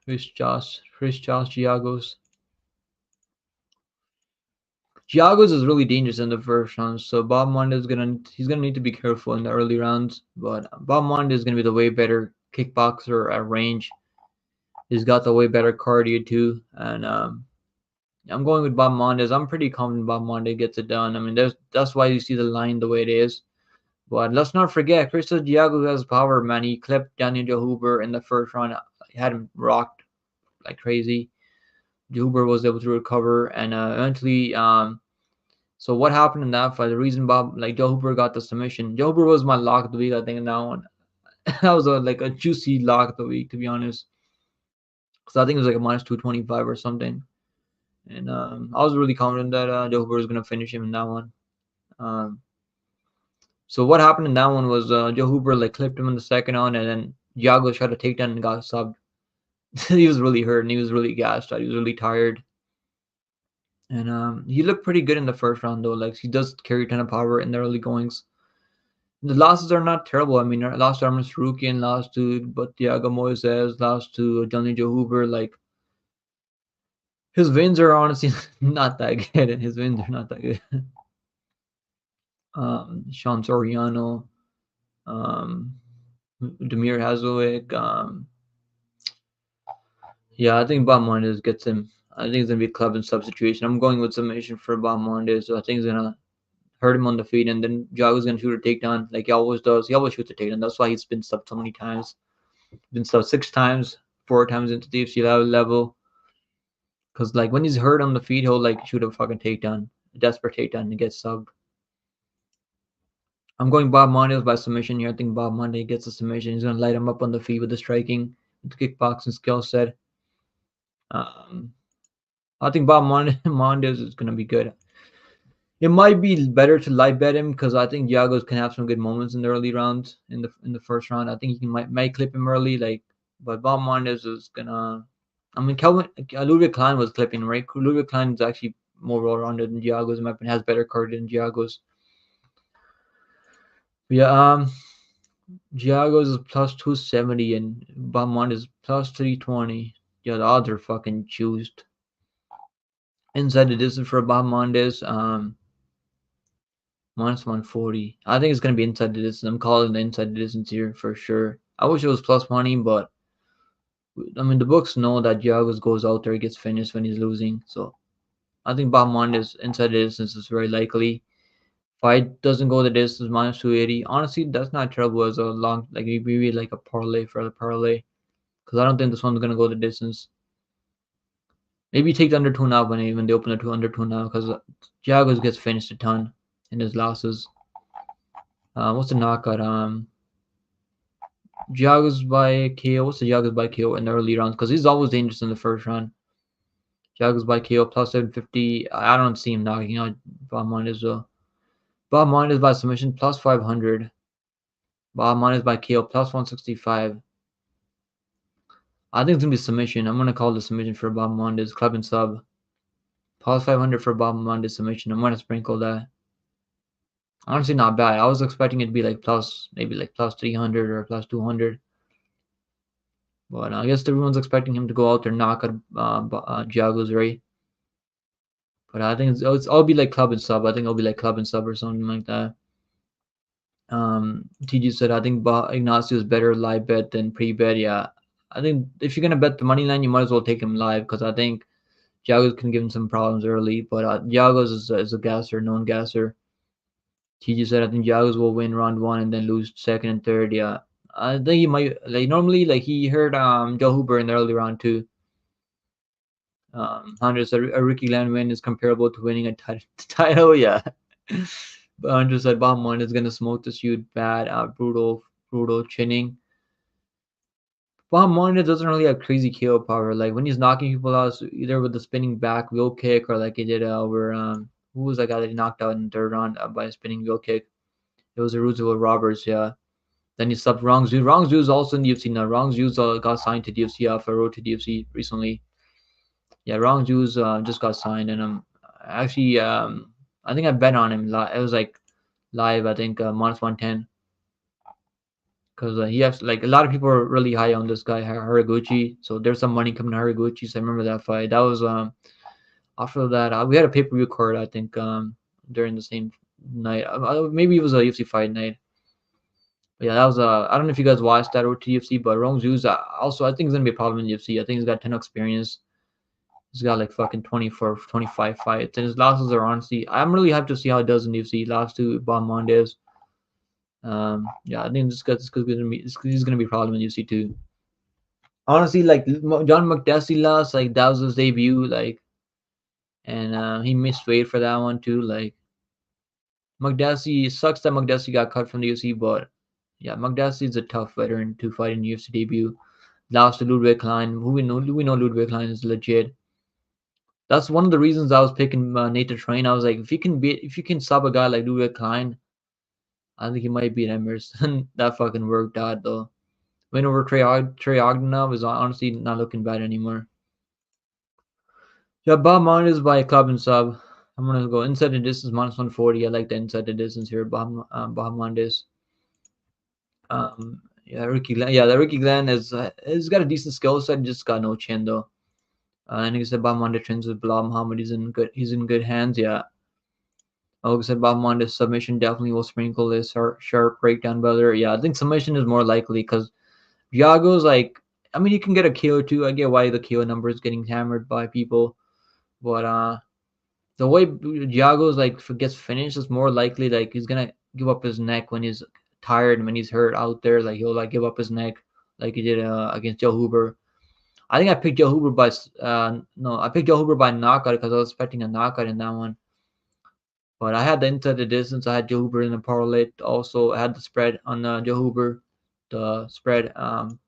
Chris Josh Giagos. Giagos is really dangerous in the first round, so Bob Mondes he's gonna need to be careful in the early rounds. But Bob Mondes is gonna be the way better kickboxer at range. He's got the way better cardio too, and I'm going with Bob Mondes. I'm pretty confident Bob Mondes gets it done. I mean, that's why you see the line the way it is. But let's not forget, Chris Giagos has power, man. He clipped Daniel Huber in the first round. He had him rocked like crazy. Huber was able to recover, and eventually, so what happened in that fight? The reason Joe Huber got the submission. Joe Huber was my lock of the week, I think, in that one. That was a juicy lock of the week, to be honest. Because I think it was like a minus 225 or something. And I was really confident that Joe Huber was going to finish him in that one. So what happened in that one was Joe Huber clipped him in the second round, and then Giagos tried to take down and got subbed. He was really hurt and he was really gassed out. He was really tired. And he looked pretty good in the first round though. He does carry a ton of power in the early goings. The losses are not terrible. I mean, lost to Armin Sarukian, lost to Thiago Moises, lost to Johnny Joe Huber. His wins are honestly not that good, and his wins are not that good. Sean Soriano, Demir Hazovic. Yeah, I think Bob Mondes gets him. I think it's gonna be a club and substitution. I'm going with submission for Bob Mondes, so I think he's gonna hurt him on the feet, and then Jago's gonna shoot a takedown like he always does. He always shoots a takedown. That's why he's been subbed so many times. Been subbed 6 times, 4 times into the UFC level. Because when he's hurt on the feet, he'll shoot a fucking takedown, a desperate takedown, and get subbed. I'm going Bob Mondes by submission here. I think Bob Mondes gets a submission. He's gonna light him up on the feet with the striking, with the kickboxing skill set. I think Bob Mondes is gonna be good. It might be better to live bet him because I think Giagos can have some good moments in the early rounds. In the first round, I think he might clip him early. But Bob Mondes is gonna. I mean, Ludwig Klein was clipping, right? Ludwig Klein is actually more well-rounded than Giagos. In my opinion, has better cardio than Giagos. Yeah, Giagos is plus 270 and Bob Mondes is plus 320. Yeah, the odds are fucking juiced. Inside the distance for Bob Mondes, minus 140. I think it's gonna be inside the distance. I'm calling the inside the distance here for sure. I wish it was plus money, but I mean, the books know that Giagos goes out there, gets finished when he's losing. So I think Bob Mondes inside the distance is very likely. Fight doesn't go the distance, minus 280. Honestly, that's not terrible as a long, like maybe like a parlay for the parlay. Because I don't think this one's going to go the distance. Maybe take the under 2.5 when they open the under 2.5 because Giagos gets finished a ton in his losses. What's the knockout? Giagos by KO. What's the Giagos by KO in the early rounds? Because he's always dangerous in the first round. Giagos by KO plus 750. I don't see him knocking out Bob Mondes though. Bob Mondes by submission plus 500. Bob Mondes by KO plus 165. I think it's gonna be submission. I'm gonna call the submission for Bob Mondes club and sub. Plus 500 for Bob Mondes submission. I'm gonna sprinkle that. Honestly, not bad. I was expecting it to be like plus, maybe like plus 300 or plus 200. But I guess everyone's expecting him to go out there and knock out Giagos, right? But I think I'll be like club and sub. I think I'll be like club and sub or something like that. TG said I think Ignacio is better live bet than pre-bet. Yeah, I think if you're gonna bet the money line, you might as well take him live because I think Giagos can give him some problems early. But Giagos is a gasser, known gasser. TG said I think Giagos will win round 1 and then lose second and third. Yeah, I think he might like normally like he heard Joe Huber in the early round too. Hunter said a Ricky Glenn win is comparable to winning a title. Yeah. But Hunter said Bob Mondes is gonna smoke this dude bad, brutal chinning. Bob Mondes doesn't really have crazy KO power. Like when he's knocking people out, either with the spinning back wheel kick or like he did over who was that guy that he knocked out in the third round by a spinning wheel kick? It was a Roosevelt Roberts, yeah. Then he subbed Rong Zhu. Rong Zhu is also in the UFC now. Rong Zhu got signed to the UFC off a road to the UFC recently. Yeah, Rong Zhu's just got signed, and actually I think I bet on him. It was like live. I think minus 110 because he has like a lot of people are really high on this guy Haraguchi. So there's some money coming to Haraguchi. So I remember that fight. That was after that we had a pay-per-view card. I think during the same night. Maybe it was a UFC fight night. But yeah, that was I don't know if you guys watched that or to UFC, but Rong Zhu's also I think he's gonna be a problem in UFC. I think he's got 10 experience. He's got like fucking 24, 25 fights, and his losses are honestly. I'm really hyped to see how it does in UFC. Lost to Bob Mondes. Yeah, I think this guy's gonna be he's gonna be a problem in UFC too. Honestly, like John McDessie lost, like that was his debut, like, and he missed weight for that one too. Like McDessie sucks that McDessie got cut from the UFC, but yeah, McDessie is a tough veteran to fight in UFC debut. Lost to Ludwig Klein, who we know Ludwig Klein is legit. That's one of the reasons I was picking Nate to train. I was like, if you can sub a guy like Ludwig Klein, I think he might beat Emerson. That fucking worked out though. Win over Trey Ogdenov is honestly not looking bad anymore. Yeah, Bob Mondes by club and sub. I'm gonna go inside the distance minus 140. I like the inside the distance here. Bob Mondes. Yeah, Ricky Glenn. Yeah, the Ricky Glenn has got a decent skill set. Just got no chin though. And he said Bob Mondes trains with Bilal Muhammad. He's in good hands. Yeah. Like I said, Bob Mondes submission definitely will sprinkle this sharp breakdown brother. Yeah, I think submission is more likely because Giagos like I mean you can get a KO too. I get why the KO number is getting hammered by people, but the way Giagos like gets finished is more likely like he's gonna give up his neck when he's tired and when he's hurt out there. Like he'll like give up his neck like he did against Joe Huber. I think I picked Joe Huber by no, I picked Joe Huber by knockout because I was expecting a knockout in that one. But I had the inside the distance. I had Joe Huber in the parlay. Also, I had the spread on Joe Huber. The spread minus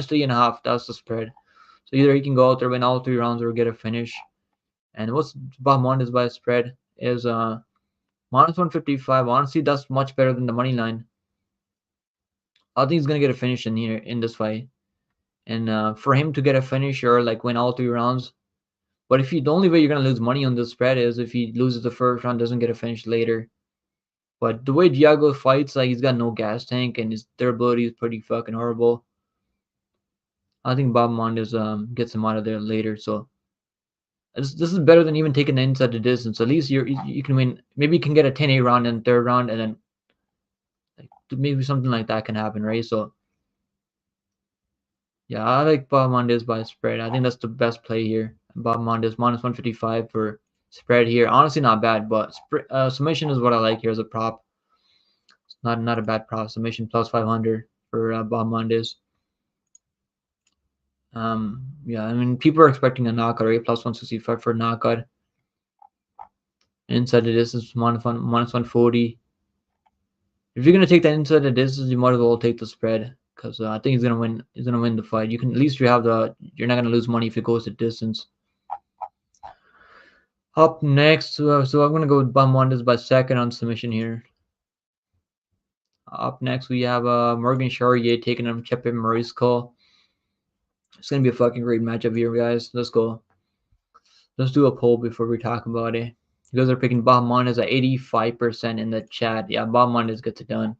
3.5. That's the spread. So either he can go out there, win all 3 rounds, or get a finish. And what's Bob Mondes by spread is minus 155. Honestly, that's much better than the money line. I think he's gonna get a finish in here in this fight. And for him to get a finish or like win all 3 rounds. But if the only way you're gonna lose money on this spread is if he loses the first round, doesn't get a finish later. But the way Giago fights, like he's got no gas tank and his durability is pretty fucking horrible. I think Bob Mondes gets him out of there later. So this is better than even taking the inside the distance. At least you can win. Maybe you can get a 10-8 round in the third round, and then like, maybe something like that can happen, right? So Yeah, I like Bob Mondes by spread. I think that's the best play here. Bob Mondes minus 155 for spread here. Honestly, not bad, but submission is what I like here as a prop. It's not a bad prop. Submission plus 500 for Bob Mondes. Yeah, I mean, people are expecting a knockout, right? Plus 165 for a knockout. Inside the distance, minus 140. If you're gonna take that inside the distance, you might as well take the spread because I think he's gonna win. He's gonna win the fight. You can at least you have the. You're not gonna lose money if it goes to distance. Up next, so I'm gonna go with Mondes by second on submission here. Up next, we have Morgan Charrier taking on PickemMMA. It's gonna be a fucking great matchup here, guys. Let's go. Let's do a poll before we talk about it. You guys are picking Bob Mondes at 85% in the chat. Yeah, Bob Mondes gets it done.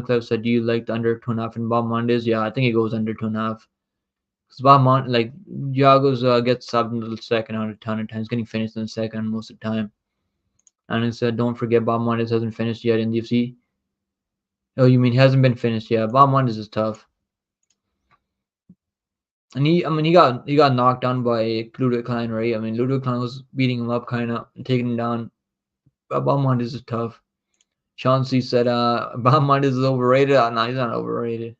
Cliff said, "Do you like the under 2.5 in Bob Mondes?" Yeah, I think it goes under 2.5. Because Bob like Diago's gets subbed in the second out of ton of times, getting finished in the second most of the time. And it said, "Don't forget Bob Mondes hasn't finished yet in the UFC." Oh, you mean he hasn't been finished yet? Bob Mondes is tough. And he got knocked down by Ludwig Klein, right? I mean, Ludwig Klein was beating him up, kind of taking him down. But Bob Mondes is tough. Chauncey said, Bob Mondes is overrated. No, he's not overrated.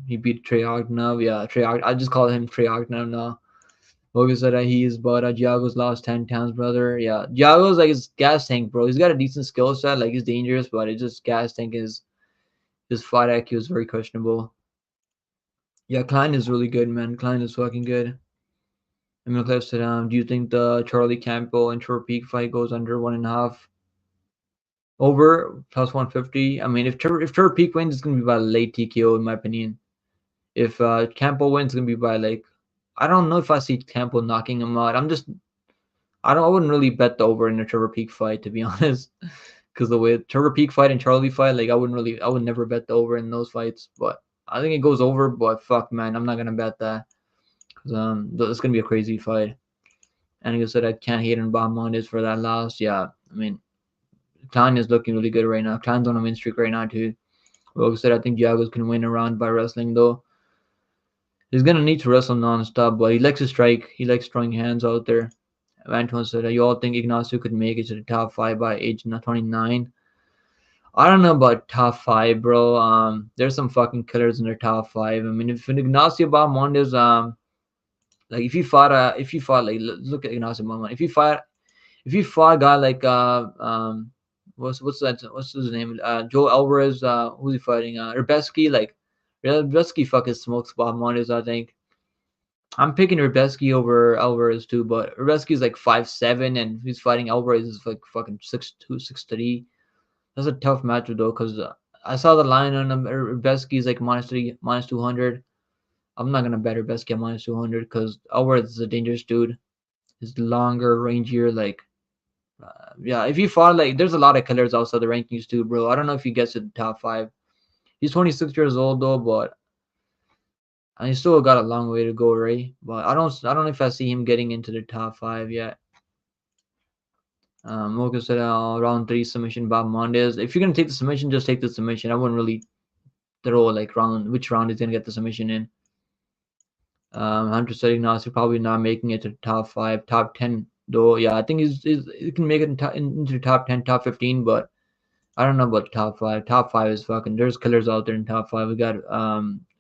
He beat Trey Ogdenov. Yeah, I just call him Trey Ogdenov now. Logan said he is, but Diago's lost 10 pounds, brother. Yeah, Diago's like his gas tank, bro. He's got a decent skill set. Like, he's dangerous, but it's just gas tank is his fight IQ is very questionable. Yeah, Klein is really good, man. Klein is fucking good. I mean, Cliff said, do you think the Charlie Campbell and Trevor Peak fight goes under 1.5? Over plus 150. I mean, if Trevor Peak wins, it's gonna be by a late TKO, in my opinion. If Campbell wins, it's gonna be by like, I don't know if I see Campbell knocking him out. I wouldn't really bet the over in a Trevor Peak fight, to be honest, because the way Trevor Peak fight and Charlie fight, like I would never bet the over in those fights. But I think it goes over. But fuck, man, I'm not gonna bet that because it's gonna be a crazy fight. And he said I can't hate on Bob Mondes for that loss. Yeah, I mean, Klein is looking really good right now. Klein's on a win streak right now too. Like I said, I think Diago's can win a round by wrestling though. He's gonna need to wrestle non-stop, but he likes to strike. He likes throwing hands out there. Antoine said, "You all think Ignacio could make it to the top 5 by age 29?" I don't know about top 5, bro. There's some fucking killers in their top 5. I mean, if Ignacio Bahamondes, like if you fought like look at Ignacio Bahamondes, if you fought a guy like what's his name? Joe Alvarez, who's he fighting? Rebesky, like Rebesky fucking smokes Bahamondes, I think. I'm picking Rebesky over Alvarez too, but Rebesky's like 5'7", and he's fighting Alvarez is like fucking 6'2", 6'3". That's a tough matchup though, because I saw the line on him. Rebesky's like -3, -200. I'm not gonna bet Rebesky at -200 because Alvarez is a dangerous dude. He's longer, rangier, like yeah. If you fought like, there's a lot of killers outside the rankings too, bro. I don't know if he gets to the top 5. He's 26 years old though, but and he's still got a long way to go, right? But I don't know if I see him getting into the top 5 yet. Mocha said round 3 submission Bob Mondes. If you're gonna take the submission, just take the submission. I wouldn't really throw like which round he's gonna get the submission in. Hunter said Ignacio probably not making it to the top 5, top 10 though. Yeah, I think he can make it into the top 10, top 15, but I don't know about the top 5. Top 5 is fucking. There's killers out there in top 5. We got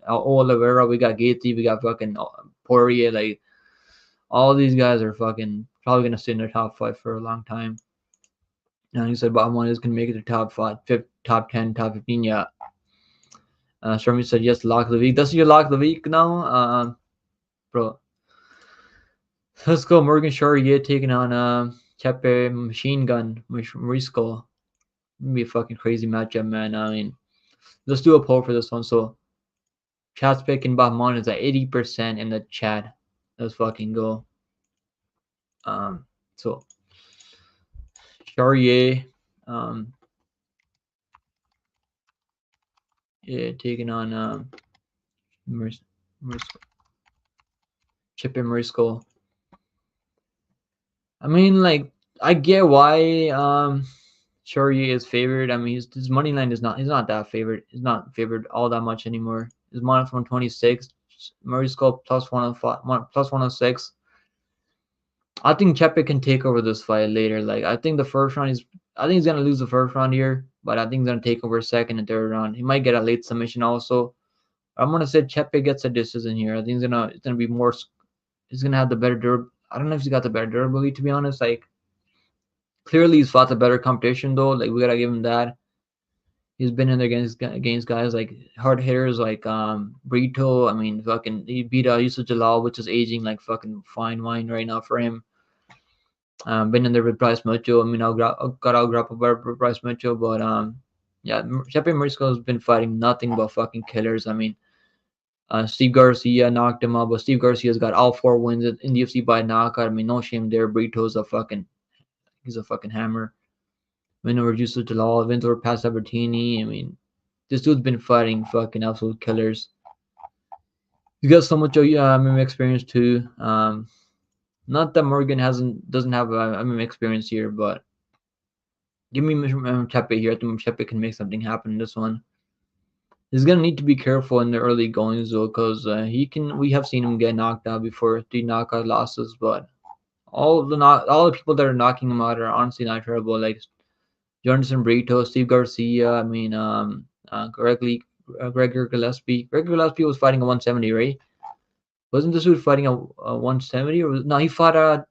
Oliveira, we got Gaethje, we got fucking Poirier. Like, all these guys are fucking probably gonna sit in their top 5 for a long time. And he said bottom one is gonna make it to top 5, top 10, top 15. Yeah. Stormy said yes, lock of the week. That's your lock of the week now, bro. Let's go, Morgan Charrier taking on Chepe Machine Gun Marisco. It'll be a fucking crazy matchup, man. I mean, let's do a poll for this one. So, chat's picking Bahman is at 80% in the chat. Let's fucking go. So Charrier, yeah, taking on Chip and Marisco. I mean, like, I get why Poirier is favored. I mean, his money line is not. He's not that favored. He's not favored all that much anymore. His minus 126. Murray Skull plus 105, plus 106. I think Chepe can take over this fight later. Like I think the first round is. I think he's gonna lose the first round here, but I think he's gonna take over second and third round. He might get a late submission also. I'm gonna say Chepe gets a decision here. I think it's gonna be more. He's gonna have the better I don't know if he's got the better durability to be honest. Like clearly he's fought the better competition though. Like we gotta give him that. He's been in there against guys like hard hitters like Brito. I mean, fucking he beat Yusuf Jalal, which is aging like fucking fine wine right now for him. Been in there with Bryce Mitchell. I mean, I got out grappled by Bryce Mitchell, but yeah, Chepe Marisco has been fighting nothing but fucking killers. I mean, Steve Garcia knocked him out, but Steve Garcia's got all 4 wins in the UFC by knockout. I mean, no shame there. Brito's he's a fucking hammer. Win over Yusuf Jalal, wins over Pat Sabatini. I mean, this dude's been fighting fucking absolute killers. He's got so much MMA experience too. Not that Morgan doesn't have MMA experience here, but give me Chepe here. I think Chepe can make something happen in this one. He's gonna need to be careful in the early goings though, because we have seen him get knocked out before, 3 knockout losses, but all the people that are knocking him out are honestly not terrible. Like Jonathan Brito, Steve Garcia. I mean, Gregor Gillespie. Gregor Gillespie was fighting a 170, right? Wasn't this dude fighting a 170? No, he fought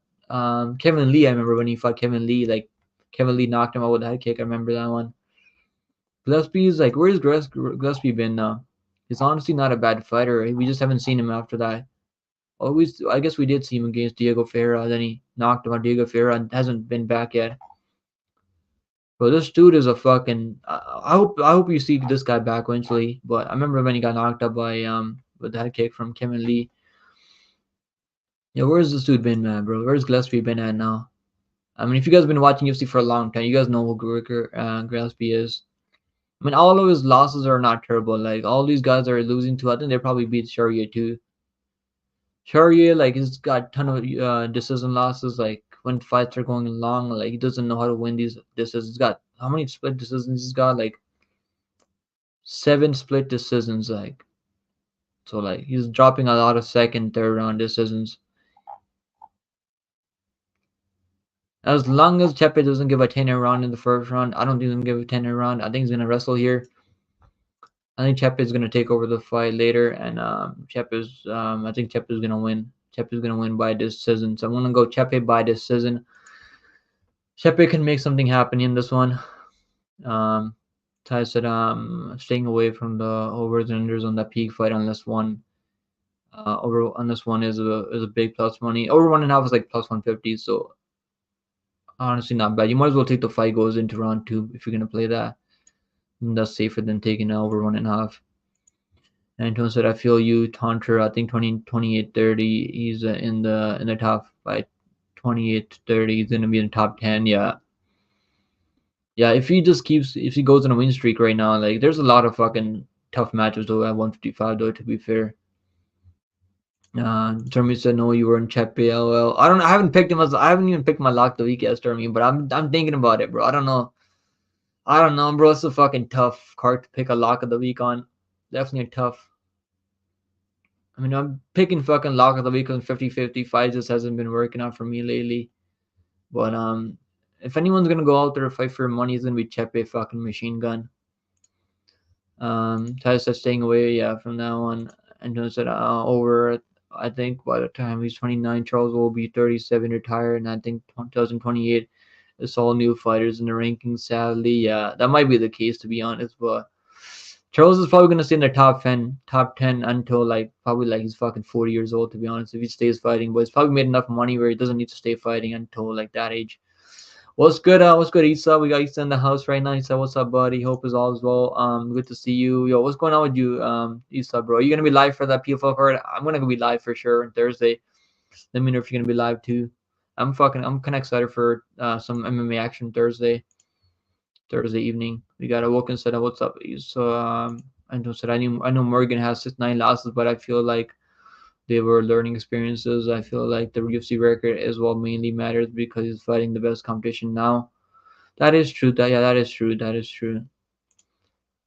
Kevin Lee. I remember when he fought Kevin Lee. Like Kevin Lee knocked him out with a head kick. I remember that one. Gillespie's like, where's Gillespie been now? He's honestly not a bad fighter. We just haven't seen him after that. I guess we did see him against Diego Ferreira. Then he knocked him out Diego Ferreira and hasn't been back yet. But this dude is a fucking. I hope you see this guy back eventually. But I remember when he got knocked out by with that kick from Kevin Lee. Yeah, where's this dude been, man, bro? Where's Gillespie been at now? I mean, if you guys have been watching UFC for a long time, you guys know who Gregor Gillespie is. I mean, all of his losses are not terrible. Like all these guys are losing to. I think they probably beat Poirier too. Poirier, like he's got a ton of decision losses. Like when fights are going long, like he doesn't know how to win these decisions. He's got how many split decisions? He's got like 7 split decisions. Like so, like he's dropping a lot of second, third round decisions. As long as Chepe doesn't give a 10 round in the first round, I don't think he's gonna give a 10 round. I think he's gonna wrestle here. I think Chepe is gonna take over the fight later, and I think Chepe is gonna win. Chepe is gonna win by decision. So I'm gonna go Chepe by decision. Chepe can make something happen in this one. Ty said staying away from the overs and unders on that peak fight unless one is a big plus money. Over 1.5 is like plus 150. So honestly, not bad. You might as well take the fight goes into round 2 if you're gonna play that. And that's safer than taking over 1.5. Anton said, "I feel you, Taunter. I think 28-30. He's in the top by 28-30. He's gonna be in the top 10. Yeah, yeah. If he goes on a win streak right now, like there's a lot of fucking tough matches though at 155 though. To be fair." Jeremy said, "No, you were in Chepe." LOL. I haven't picked him I haven't even picked my lock of the week yet, Jeremy. But I'm thinking about it, bro. I don't know, bro. It's a fucking tough card to pick a lock of the week on. Definitely tough. I mean, I'm picking fucking lock of the week on 50-50 fights. Just hasn't been working out for me lately. But if anyone's gonna go out there to fight for money, it's gonna be Chepe fucking Machine Gun. Ty said staying away, yeah, from that one. And said over. I think by the time he's 29, Charles will be 37, retired, and I think 2028 it's all new fighters in the rankings. Sadly, yeah, that might be the case to be honest. But Charles is probably gonna stay in the top 10 until like probably like he's fucking 40 years old. To be honest, if he stays fighting, but he's probably made enough money where he doesn't need to stay fighting until like that age. What's good? What's good, Issa? We got Issa in the house right now. Issa, what's up, buddy? Hope is all as well. Good to see you. Yo, what's going on with you, Issa, bro? Are you gonna be live for that PFL card? I'm gonna be live for sure on Thursday. Let me know if you're gonna be live too. I'm kind of excited for some MMA action Thursday evening. We got a Woken said, what's up? So I know Morgan has 9 losses, but I feel like they were learning experiences. I feel like the UFC record is what mainly matters because he's fighting the best competition now. That is true. That is true. That is true.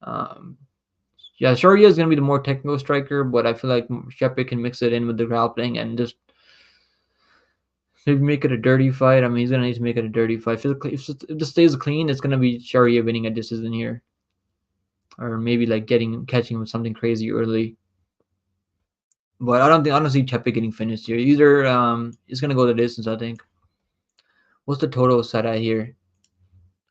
Um, yeah, Sharia is gonna be the more technical striker, but I feel like Shepe can mix it in with the grappling and just maybe make it a dirty fight. I mean, he's gonna need to make it a dirty fight. If this stays clean, it's gonna be Sharia winning a decision here, or maybe like catching him with something crazy early. But I don't see Chepe getting finished here. Either it's gonna go the distance. I think. What's the total set at here?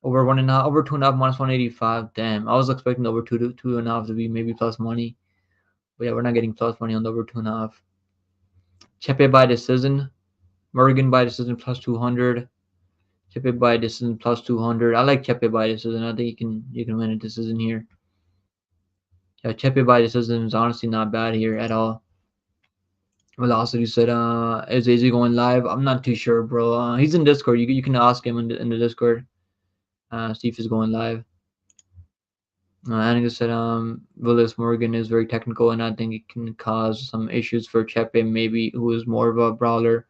Over 1.5, over 2.5 minus 185. Damn, I was expecting over 2.5 to be maybe plus money. But yeah, we're not getting plus money on the over 2.5. Chepe by decision. Morgan by decision plus 200. Chepe by decision plus 200. I like Chepe by decision. I think you can win a decision here. Yeah, Chepe by decision is honestly not bad here at all. Velocity said, is AZ going live? I'm not too sure, bro. He's in Discord. You can ask him in the Discord. See if he's going live. Aniga said, Willis Morgan is very technical, and I think it can cause some issues for Chepe, maybe, who is more of a brawler.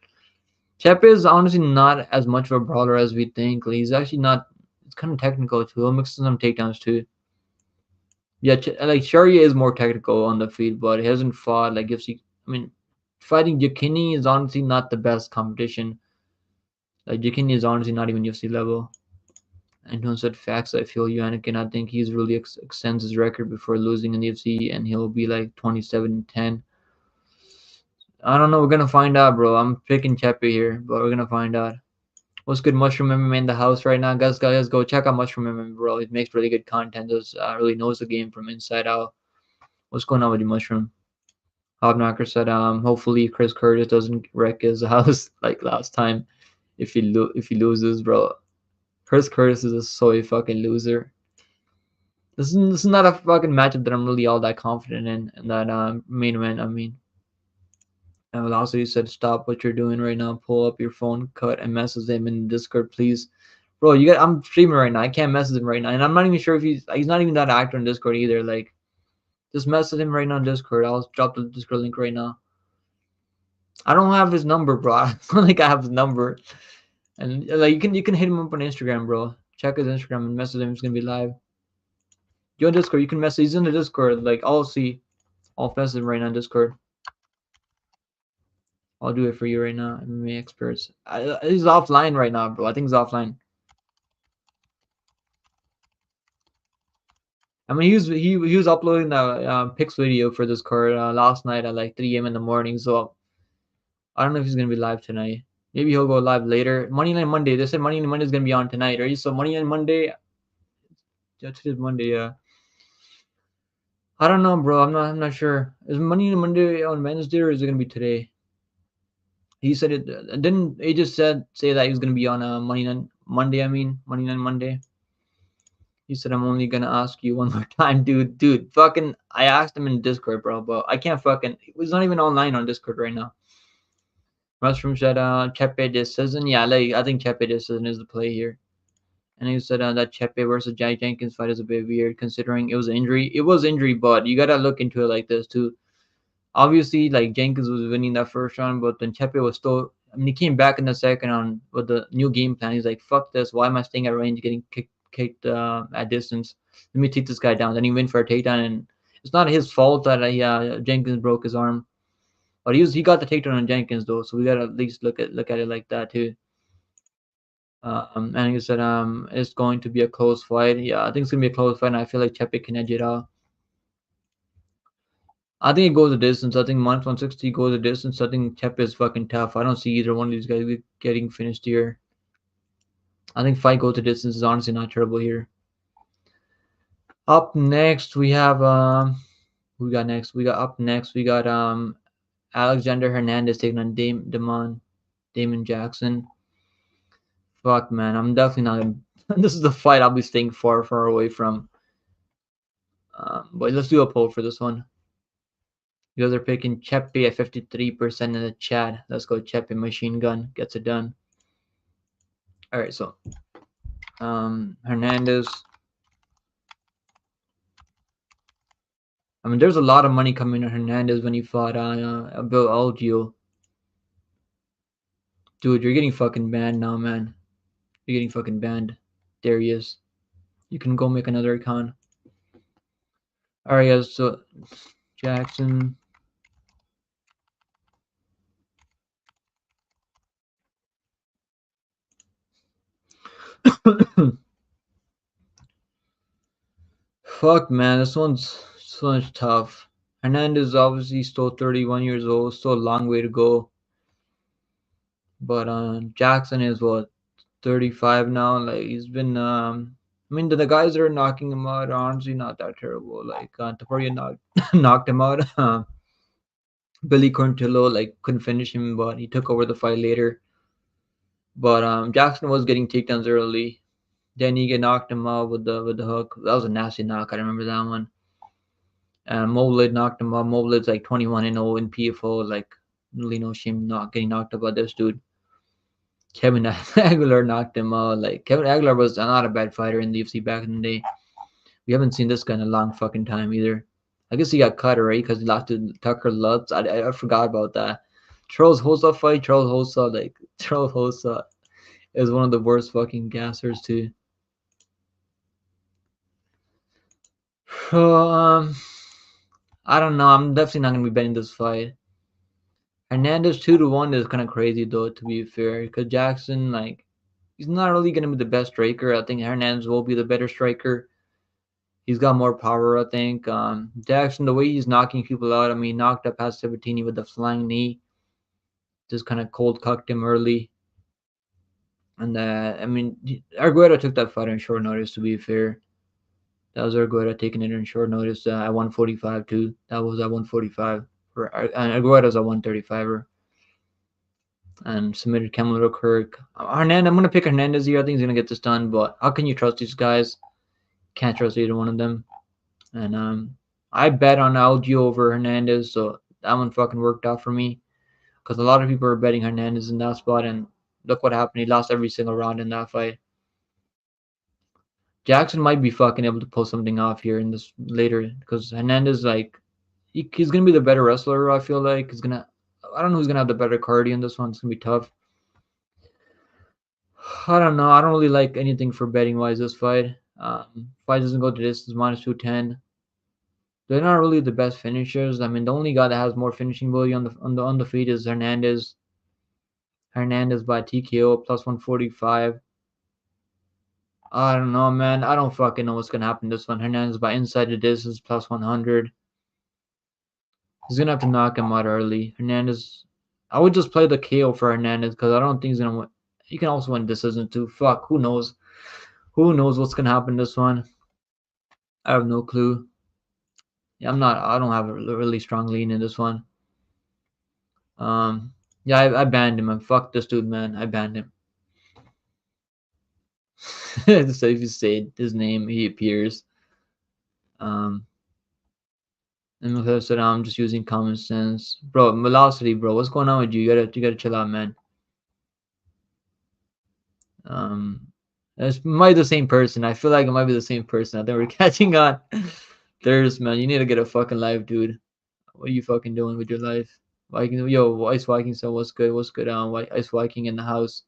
Chepe is honestly not as much of a brawler as we think. He's actually not. It's kind of technical too. He'll mix some takedowns too. Yeah, like Sharia is more technical on the field, but he hasn't fought like UFC. I mean, fighting Yakini is honestly not the best competition. Like Yakini is honestly not even UFC level. And in said facts, I feel you, Anakin. I think he's really extends his record before losing in the UFC, and he'll be like 27-10. I don't know. We're gonna find out, bro. I'm picking Chepe here, but we're gonna find out. What's good, Mushroom MMA in the house right now, guys? Go check out Mushroom MMA, bro. It makes really good content. Does really knows the game from inside out. What's going on with you, Mushroom? Hobknocker said, hopefully Chris Curtis doesn't wreck his house like last time. If he loses, bro. Chris Curtis is a soy fucking loser. This is not a fucking matchup that I'm really all that confident in that main event. I mean, and Velocity said, "Stop what you're doing right now. Pull up your phone, cut, and message him in Discord, please." Bro, you got. I'm streaming right now. I can't message him right now, and I'm not even sure if he's not even that active on Discord either. Like, just message him right now on Discord. I'll drop the Discord link right now. I don't have his number, bro. I don't think I have his number. And like you can hit him up on Instagram, bro. Check his Instagram and message him. He's gonna be live. You're on Discord. You can message. He's in the Discord. Like I'll message him right now on Discord. I'll do it for you right now. MMA experts. He's offline right now, bro. I think he's offline. I mean, he was uploading the picks video for this card last night at like 3 a.m. in the morning. So I don't know if he's gonna be live tonight. Maybe he'll go live later. Moneyline Monday. They said Moneyline Monday is gonna be on tonight, right? So Moneyline Monday. Yeah, today's Monday. Yeah. I don't know, bro. I'm not sure. Is Moneyline Monday on Wednesday or is it gonna be today? He said it. Didn't he just say that he was gonna be on Moneyline Monday? I mean Moneyline Monday. He said, I'm only gonna ask you one more time, dude. Fucking, I asked him in Discord, bro, but I can't fucking. He's not even online on Discord right now. Mushroom said, Chepe decision. Yeah, like I think Chepe decision is the play here. And he said that Chepe versus Jai Jenkins fight is a bit weird considering it was an injury. It was injury, but you gotta look into it like this too. Obviously, like Jenkins was winning that first round, but then Chepe was still. I mean, he came back in the second round with the new game plan. He's like, "Fuck this! Why am I staying at range, getting kicked at distance? Let me take this guy down." Then he went for a takedown, and it's not his fault that Jenkins broke his arm, but he got the takedown on Jenkins though. So we gotta at least look at it like that too. And he said, it's going to be a close fight. Yeah, I think it's gonna be a close fight. And I feel like Chepe can edge it out. I think it goes the distance. I think minus 160 goes the distance. I think Chepe is fucking tough. I don't see either one of these guys getting finished here. I think fight goes the distance is honestly not terrible here. Up next, we have we got Alexander Hernandez taking on Damon Jackson. Fuck, man, I'm definitely not gonna. This is the fight I'll be staying far away from. But let's do a poll for this one. You guys are picking Chepe at 53% in the chat. Let's go Chepe Machine Gun. Gets it done. All right, so Hernandez. I mean, there's a lot of money coming to Hernandez when he fought Bill Algeo. Dude, you're getting fucking banned now, man. You're getting fucking banned. there he is. You can go make another account. Alright guys, so Jackson. Fuck man, this one's tough. Hernandez obviously still 31 years old, still a long way to go. But Jackson is what 35 now. Like he's been I mean the guys that are knocking him out are honestly not that terrible. Like Taporia knocked him out. Billy Corntillo like couldn't finish him, but he took over the fight later. But Jackson was getting takedowns early. Then he get knocked him out with the hook. That was a nasty knock. I remember that one. And Moblid knocked him out. Moblid's like 21-0 in PFO. Like really no shame not getting knocked out by this dude. Kevin Aguilar knocked him out. Like Kevin Aguilar was not a bad fighter in the UFC back in the day. We haven't seen this guy in a long fucking time either. I guess he got cut already because he lost to Tucker Lutz. I forgot about that. Charles Hossa fight. Charles Hossa is one of the worst fucking gassers too. So I don't know. I'm definitely not gonna be betting this fight. Hernandez 2-1 is kind of crazy though, to be fair, because Jackson like he's not really gonna be the best striker. I think Hernandez will be the better striker. He's got more power, I think. Jackson, the way he's knocking people out, I mean, knocked up past Sabatini with the flying knee, just kind of cold cucked him early. And I mean, Argueta took that fight on short notice. To be fair, that was Argueta taking it on short notice at 145 too. That was at 145 and Argueta's at 135er. And submitted Kemler Kirk. Hernandez, I'm gonna pick Hernandez here. I think he's gonna get this done, but how can you trust these guys? Can't trust either one of them. And I bet on Algio over Hernandez, so that one fucking worked out for me. Because a lot of people are betting Hernandez in that spot, and look what happened. He lost every single round in that fight. Jackson might be fucking able to pull something off here in this later, because Hernandez, like, he's gonna be the better wrestler. I feel like I don't know who's gonna have the better cardio in this one. It's gonna be tough. I don't know. I don't really like anything for betting wise this fight. Fight doesn't go to distance minus 210. They're not really the best finishers. I mean, the only guy that has more finishing ability on the feet is Hernandez. Hernandez by TKO plus 145. I don't know, man. I don't fucking know what's gonna happen this one. Hernandez by inside the distance plus 100. He's gonna have to knock him out early. Hernandez. I would just play the KO for Hernandez because I don't think he's gonna win. He can also win decision too. Fuck, who knows? Who knows what's gonna happen this one? I have no clue. Yeah, I don't have a really strong lean in this one. Yeah, I banned him. And fuck this dude, man. I banned him. So if you say his name, he appears. And with I said, I'm just using common sense, bro. Velocity, bro. What's going on with you? You gotta chill out, man. It might be the same person. I feel like it might be the same person. I think we're catching on. There's man. You need to get a fucking life, dude. What are you fucking doing with your life? Viking, yo, Ice Viking. So what's good? What's good? Ice Viking in the house.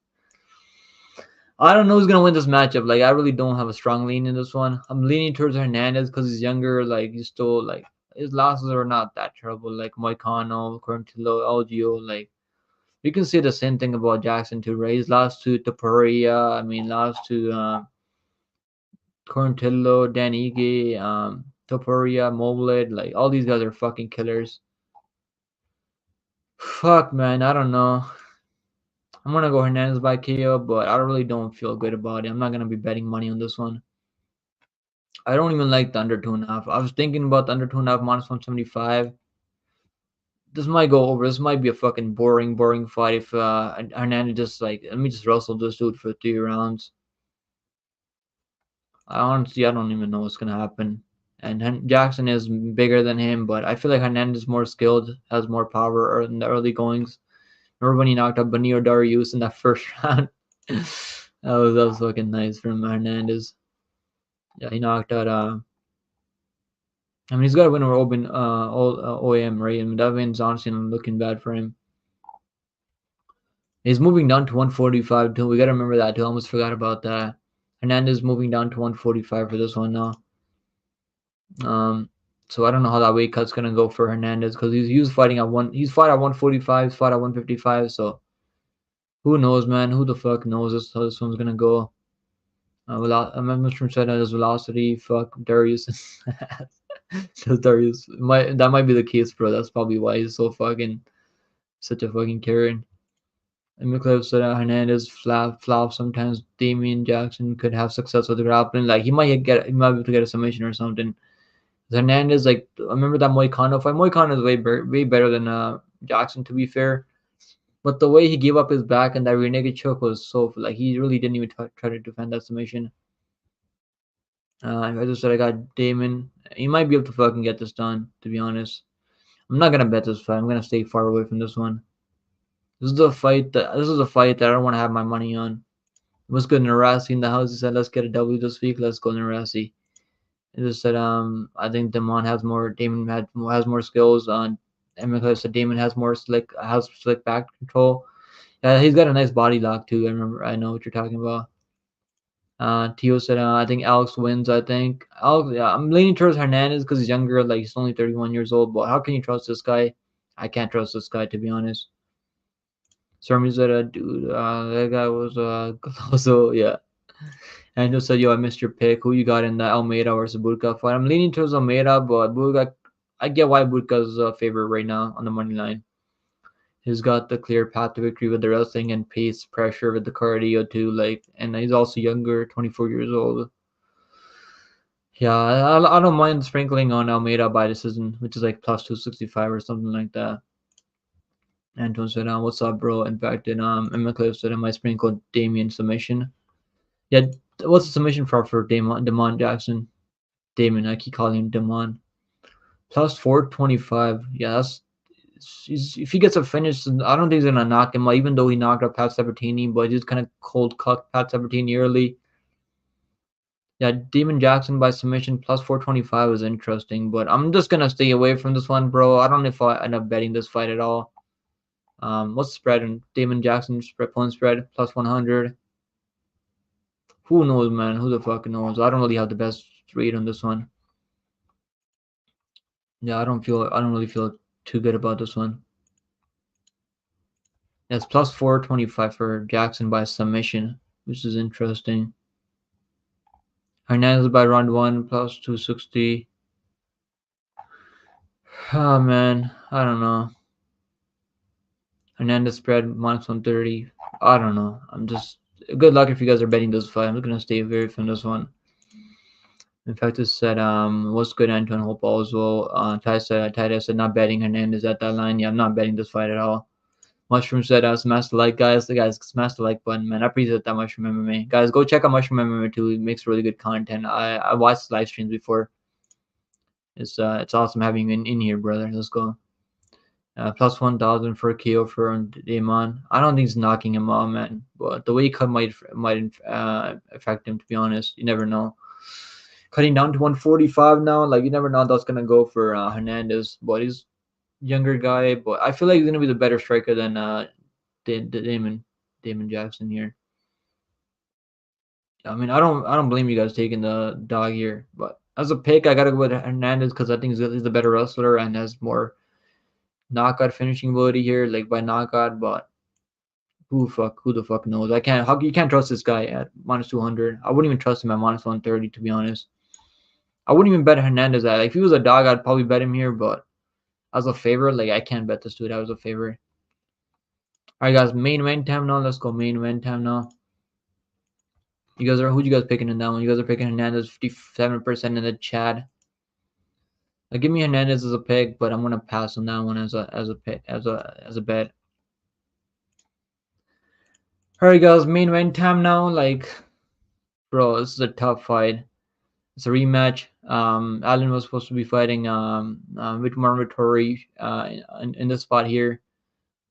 I don't know who's gonna win this matchup. Like, I really don't have a strong lean in this one. I'm leaning towards Hernandez because he's younger. Like, he's still like his losses are not that terrible. Like Moicano, Corntillo, Algio. Like, you can say the same thing about Jackson too, right? He's lost to Taparia. I mean, lost to Corntillo, Dan Ige, Taparia, Moblid. Like, all these guys are fucking killers. Fuck, man. I don't know. I'm gonna go Hernandez by KO, but I really don't feel good about it. I'm not gonna be betting money on this one. I don't even like the under 2.5. I was thinking about the under 2.5 minus 175. This might go over. This might be a fucking boring fight if Hernandez just like let me just wrestle this dude for 3 rounds. I don't even know what's gonna happen. And Jackson is bigger than him, but I feel like Hernandez is more skilled, has more power in the early goings. Remember when he knocked out Benio Darius in that first round? that was fucking nice from Hernandez. Yeah, he knocked out. I mean, he's got to win over OAM, right? I mean, that win's honestly looking bad for him. He's moving down to 145 too. We got to remember that too. I almost forgot about that. Hernandez moving down to 145 for this one now. So I don't know how that weight cut's gonna go for Hernandez because he's fighting at he's fought at 145, he's fought at 155. So who knows, man? Who the fuck knows how this one's gonna go? I'm not sure said that as velocity. Fuck Darius. Says Darius. That might be the case, bro. That's probably why he's so fucking such a fucking Karen. And McLeod said Hernandez flop sometimes. Damian Jackson could have success with the grappling. Like he might be able to get a submission or something. Hernandez, like I remember that Moicano fight. Moicano is way better than Jackson, to be fair. But the way he gave up his back and that rear naked choke was so like he really didn't even try to defend that submission. I just said I got Damon. He might be able to fucking get this done. To be honest, I'm not gonna bet this fight. I'm gonna stay far away from this one. This is a fight that I don't want to have my money on. What's good, Narasi in the house? He said, "Let's get a W this week. Let's go, Narasi." He just said, "I think Damon has more. Damon has more skills on." And because said Damon has slick back control. Yeah, he's got a nice body lock too. I know what you're talking about. Tio said, "I think Alex wins. I think Alex. Yeah, I'm leaning towards Hernandez because he's younger. Like he's only 31 years old. But how can you trust this guy? I can't trust this guy, to be honest." Sermon said, "Dude, that guy was also yeah." And just said, "Yo, I missed your pick. Who you got in the Almeida versus Burka fight?" I'm leaning towards Almeida, but Burka, I get why Burka's a favorite right now on the money line. He's got the clear path to victory with the wrestling and pace, pressure with the cardio too. Like, and he's also younger, 24 years old. Yeah, I don't mind sprinkling on Almeida by decision, which is like plus 265 or something like that. Anton said, "What's up, bro?" In fact, and Cliff said, "I might sprinkle Damien submission." Yeah, what's the submission for Damon Jackson? Damon, I keep calling him Damon. Plus 425. Yeah, that's if he gets a finish, I don't think he's gonna knock him out, even though he knocked out Pat Sabatini, but he's kind of cold cut Pat Sabatini early. Yeah, Demon Jackson by submission plus 425 is interesting, but I'm just gonna stay away from this one, bro. I don't know if I end up betting this fight at all. What's the spread? And Damon Jackson point spread plus 100. Who knows, man? Who the fuck knows? I don't really have the best read on this one. Yeah, I don't really feel too good about this one. It's plus 425 for Jackson by submission, which is interesting. Hernandez by round 1 plus 260. Oh man, I don't know. Hernandez spread minus 130. I don't know. I'm just good luck if you guys are betting this fight. I'm just gonna stay away from this one. In fact, it said what's good, Anton? Hope all is well. Ty said not betting Hernandez at that line. Yeah, I'm not betting this fight at all. Mushroom said, smash the like, guys. The guys, smash the like button, man. I appreciate that, Mushroom MMA. Guys, go check out Mushroom MMA too. He makes really good content. I watched live streams before. It's awesome having you in here, brother. Let's go. Plus 1,000 for KO for Damon. I don't think he's knocking him out, man. But the way he cut might affect him. To be honest, you never know. Cutting down to 145 now, like you never know how that's gonna go for Hernandez. But he's younger guy, but I feel like he's gonna be the better striker than Damon Jackson here. I mean, I don't blame you guys taking the dog here, but as a pick, I gotta go with Hernandez because I think he's the better wrestler and has more knockout finishing ability here, like by knockout. But who the fuck knows? You can't trust this guy at minus 200. I wouldn't even trust him at minus 130, to be honest. I wouldn't even bet Hernandez at. Like, if he was a dog, I'd probably bet him here, but as a favorite, like I can't bet this dude as a favorite. All right, guys, main event time now. Let's go main event time now. Who you guys picking in that one? You guys are picking Hernandez 57% in the chat. Give me Hernandez as a pick, but I'm gonna pass on that one as a bet. All right, guys, main event time now. Like, bro, this is a tough fight. It's a rematch. Allen was supposed to be fighting Whitmore Vittori in this spot here,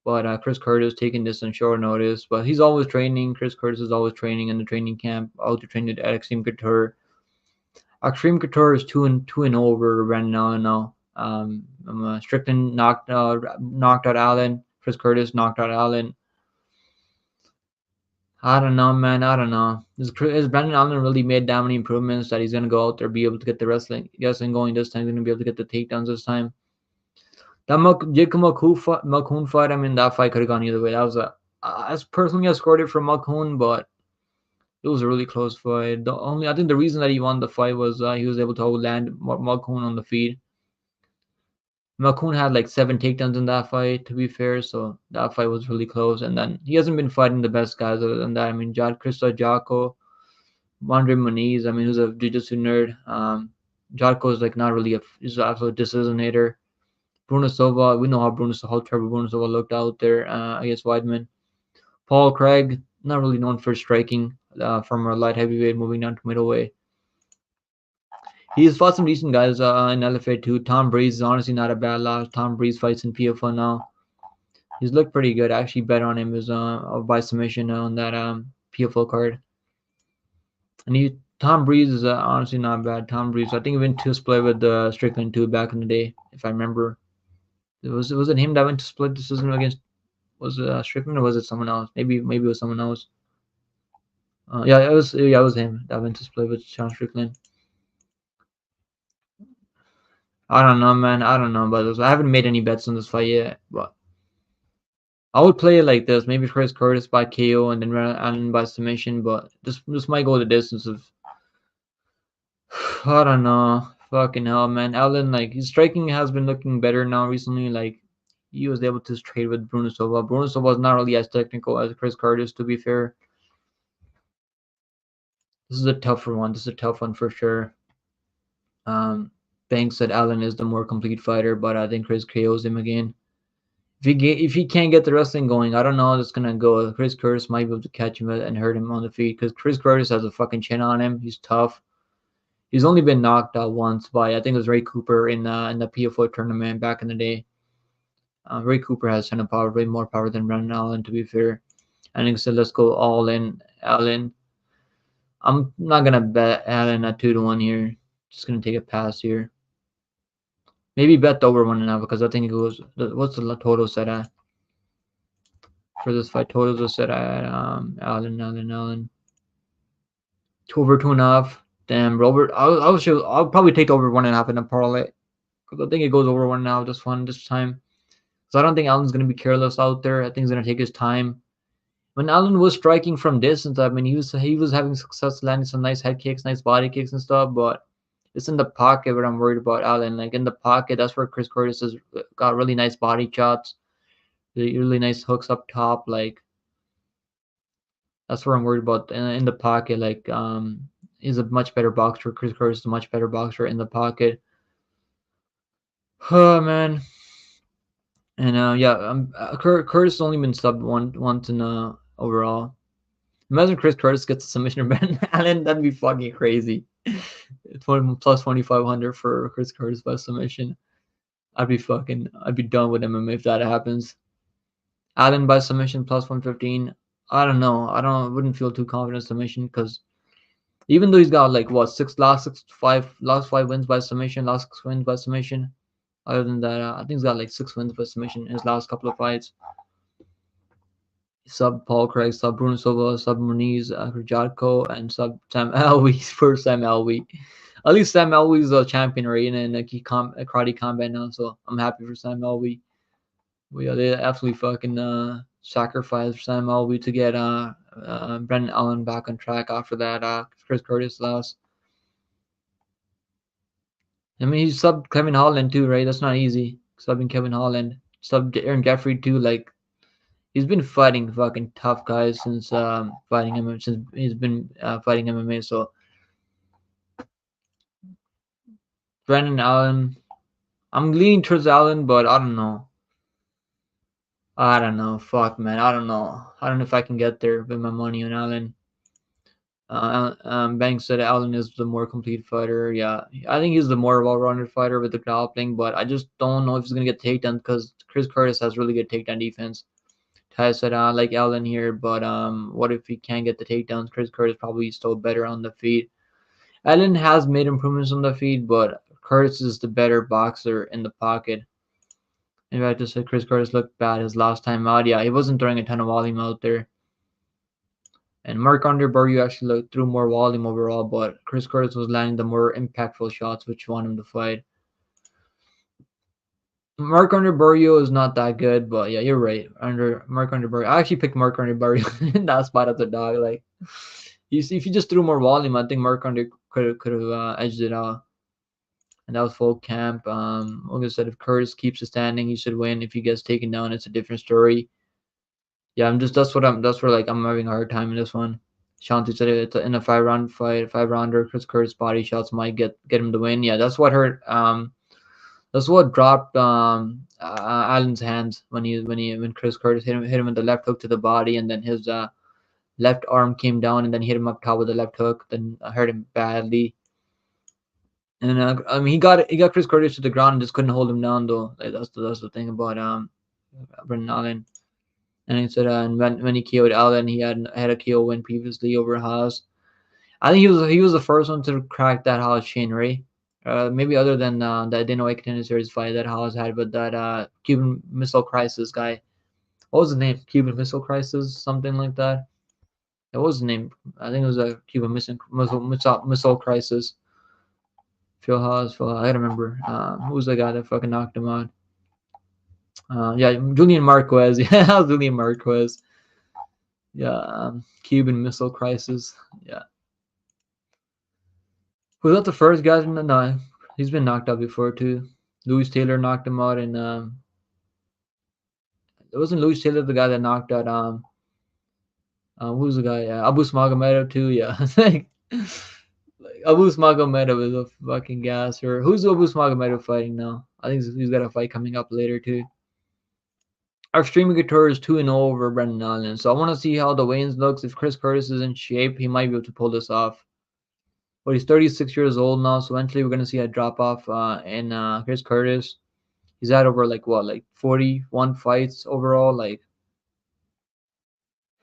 but Chris Curtis taking this on short notice. But he's always training. Chris Curtis is always training in the training camp. Out to train at Extreme Couture. Extreme Couture is 2-0 over Brandon Allen now. Strickland knocked out Allen. Chris Curtis knocked out Allen. I don't know, man. I don't know. Is Brandon Allen really made that many improvements that he's gonna go out there be able to get the wrestling going this time? He's gonna be able to get the takedowns this time. That Jacob McCoon fight, I mean, that fight could have gone either way. That was as personally I scored it for McCoon, but it was a really close fight. I think the reason that he won the fight was he was able to land McCoon on the feet. McCoon had like 7 takedowns in that fight, to be fair, so that fight was really close. And then he hasn't been fighting the best guys other than that. I mean, Krista Jocko, Andre Moniz, I mean, who's a jiu-jitsu nerd. Jocko is like not really he's an absolute decisionator. Bruno Silva, we know how terrible Bruno Silva looked out there against Weidman. Paul Craig, not really known for striking from a light heavyweight moving down to middleweight. He's fought some decent guys in LFA too. Tom Breeze is honestly not a bad loss. Tom Breeze fights in PFL now. He's looked pretty good. I actually bet on him as by submission on that PFL card. And Tom Breeze is honestly not bad. Tom Breeze, I think he went to split with Strickland too back in the day, if I remember. Was it him that went to split decision against? Was it Strickland or was it someone else? Maybe it was someone else. Yeah, it was him that went to split with Sean Strickland. I don't know, man. I don't know about this. I haven't made any bets on this fight yet, but I would play it like this. Maybe Chris Curtis by KO and then Allen by submission, but this might go the distance of I don't know. Fucking hell, man. Allen, like his striking has been looking better now recently. Like he was able to trade with Bruno Silva. Bruno Silva is not really as technical as Chris Curtis, to be fair. This is a tougher one. This is a tough one for sure. Banks said Allen is the more complete fighter, but I think Chris KOs him again. If he can't get the wrestling going, I don't know how it's gonna go. Chris Curtis might be able to catch him and hurt him on the feet because Chris Curtis has a fucking chin on him. He's tough. He's only been knocked out once by I think it was Ray Cooper in the PFO tournament back in the day. Ray Cooper has a ton of power, way more power than Brandon Allen, to be fair. And he said, let's go all in, Allen. I'm not gonna bet Allen at 2-1 here. Just gonna take a pass here. Maybe bet the over 1.5 because I think it goes. What's the total set at for this fight? Totals are set at Allen. Over 2.5. Damn, Robert. I'll probably take over 1.5 in a parlay because I think it goes over 1.5 this time. So I don't think Allen's gonna be careless out there. I think he's gonna take his time. When Allen was striking from distance, I mean, he was having success landing some nice head kicks, nice body kicks and stuff, but it's in the pocket where I'm worried about Allen. Like in the pocket, that's where Chris Curtis has got really nice body shots, really nice hooks up top. Like that's where I'm worried about. In the pocket, like he's a much better boxer. Chris Curtis is a much better boxer in the pocket. Oh man. And yeah, Curtis has only been subbed once in overall. Imagine Chris Curtis gets a submission of Ben Allen. That'd be fucking crazy. Plus 2,500 for Chris Curtis by submission. I'd be done with MMA if that happens. Allen by submission plus 115. I don't know. Wouldn't feel too confident submission because even though he's got like what last five wins by submission, last 6 wins by submission. Other than that, I think he's got like 6 wins by submission in his last couple of fights. Sub Paul Craig, sub Bruno Silva, sub Moniz for Jotko, and sub Sam Alvey for Sam Alvey. At least Sam Alvey is a champion, right? In a karate combat now, so I'm happy for Sam Alvey. Yeah, they absolutely fucking sacrificed Sam Alvey to get Brendan Allen back on track after that Chris Curtis loss. I mean, he subbed Kevin Holland too, right? That's not easy. Subbing Kevin Holland, subbed Aaron Jeffrey too. Like he's been fighting fucking tough guys since fighting him since he's been fighting MMA. So Brendan Allen, I'm leaning towards Allen, but I don't know. Fuck, man. I don't know. I don't know if I can get there with my money on Allen. Banks said Allen is the more complete fighter. Yeah, I think he's the more well-rounded fighter with the grappling, but I just don't know if he's gonna get takedown because Chris Curtis has really good takedown defense. Ty said I like Allen here, but what if he can't get the takedowns? Chris Curtis probably still better on the feet. Allen has made improvements on the feet, but Curtis is the better boxer in the pocket. In fact, I just said Chris Curtis looked bad his last time out. Yeah, he wasn't throwing a ton of volume out there. And Marc-Andre Barrios actually threw more volume overall, but Chris Curtis was landing the more impactful shots, which won him the fight. Marc-Andre Barrios is not that good, but yeah, you're right. Marc-Andre Barrios, I actually picked Marc-Andre Barrios in that spot as a dog. Like, you see, if you just threw more volume, I think Marc-Andre could have edged it out. And that was full camp. Like I said, if Curtis keeps it standing, he should win. If he gets taken down, it's a different story. Yeah, that's where like I'm having a hard time in this one. Shanti said it's in a 5 round fight, 5 rounder. Chris Curtis body shots might get him the win. Yeah, that's what hurt. That's what dropped Allen's hands when Chris Curtis hit him with the left hook to the body, and then his left arm came down and then hit him up top with the left hook. Then hurt him badly. And I mean, he got Chris Curtis to the ground and just couldn't hold him down though. Like, that's the thing about Brendan Allen. And he said, and when he KO'd Allen, he had a KO win previously over Haas. I think he was the first one to crack that Haas chain, right? Maybe other than that Dana White Contender Series fight that Haas had, but that Cuban Missile Crisis guy. What was the name? Cuban Missile Crisis, something like that. What was the name? I think it was a Cuban Missile Crisis. Phil Haas. I don't remember. Who was the guy that fucking knocked him out? Yeah, Julian Marquez. Yeah, Julian Marquez. Yeah, Cuban Missile Crisis. Yeah. Was that the first guy? No, he's been knocked out before too. Louis Taylor knocked him out, and it wasn't Louis Taylor the guy that knocked out who's the guy? Yeah, Abu Smagomedov too. Yeah, like Abu Smagomedov is a fucking gasser. Who's Abu Smagomedov fighting now? I think he's got a fight coming up later too. Our streaming guitar is 2-0 over Brendan Allen, so I want to see how the weigh-ins looks. If Chris Curtis is in shape, he might be able to pull this off. But he's 36 years old now, so eventually we're gonna see a drop off in Chris Curtis. He's had over like 41 fights overall. Like,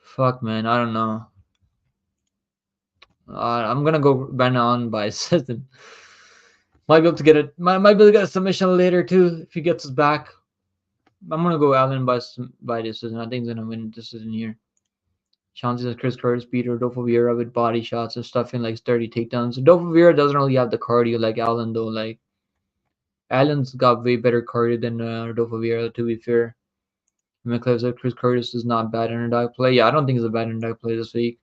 fuck, man, I don't know. I'm gonna go Brendan Allen by decision. Might be able to get it. Might be able to get a submission later too if he gets us back. I'm gonna go Allen by decision. I think he's gonna win decision here. Chances that Chris Curtis beat Rodolfo Vieira with body shots and stuff in like 30 takedowns. Rodolfo Vieira doesn't really have the cardio like Allen though. Like, Allen's got way better cardio than Rodolfo Vieira, to be fair. McClellan said Chris Curtis is not bad underdog play. Yeah, I don't think it's a bad underdog play this week.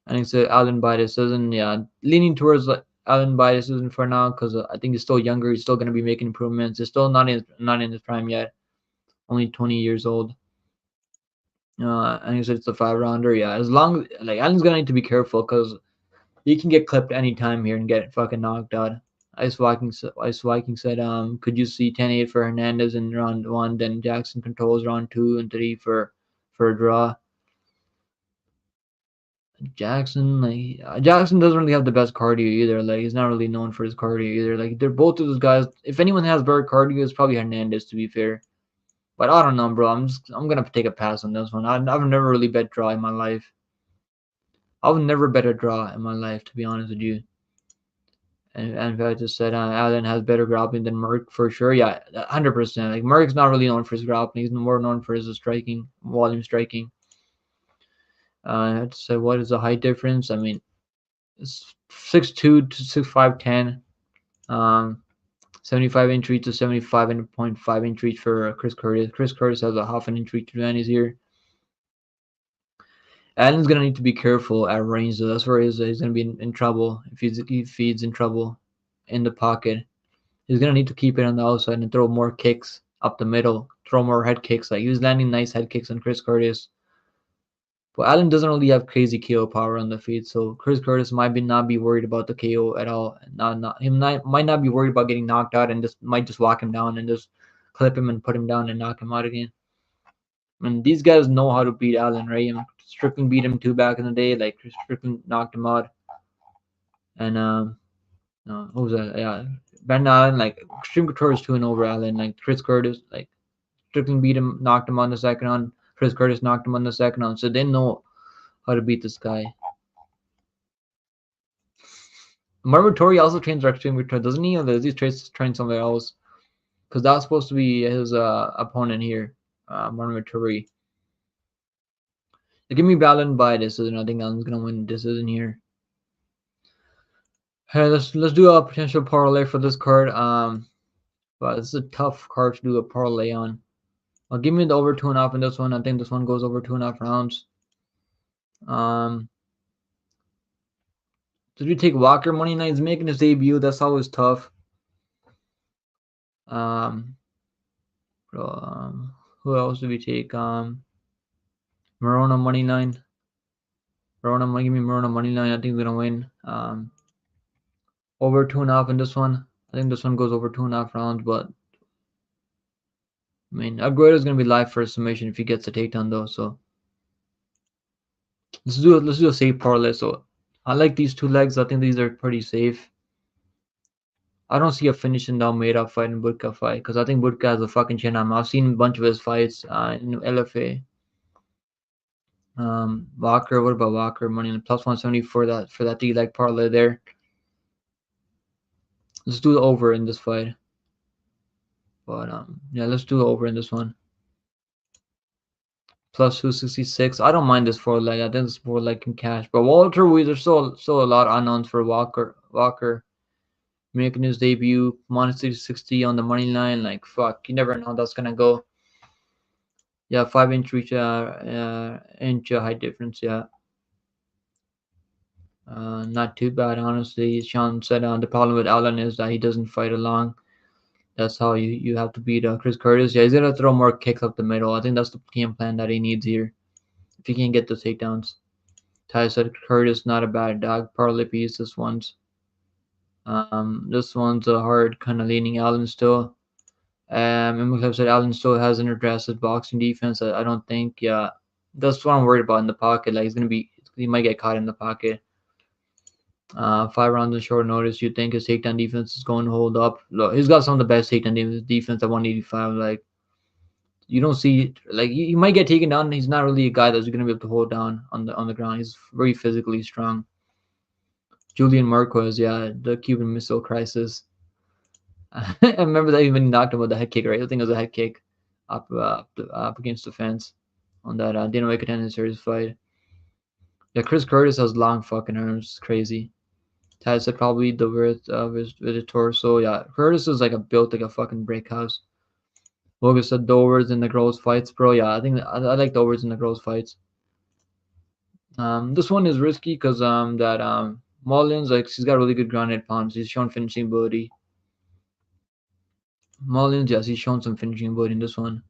I think it's Allen by decision. Yeah, leaning towards Allen by decision for now because I think he's still younger. He's still going to be making improvements. He's still not in his prime yet. Only 20 years old. I think it's a 5 rounder. Yeah, as long like Allen's gonna need to be careful because he can get clipped anytime here and get fucking knocked out. Ice Viking said, could you see 10-8 for Hernandez in round 1? Then Jackson controls round 2 and 3 for a draw. Jackson doesn't really have the best cardio either. Like, he's not really known for his cardio either. Like, they're both of those guys. If anyone has better cardio, it's probably Hernandez, to be fair. But I don't know, bro. I'm gonna take a pass on this one. I've never really bet draw in my life. I've never bet a draw in my life, to be honest with you. And if I just said Allen has better grappling than Merck for sure, yeah, 100%. Like, Merck's not really known for his grappling; he's more known for his striking, volume striking. I had to say, what is the height difference? I mean, it's 6'2" to 6'5", 10. 75-inch reach to 75.5-inch reach for Chris Curtis. Chris Curtis has a half an inch reach advantage here. Allen's gonna need to be careful at range, though. That's where he's gonna be in trouble if he's in trouble in the pocket. He's gonna need to keep it on the outside and throw more kicks up the middle, throw more head kicks. Like, he was landing nice head kicks on Chris Curtis. But Allen doesn't really have crazy KO power on the feet, so Chris Curtis might not be worried about the KO at all. Might not be worried about getting knocked out and might just walk him down and just clip him and put him down and knock him out again. I mean, these guys know how to beat Allen, right? I mean, Strickland beat him too back in the day. Like, Strickland knocked him out. And who was that? Yeah, Ben Allen. Like, Extreme Couture is 2-0 over Allen. Like, Chris Curtis, like, Strickland beat him, knocked him on the second round. Chris Curtis knocked him on the second round, so they know how to beat this guy. Marvin Tori also trains Extreme Couture, doesn't he? Or does he train somewhere else? Because that's supposed to be his opponent here, Marvin Tori. Give me Allen by decision. I think Allen's gonna win decision here. Hey, let's do a potential parlay for this card. But it's a tough card to do a parlay on. Give me the over 2.5 in this one. I think this one goes over 2.5 rounds. Did you take Walker money line? He's making his debut. That's always tough. Bro, who else did we take? Morona money line. Give me Morona money line. I think we're gonna win. Over 2.5 in this one. I think this one goes over 2.5 rounds, but I mean, Aguero's gonna be live for a submission if he gets a takedown though. So let's do a safe parlay. So I like these two legs. I think these are pretty safe. I don't see a finish in the Almeida fight and Budka fight because I think Budka has a fucking chin on him. I've seen a bunch of his fights in LFA. Walker, what about Walker? Money in plus 170 for that D-leg parlay there. Let's do the over in this fight. But yeah, let's do the over in this one. Plus 266. I don't mind this 4-leg. I think this 4-leg can cash. But Walter Weiss, there's still a lot of unknowns for Walker making his debut. Minus 360 on the money line. Like fuck, you never know how that's gonna go. Yeah, 5-inch reach, inch height difference. Yeah, not too bad honestly. Sean said the problem with Allen is that he doesn't fight along. That's how you have to beat Chris Curtis. Yeah, he's gonna throw more kicks up the middle. I think that's the game plan that he needs here. If he can get those takedowns. Ty said Curtis not a bad dog. Parlay piece this one's. This one's a hard kind of leaning Allen still. McCleb said Allen still hasn't addressed his boxing defense. I don't think. Yeah, that's what I'm worried about in the pocket. Like he might get caught in the pocket. 5 rounds on short notice. You think his takedown defense is going to hold up? Look, he's got some of the best takedown defense at 185. Like you don't see, like he might get taken down. He's not really a guy that's going to be able to hold down on the ground. He's very physically strong. Julian Marquez, yeah, the Cuban Missile Crisis. I remember that even knocked him with the head kick, right? I think it was a head kick up against the fence on that Dana White Contender Series fight. Yeah, Chris Curtis has long fucking arms. It's crazy. Ty said probably the width of his torso. Yeah, Curtis is like built like a fucking brick house. Logan said the overs in the girls' fights, bro. Yeah, I think I like the overs in the girls' fights. This one is risky because Mullins, like he's got really good grounded pounds. He's shown finishing ability. Mullins, yes, he's shown some finishing ability in this one.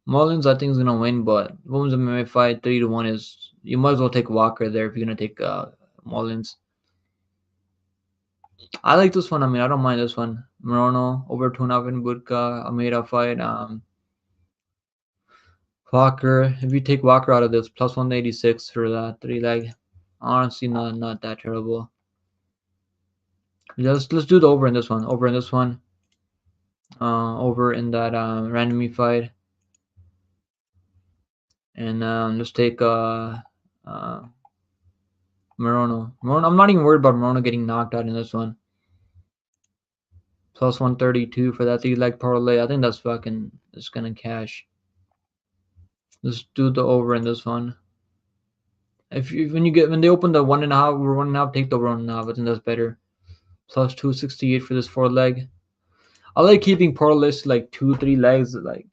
Mullins, I think is gonna win, but women's MMA fight 3-1 is you might as well take Walker there if you're gonna take Mullins. I like this one. I mean, I don't mind this one. Morono over 2.5 in Budka, Almeida fight. Walker, if you take Walker out of this, plus 186 for that 3-leg. Honestly, not that terrible. Let's do the over in this one. Over in this one. Over in that randomly fight. And let's take Morono. I'm not even worried about Morono getting knocked out in this one. Plus 132 for that 3-leg parlay. I think that's fucking. It's gonna cash. Let's do the over in this one. When they open the 1.5 or 1.5, take the over 1.5. I think that's better. Plus 268 for this 4-leg. I like keeping parlays like 2-3 legs. Like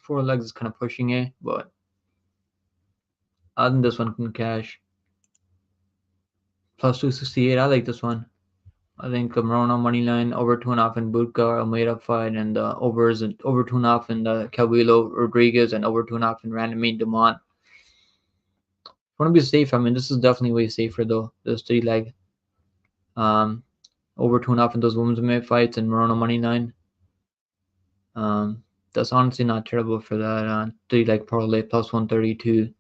4 legs is kind of pushing it, but I think this one can cash. Plus 268. I like this one. I think Morona money line over 2.5 in Budka Almeida fight, and over 2.5 in the Calvillo Rodriguez, and over 2.5 in Randomine Dumont. Want to be safe? I mean, this is definitely way safer though. This 3-leg. Over 2.5 in those women's MMA fights and Morona money line. That's honestly not terrible for that 3-leg parlay plus 132.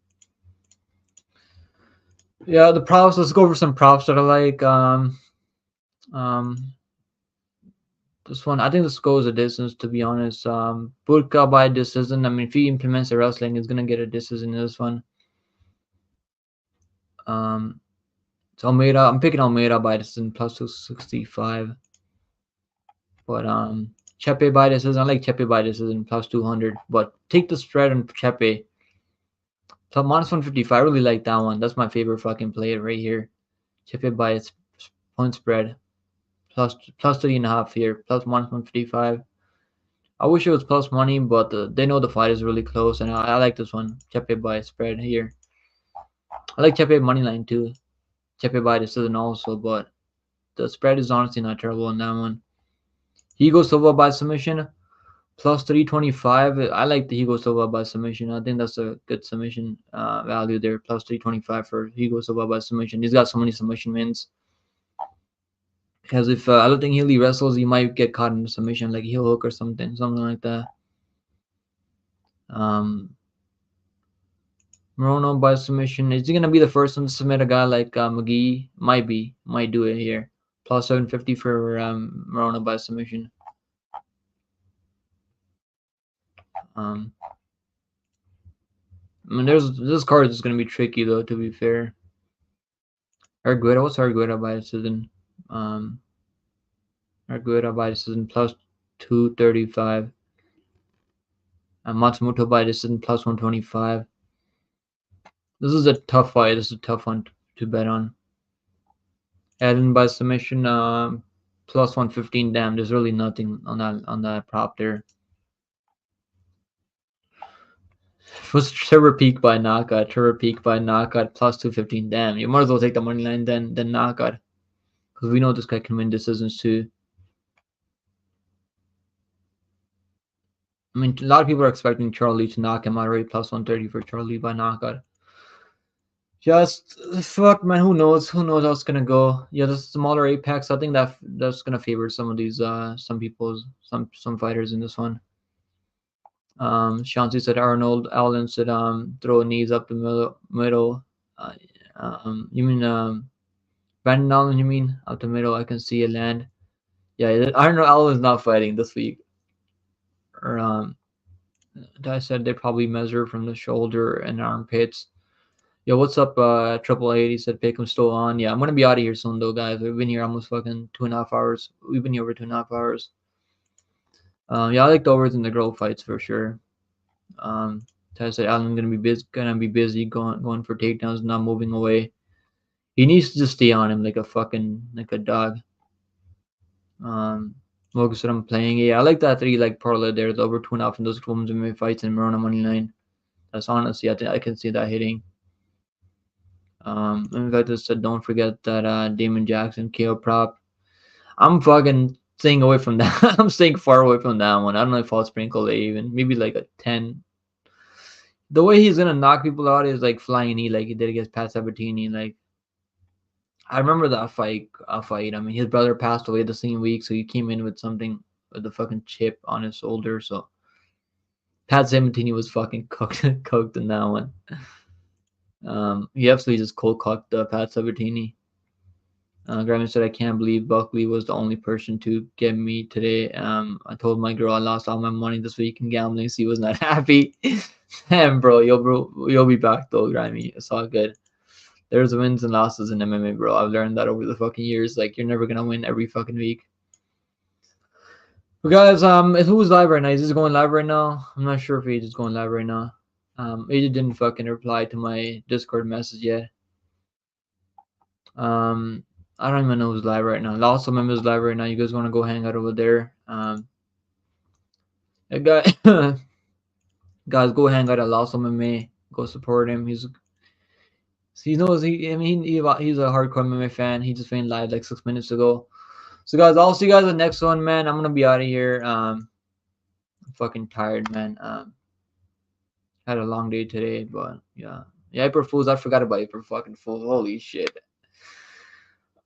Yeah, the props. Let's go over some props that I like. This one, I think this goes a distance, to be honest. Budka by decision. I mean, if he implements the wrestling, he's gonna get a decision in this one. It's Almeida. I'm picking Almeida by decision plus 265. But Chepe by decision. I like Chepe by decision plus 200. But take the spread on Chepe. So minus 155. I really like that one. That's my favorite fucking play right here. Chip it by its point spread. Plus 3.5 here. Plus minus 155. I wish it was plus money, but they know the fight is really close, and I like this one. Chepe by spread here. I like Chepe money line too. Chepe by decision also, but the spread is honestly not terrible on that one. Higo Silva by submission plus 325. I like the Higo Silva by submission. I think that's a good submission value there. Plus 325 for Higo Silva by submission. He's got so many submission wins. Because if I don't think he wrestles, he might get caught in a submission, like heel hook or something like that. Morono by submission. Is he gonna be the first one to submit a guy like McGee? Might do it here. Plus 750 for Morono by submission. I mean, this card is gonna be tricky though. To be fair, Argueta. What's Argueta by decision? Argueta by decision plus 235. Matsumoto by decision plus 125. This is a tough fight. This is a tough one to bet on. Allen by submission, plus 115. Damn, there's really nothing on that prop there. Was Trevor Peak by knockout? Trevor Peak by knockout plus 215. Damn, you might as well take the money line than knockout, because we know this guy can win decisions too. I mean, a lot of people are expecting Charlie to knock him out already. Plus 130 for Charlie by knockout. Just fuck, man. Who knows? Who knows how it's gonna go? Yeah, the smaller apex. I think that's gonna favor some of these some fighters in this one. Shanti said Arnold. Allen said throw knees up the middle. You mean Brandon Allen? You mean up the middle? I can see it land. Yeah, Arnold Allen's not fighting this week. Or I said they probably measure from the shoulder and armpits. Yo, what's up, 888? He said Pickem's still on. Yeah, I'm gonna be out of here soon though, guys. We've been here almost fucking 2.5 hours. We've been here over 2.5 hours. Yeah, I like the overs in the girl fights for sure. I said Allen's gonna be busy going for takedowns, not moving away. He needs to just stay on him like a dog. Logan said I'm playing. Yeah, I like that 3 parlay there. The over 2.5 in those women's MMA fights and Morona money line. That's honestly, I think I can see that hitting. In fact, I said don't forget that Damon Jackson KO prop. I'm fucking staying away from that. I'm staying far away from that one. I don't know if I'll sprinkle it even. Maybe like a 10. The way he's gonna knock people out is like flying knee, like he did against Pat Sabatini. Like I remember that fight. I mean, his brother passed away the same week, so he came in with something with the fucking chip on his shoulder. So Pat Sabatini was fucking cooked in that one. He absolutely just cold cocked Pat Sabatini. Graham said, I can't believe Buckley was the only person to get me today. I told my girl I lost all my money this week in gambling. She was not happy. Damn, bro, you'll be back though, Grammy. It's all good. There's wins and losses in MMA, bro. I've learned that over the fucking years. Like, you're never gonna win every fucking week. But guys, who's live right now? Is this going live right now? I'm not sure if Age is going live right now. Age didn't fucking reply to my Discord message yet. I don't even know who's live right now. Lawson members live right now. You guys want to go hang out over there? Guys, go hang out at Lawson MMA. Go support him. He's a hardcore MMA fan. He just went live like 6 minutes ago. So guys, I'll see you guys in the next one, man. I'm gonna be out of here. I'm fucking tired, man. Had a long day today, but yeah. April Fools. I forgot about April fucking Fools. Holy shit.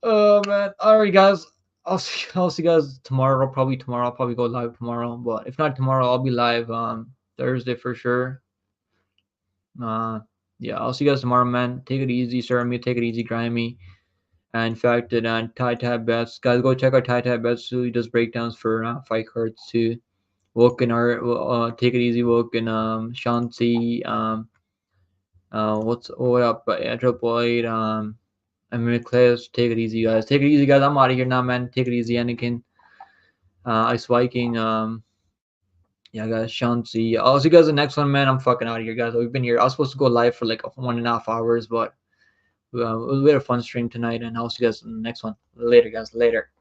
Oh man. Alright guys. I'll see you guys tomorrow. I'll probably go live tomorrow. But if not tomorrow, I'll be live Thursday for sure. Yeah, I'll see you guys tomorrow, man. Take it easy, sir. Me, take it easy, Grimy. And in fact, Ty Tab Bets, guys, go check out Ty Tab Bets too. He does breakdowns for fight cards too. Wook and our take it easy, Wook and Shanti. What up? 888. I'm in class. Take it easy, guys. Take it easy, guys. I'm out of here now, man. Take it easy, Anakin. Ice Viking. Yeah, guys, Sean, see. I'll see you guys in the next one, man. I'm fucking out of here, guys. We've been here. I was supposed to go live for like 1.5 hours, but we had a fun stream tonight, and I'll see you guys in the next one. Later, guys. Later.